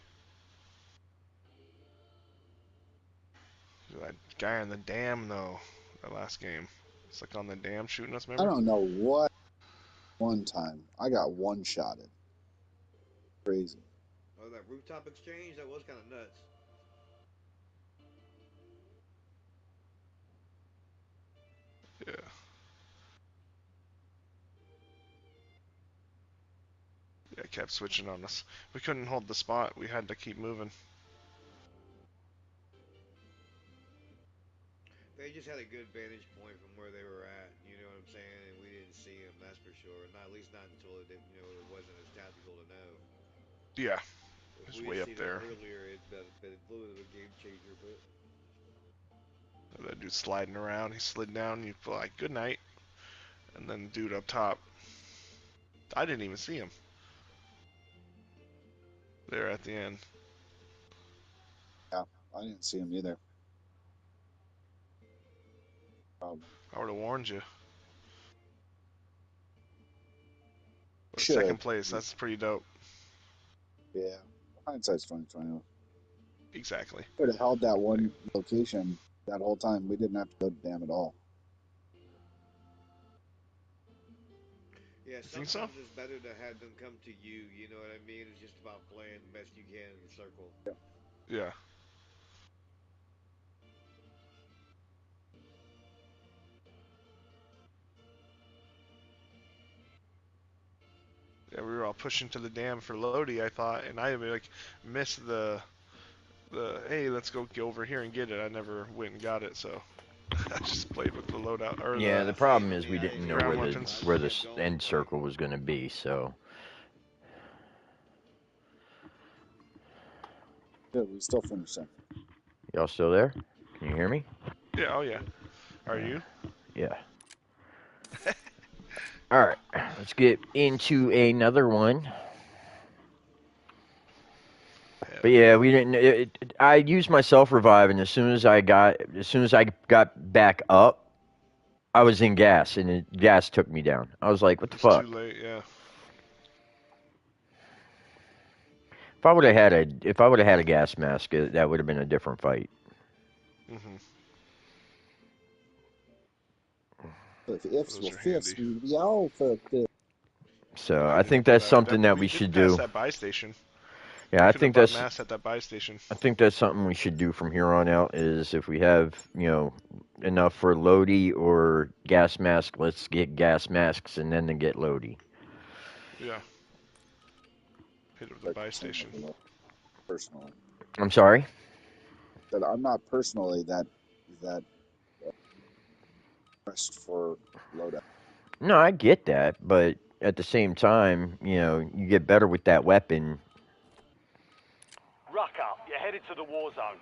That guy on the dam though. That last game. It's like on the dam shooting us. I Remember? don't know what. One time I got one shotted. Crazy. oh, that rooftop exchange that was kind of nuts. Yeah. Yeah. Kept switching on us. We couldn't hold the spot. We had to keep moving. They just had a good vantage point from where they were at. You know what I'm saying? And we didn't see them. That's for sure. Not at least not until it wasn't as tactical to know. Yeah. If It's we had way up seen them there. earlier, it'd been a little bit of a game changer. But That dude sliding around. He slid down. You feel like good night. And then the dude up top. I didn't even see him there at the end. Yeah, I didn't see him either. Um, I would have warned you. But should. second place. That's pretty dope. Yeah. Hindsight's 2020. Exactly. Could have held that Like, one location that whole time. We didn't have to go to dam at all. yeah, you think so? sometimes it's better to have them come to you. You know what I mean? It's just about playing the best you can in the circle. Yeah. Yeah, we were all pushing to the dam for Lodi, I thought, and I like missed the hey, let's go over here and get it. I never went and got it, so I just played with the loadout or Yeah, the the Same problem with is me. we I didn't didn't even know ground where get the it. I weapons. where just the kept going. end Like circle was going to be. So Yeah, we still finished second. y'all still there? Can you hear me? Yeah, oh yeah. yep. Are you? Yeah. All right, let's get into another one. But yeah, we didn't. I used my self revive, and as soon as I got back up, I was in gas, and gas took me down. I was like, "What the It's too fuck?" late. Yeah. If I would have had a gas mask, that would have been a different fight. Mhm. If ifs Those were are fifths, handy. we'd be all fucked up. So I I didn't even think think that's of that. something that We we didn't should pass do. that buy station. Yeah, We I couldn't have think bought that's masks at that buy station. I think that's something we should do from here on out. Is if we have enough for Lodi or gas mask, let's get gas masks and then to get Lodi. Yeah. Hit up the Like buy saying station. personally, I'm sorry. that I'm not personally that pressed for loadout. No, I get that, but at the same time, you get better with that weapon. Rucker, you're headed to the war zone.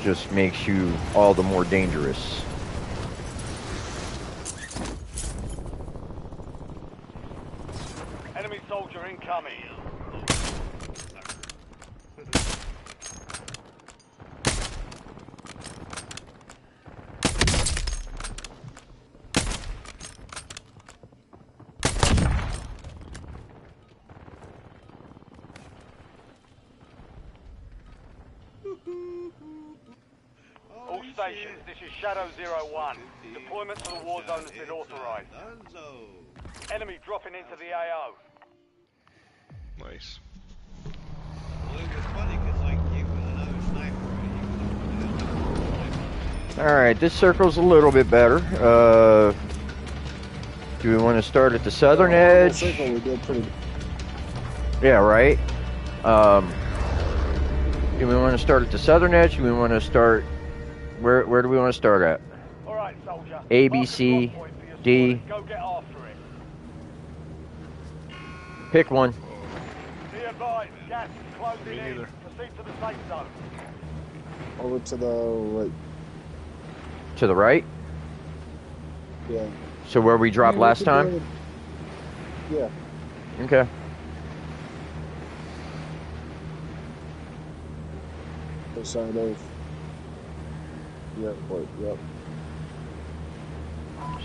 Just makes you all the more dangerous. Enemy soldier incoming. All Holy stations, shit. this is Shadow 01. Deployment to the war zone has been authorized. Enemy dropping into the AO. Nice. Well, it was funny because, like, it was another sniper. All right, this circle's a little bit better. Do we want to start at the southern edge? Circle, we did pretty. Yeah, right. Do we want to start at the southern edge? Do we want to start? Where do we want to start at? All right, soldier. A, B, Mark a C, drop point for your D. squad and go get after it. Pick one. Be advised, gas is closing Me in. neither. Proceed to the safe zone. Over to the right. To the right. Yeah. So where we dropped Yeah, we last could time? do it. Yeah. Okay. The side of the airport. Yep.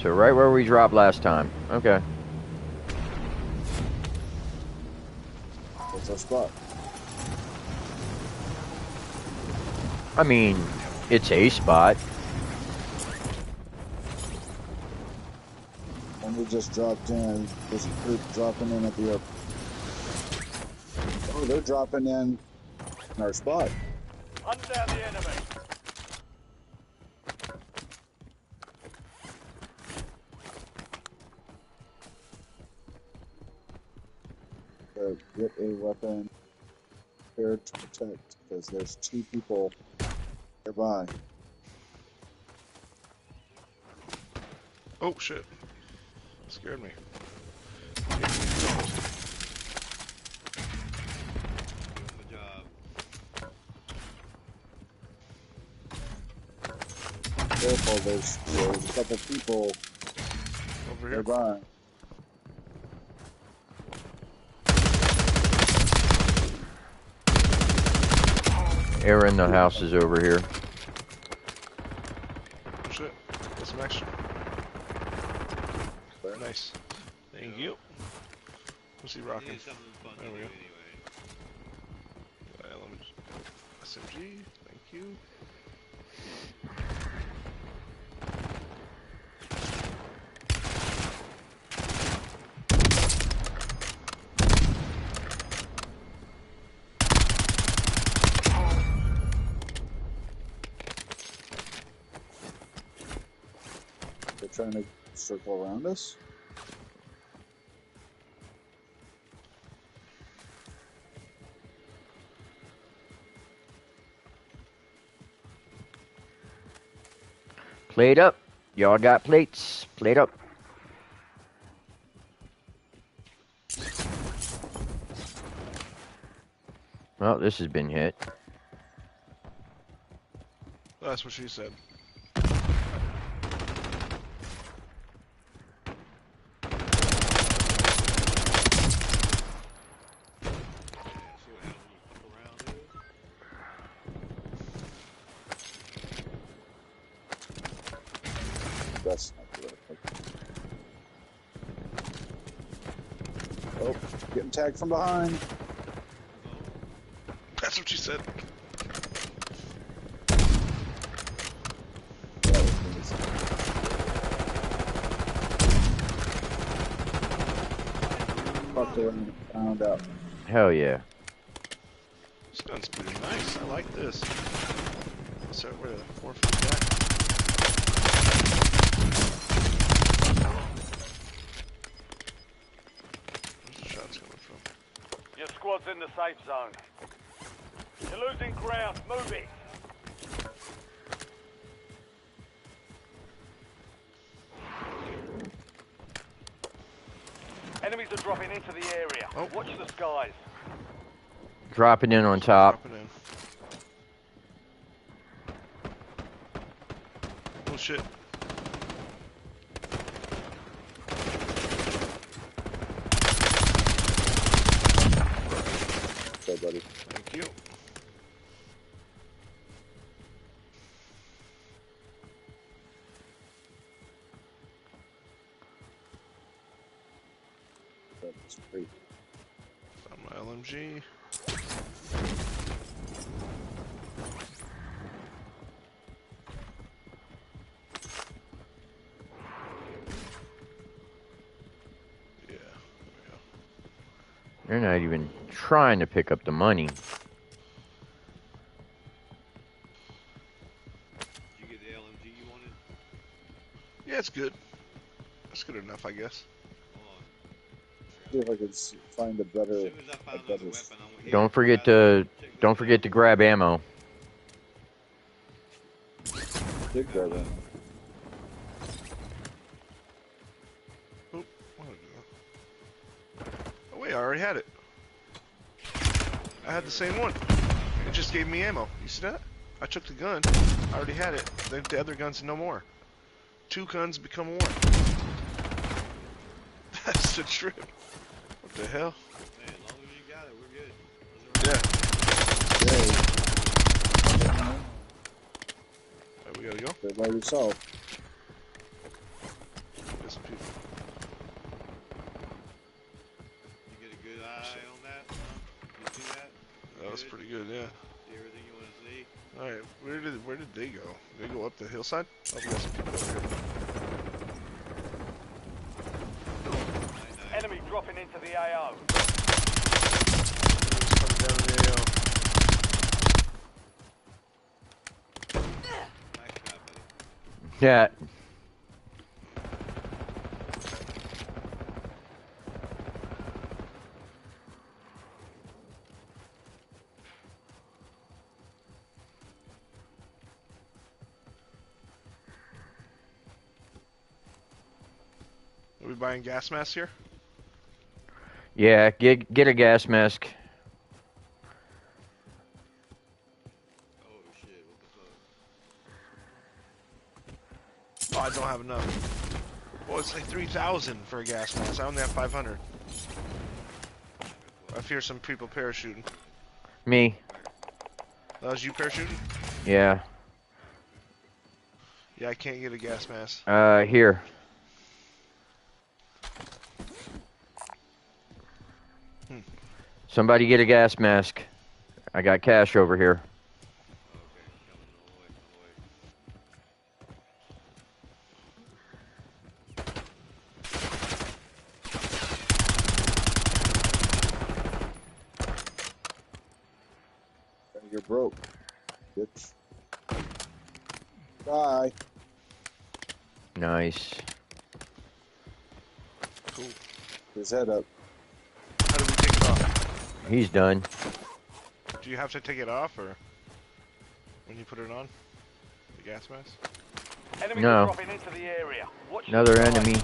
So right where we dropped last time. Okay. That's our spot. I mean, it's a spot. And we just dropped in. This group dropping in at the airport. Oh, they're dropping in our spot. Hunt down the enemy. Get a weapon prepared to protect because there's two people nearby. Oh shit. Scared me. Doing my job. Careful, there's a couple people Over here. nearby. Air in the house is over here. Oh shit. Get some extra. Nice. Thank you. What's he rocking? Need something fun to There we do go. anyway. Let me just... SMG. Thank you. They're trying to circle around us. Plate up. Y'all got plates. Plate up. Well, this has been hit. That's what she said. best sniper rifle. Oh, getting tagged from behind. That's what she said. That was nice. Fucked around and found out. Hell yeah. This gun's pretty nice. I like this. So where the 450 at? Where's the shots coming from? Your squad's in the safe zone. You're losing ground. Move it. Enemies are dropping into the area. Oh. Watch the skies. Dropping in on top. Drop it in. Oh shit. So, buddy. Thank you. That was great. Found my LMG. Yeah, there we go. They're not even trying to pick up the money. Did you get the LMG you wanted? Yeah, it's good. That's good enough, I guess. Hold on. See if I could find a As better. soon as I find another weapon, I want you Don't to forget grab to it. Check this don't forget out. to grab ammo. Did grab it. Oh, wait, I already had it. I had the same one. It just gave me ammo. You see that? I took the gun. I already had it. The other gun's no more. 2 guns become 1. That's the trip. What the hell? Man, as long as you got it, we're good. Yeah. Yay. Right, we gotta go. Stay by yourself. There's some people. You get a good eye on that? Huh? You see that? That was Good? pretty good, yeah. See everything you want to see? Alright, where did they go? Did they go up the hillside? Oh, we got some people over here. Nice. Enemy dropping into the AO. Enemies coming down in the AO. Nice job, buddy. Yeah. Are we buying gas masks here? Yeah, get a gas mask. Oh shit, what the fuck? Oh, I don't have enough. Well, it's like 3,000 for a gas mask. I only have 500. I fear some people parachuting. Me. That was you parachuting? Yeah. Yeah, I can't get a gas mask. Here. Somebody get a gas mask. I got cash over here. Okay, coming on the way. You're broke. Bitch. Bye. Nice. Cool. His head up. How do we take it off? He's done. Do you have to take it off, or when you put it on? The gas mask? Enemies No. are dropping into the area. Watch the Another skies. enemy.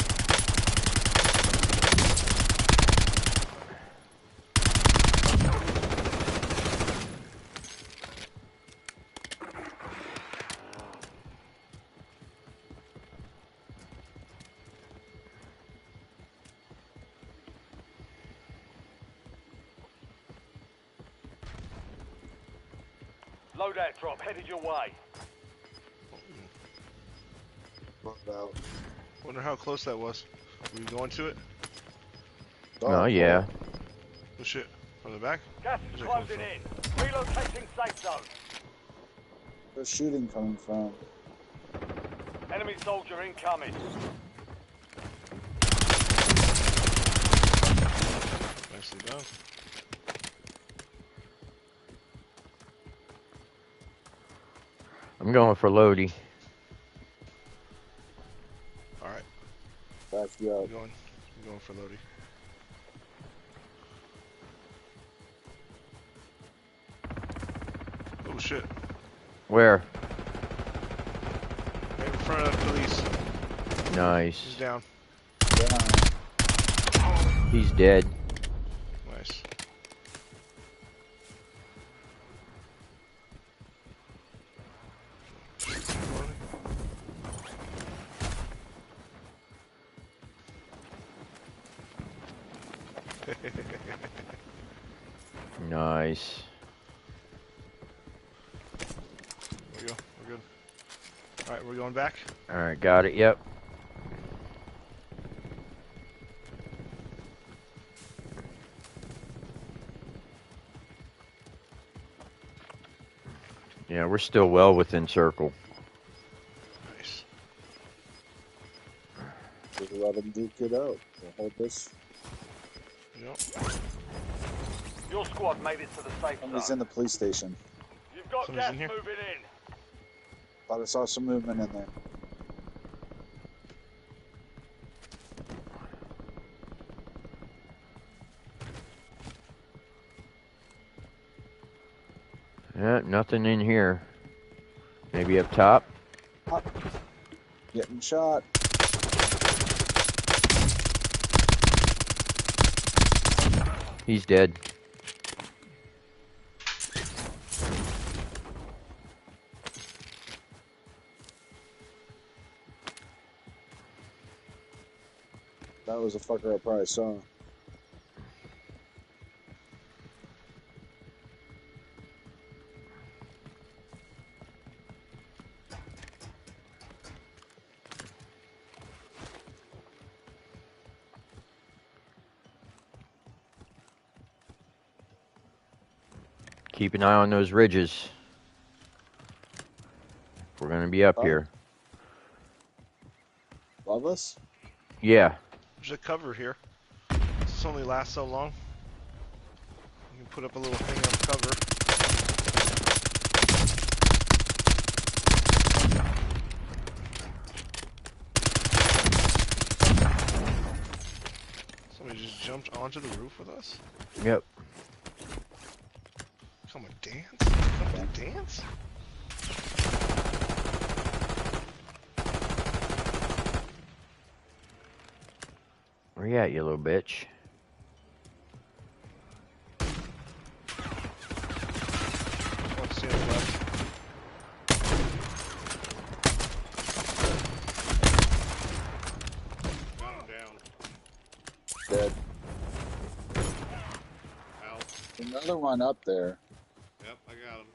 Loadout drop headed your way. about. Wonder how close that was. Were you going to it? Oh, yeah. Oh shit. From the back? Gas is Where's that coming closing from? in. Relocating safe zone. Where's shooting coming from? Enemy soldier incoming. Nicely done. I'm going for Lodi. Alright. Back you up. I'm going for Lodi. Oh shit. Where? Right in front of the police. He's Nice. down. Down. He's dead. Nice. Nice. There we go. We're good. Alright, we're going back. Alright, got it. Yep. Yeah, we're still well within circle. Nice. Just let him duke it out. We'll hold this. Yep. Your squad made it to the safe Somebody's zone. in the police station. You've got Somebody's gas in here? moving in. Thought I saw some movement in there. Yeah, nothing in here. Maybe up top? Up. Getting shot. He's dead. That was a fucker I probably saw. Keep an eye on those ridges. We're gonna be up Huh? here. Love us? Yeah. There's a cover here. This only lasts so long. You can put up a little thing on cover. Somebody just jumped onto the roof with us? Yep. Come and dance? Come and dance? Where you at, you little bitch? One stand left. Got him down. Dead. Out. Another one up there. Yep, I got him.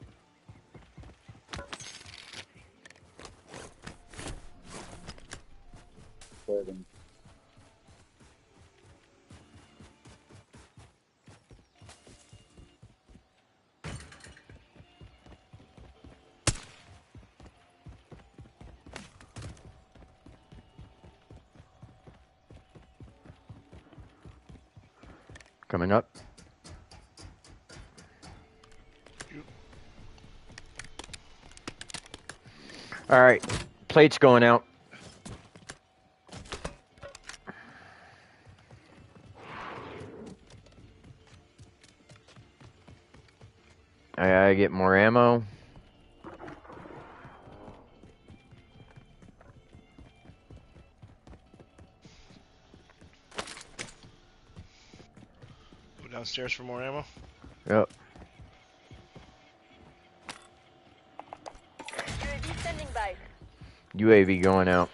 Clothing. Coming up. Alright. Plate's going out. I gotta get more ammo. Go downstairs for more ammo. Yep. UAV standing by. UAV going out.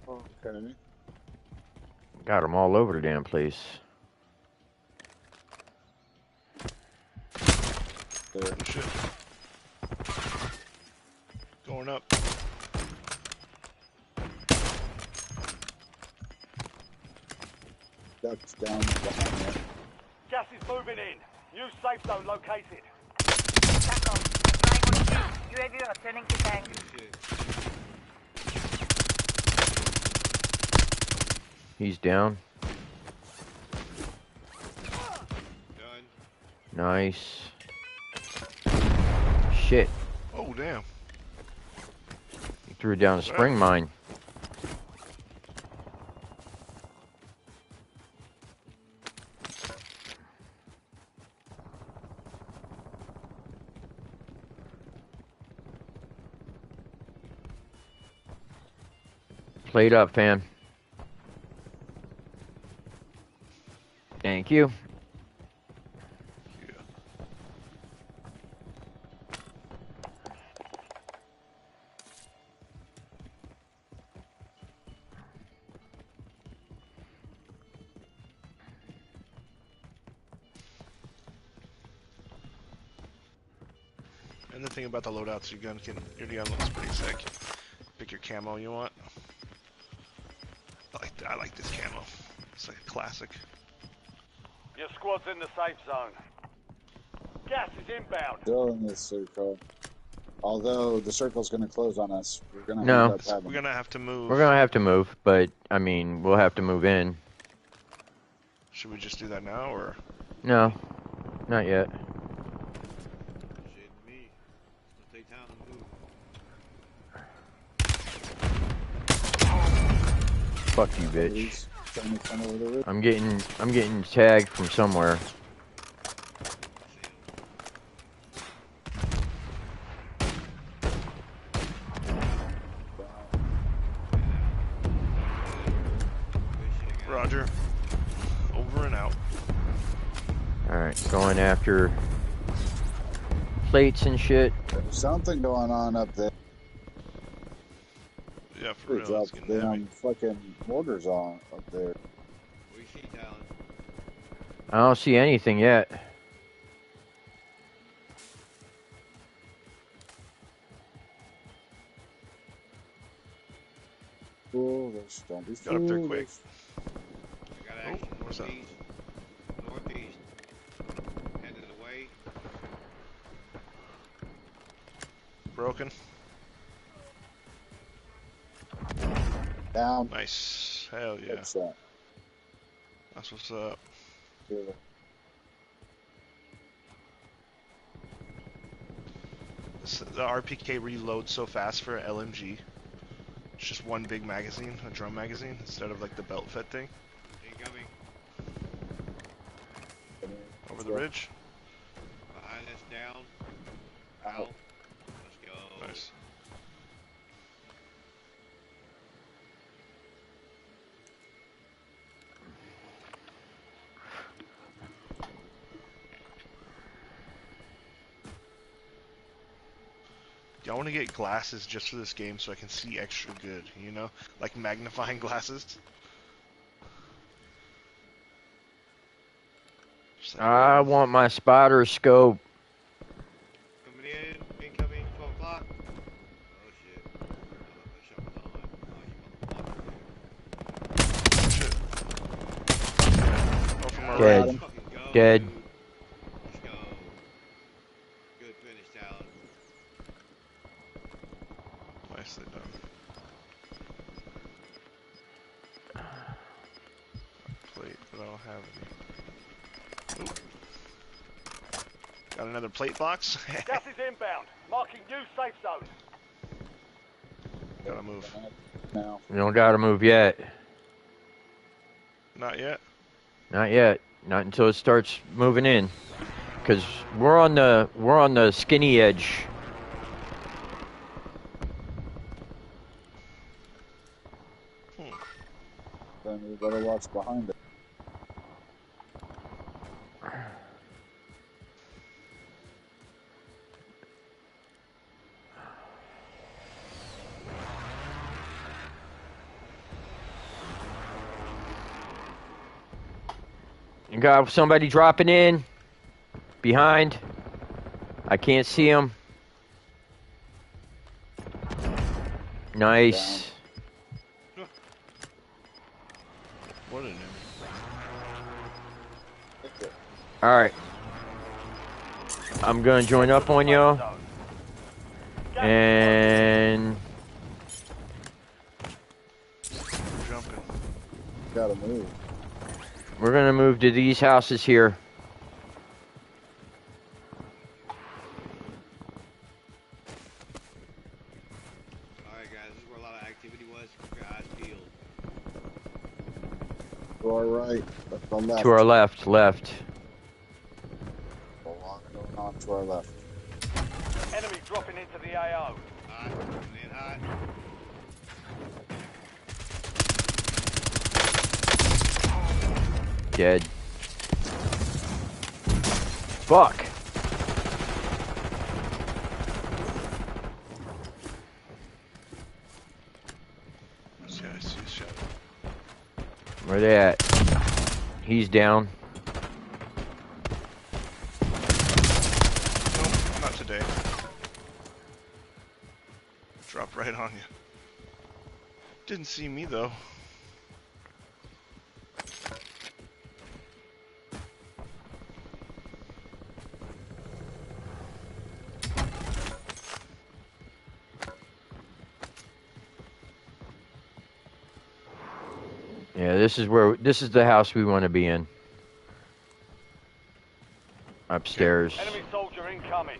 Okay. Got them all over the damn place. There. Oh shit. Going up. Ducks down behind me. Gas is moving in. New safe zone located. Taco, flying on shield. UAV returning to tank. He's down. Done. Nice. Shit. Oh, damn. He threw down a spring mine. Plate up, fam. Thank you. Yeah. And the thing about the loadouts, your gun looks pretty sick. Pick your camo you want. I like this camo. It's like a classic. Your squad's in the safe zone. Gas is inbound. Still in this circle. Although the circle's going to close on us. We're going to No. end up having. We're gonna have to move. We're gonna have to move, but I mean, we'll have to move in. Should we just do that now, or? No, not yet. Shit, me. It'll take time to move. Fuck you, bitch. He's trying to come over the roof. I'm getting tagged from somewhere. Roger. Over and out. Alright, going after plates and shit. There's something going on up there. Yeah, for They real. It's dropped getting heavy. damn fucking mortars on up there. What do you see, Talon? I don't see anything yet. Foolish, don't be Got up there quick. foolish. I got Oh, action what's that? northeast. Northeast. Headed away. Broken. Down. Nice. Hell yeah. What's that? That's what's up. Here. The RPK reloads so fast for LMG. It's just one big magazine, a drum magazine, instead of like the belt fed thing. Incoming. Over the ridge. Behind us, down. Out. Let's go. Nice. I want to get glasses just for this game so I can see extra good, you know? Like magnifying glasses. Just like, I want my spotter scope. Coming in. Incoming. 12 o'clock. Oh, shit. Oh, the shot was on. Oh, you motherfucker. shit. Oh, from our Dead. right. Fucking go, Dead. dude. Let's go. Good finish, Talon. Nicely done. Plate, but I don't have any. Oop. Got another plate box? Gas is inbound. Marking new safe zone. Gotta move. Now. We don't gotta move yet. Not yet. Not yet. Not until it starts moving in. Cause we're on the skinny edge. Then we better watch behind it. You got somebody dropping in behind. I can't see him. Nice. What an All right. I'm gonna join up on y'all, and We're jumping. Gotta move. we're gonna move to these houses here. Alright, guys, this is where a lot of activity was. Keep your eyes peeled. To our right, left on left. To our left, left. Along going on to our left. Enemy dropping into the AO. Hot. Coming in hot. Dead. Fuck. Yeah, I see a shadow. Where they at? He's down. Nope, not today. Drop right on you. Didn't see me though. Yeah, this is the house we want to be in. Upstairs. Enemy soldier incoming.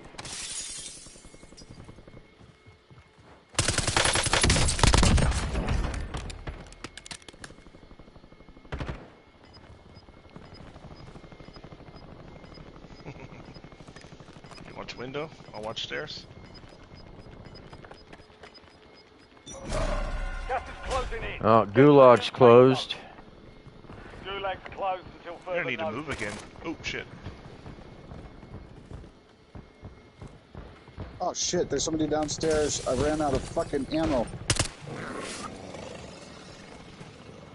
You watch window? I'll watch stairs. Gas is closing in. Oh, Gulag's closed. Gulag's closed until You're further gonna need to notice. move again. Oh shit. Oh shit, there's somebody downstairs. I ran out of fucking ammo.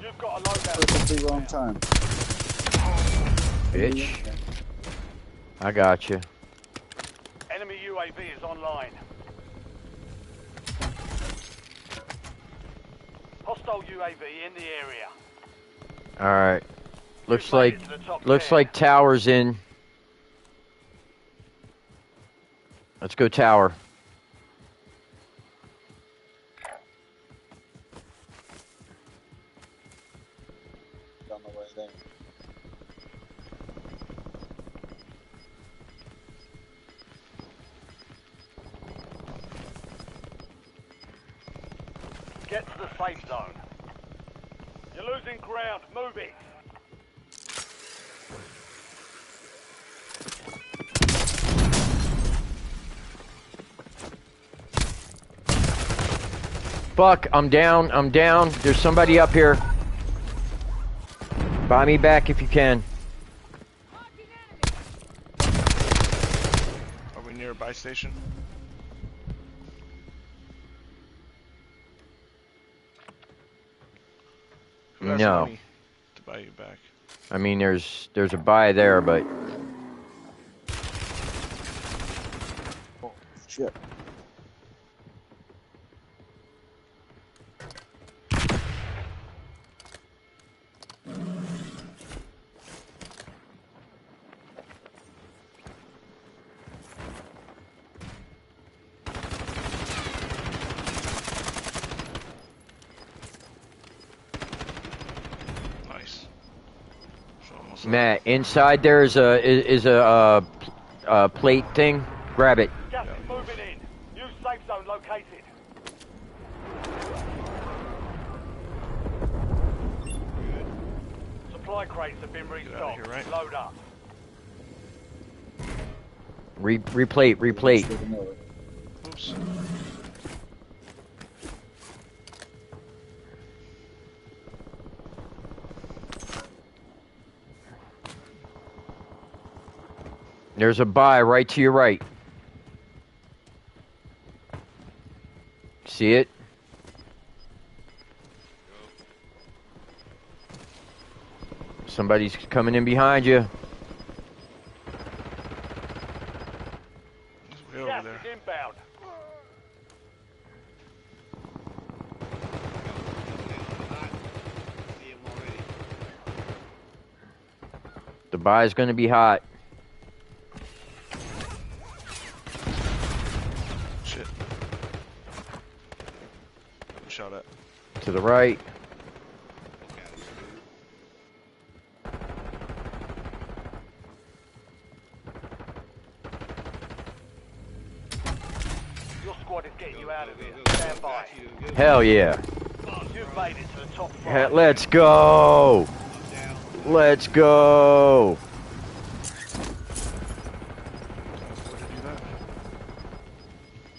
You've got a loadout. Perfectly wrong time. Bitch. I got you. Enemy UAV is online. Hostile UAV in the area. All right. Looks You've made like it to the top looks 10. like tower's in. Let's go tower. On the way there. Get to the safe zone. You're losing ground. Move it. Fuck, I'm down. I'm down. There's somebody up here. Buy me back if you can. Are we near a buy station? Who has No. money to buy you back? I mean, there's a buy there, but Oh shit. Nice. So almost Matt, inside there is a plate thing. Grab it. Gas is moving in. New safe zone located. Supply crates have been outta restocked. here, right? Load up. Replate. Oops. There's a buy right to your right. See it? Somebody's coming in behind you. He's way over Gas there. is inbound. Hot. See him already. The buy's gonna be hot. shot at? To the right. Your squad is getting you out of here. Stand by. Hell yeah. You've made it to the top 5. Let's go. Let's go. Where'd you do that?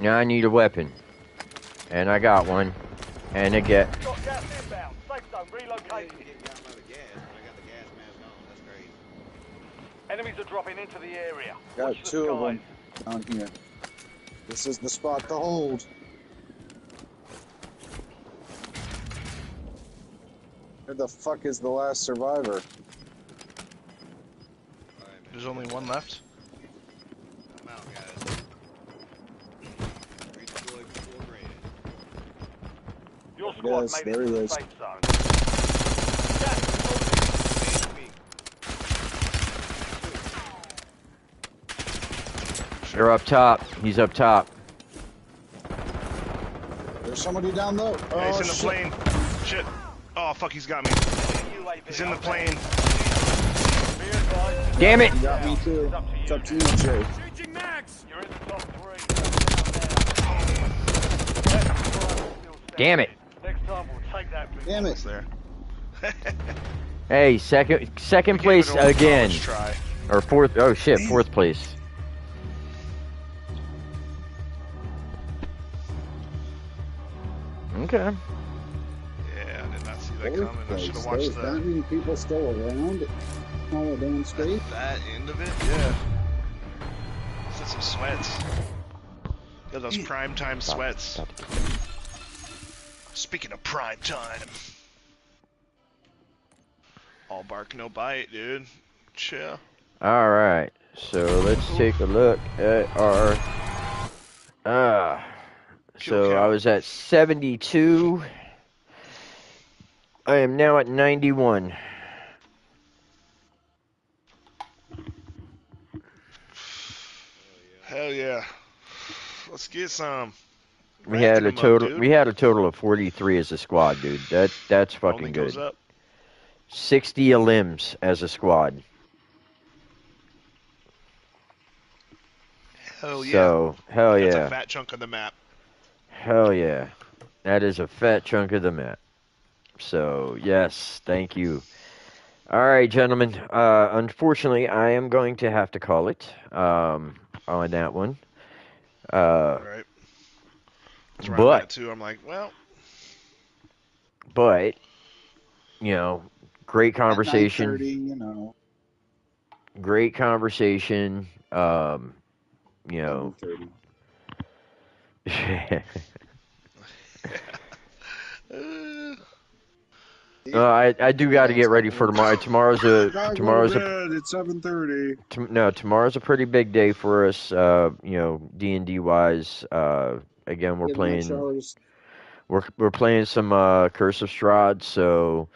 Now I need a weapon. And I got one. And Got gas inbound. Safe zone relocated. Enemies are dropping into the area. Got Watch the 2 of skies. them down here. This is the spot to hold. Where the fuck is the last survivor? There's only one left. I'm out, guys. Redeploy before graded. Your squad Yes, made it there to he the is. safe zone. Gas is moving. They're up top. He's up top. There's somebody down low. Oh, Yeah, he's in the shit. plane. Shit. Oh, fuck, he's got me. UAV He's in the up plane. there. Be advised. Damn it. You got me too. It's up to you, Jay. Changing max. You're in the top 3. Damn it. Next time we'll take that. Damn It's it. there. Hey, second We gave place it an old again. college try. Or fourth. Oh shit, fourth place. Okay. Yeah, I did not see that coming. I should have There's watched that many people still around all the damn street. that end of it. Yeah. Set some sweats. Got those prime time sweats. Speaking of prime time. All bark, no bite, dude. Chill. All right. So let's take a look at our. So I was at 72. I am now at 91. Hell yeah. Let's get some. We had a Racking 'em up, total. dude. We had a total of 43 as a squad, dude. That's Only fucking goes good. up. 60 limbs as a squad. Hell yeah. So hell That's yeah. a fat chunk of the map. Hell yeah. That is a fat chunk of the map. So, yes, thank you. All right, gentlemen. Unfortunately, I am going to have to call it on that one. Right. That's where I'm at too. I'm like, well, But, you know, great At conversation. 9:30, you know. Great conversation. You know. 7:30. I do got to get ready for tomorrow. Tomorrow's a It's 7:30. tomorrow's a pretty big day for us. You know, D&D wise. Again, we're playing. We're playing some Curse of Strahd. So,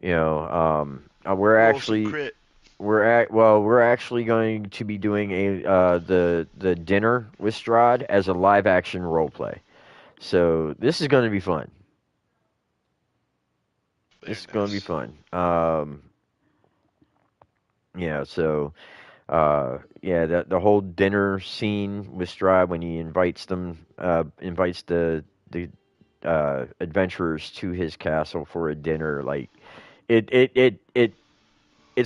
you know, we're actually crit. we're actually going to be doing the dinner with Strahd as a live action role play. So this is going to be fun. This is going to be fun. Yeah, so yeah, the whole dinner scene with Strahd when he invites the adventurers to his castle for a dinner, like it's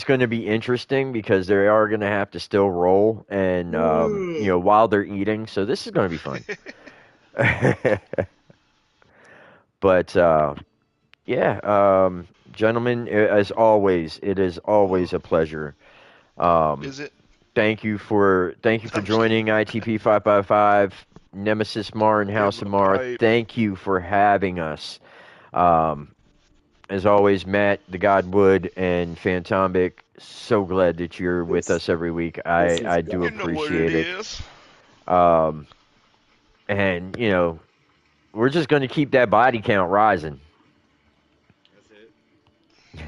going to be interesting because they are going to have to still roll and you know, while they're eating. So this is going to be fun. But yeah, gentlemen, as always, it is always a pleasure. Is it? Thank you for joining ITP 555, Nemesis Mar and House of Mar. pipe. Thank you for having us. As always, Matt, the Godwood, and Phantombic, so glad that you're with us every week. I do You know what appreciate it it. is. And, you know, we're just going to keep that body count rising.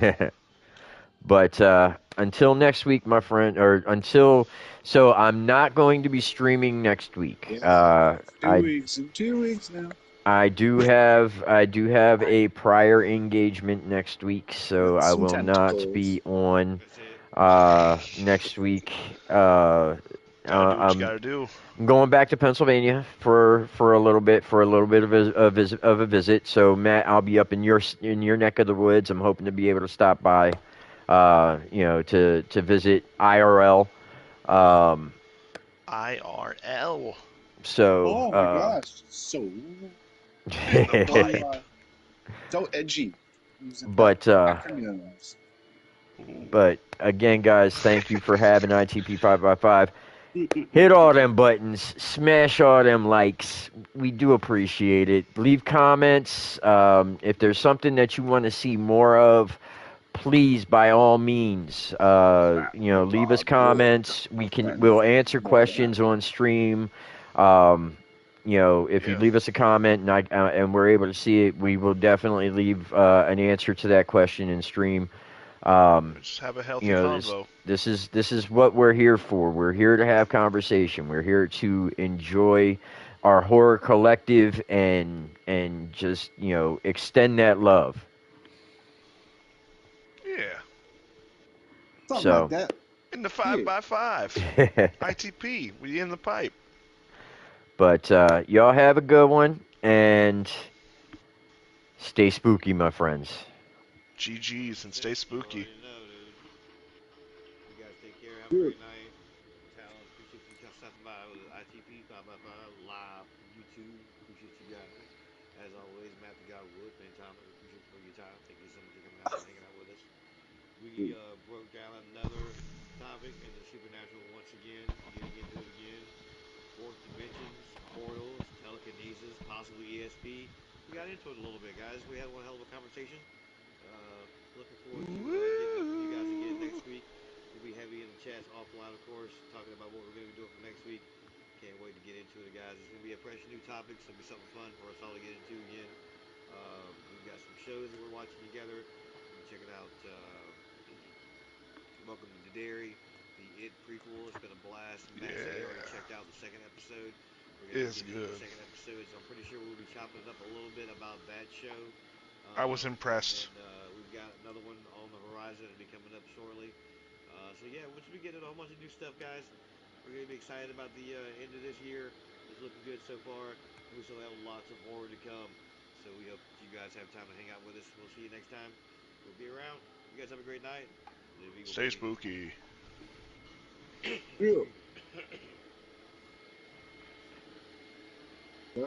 That's it. But until next week, my friend, so I'm not going to be streaming next week. Yeah, 2 weeks. In 2 weeks now. I do have a prior engagement next week, so I Some will not tentacles. be on That's it. next week. Gotta do what you I'm gotta do. going back to Pennsylvania for a little bit of a visit. So Matt, I'll be up in your neck of the woods. I'm hoping to be able to stop by, to visit IRL. Um, IRL so Oh my gosh, so in the so pipe. so edgy using the but acronyms. but again, guys, thank you for having ITP 5x5. Hit all them buttons, smash all them likes. We do appreciate it. Leave comments. If there's something that you want to see more of, please, by all means, The leave us dog would. comments. My We'll friends answer love that. questions on stream. Um, if you Yeah. leave us a comment and we're able to see it, we will definitely leave an answer to that question in stream. Um, Just have a healthy convo. this is what we're here for. We're here to have conversation. We're here to enjoy our horror collective and just extend that love. Yeah. Something like So, that. In the Yeah. 5x5. ITP. We in the pipe. but y'all have a good one and stay spooky, my friends. GG's and stay You spooky. already know, dude. You guys take care. Have a Yeah. great night. Talon, appreciate you guys stopping by with ITP 5x5 live from YouTube. Appreciate you guys. As always, Matt the God Wood, Ben Thomas, we appreciate you for your time. Thank you so much for coming out and hanging out with us. We broke down another topic in the supernatural once again, getting into it again. Fourth dimensions, portals, telekinesis, possibly ESP. We got into it a little bit, guys. We had one hell of a conversation. Looking forward to getting up with you guys again next Woo! week. We'll be heavy in the chats offline, of course, talking about what we're going to be doing for next week. Can't wait to get into it, guys. It's going to be a fresh new topic, so it'll be something fun for us all to get into again. We've got some shows that we're watching together. We're checking out Welcome to the Dairy, the It prequel. It's been a blast. Matt said he already Yeah. checked out the second episode. We're going to be It's getting into the good. second episode, so I'm pretty sure we'll be chopping it up a little bit about that show. I was And then impressed. we've got another one on the horizon. It'll be coming up shortly. So yeah, once we get into a whole bunch of new stuff, guys, we're gonna be excited about the end of this year. It's looking good so far. We still have lots of horror to come. So we hope you guys have time to hang out with us. We'll see you next time. We'll be around. You guys have a great night. Live Eagle, Stay baby. spooky. Yeah.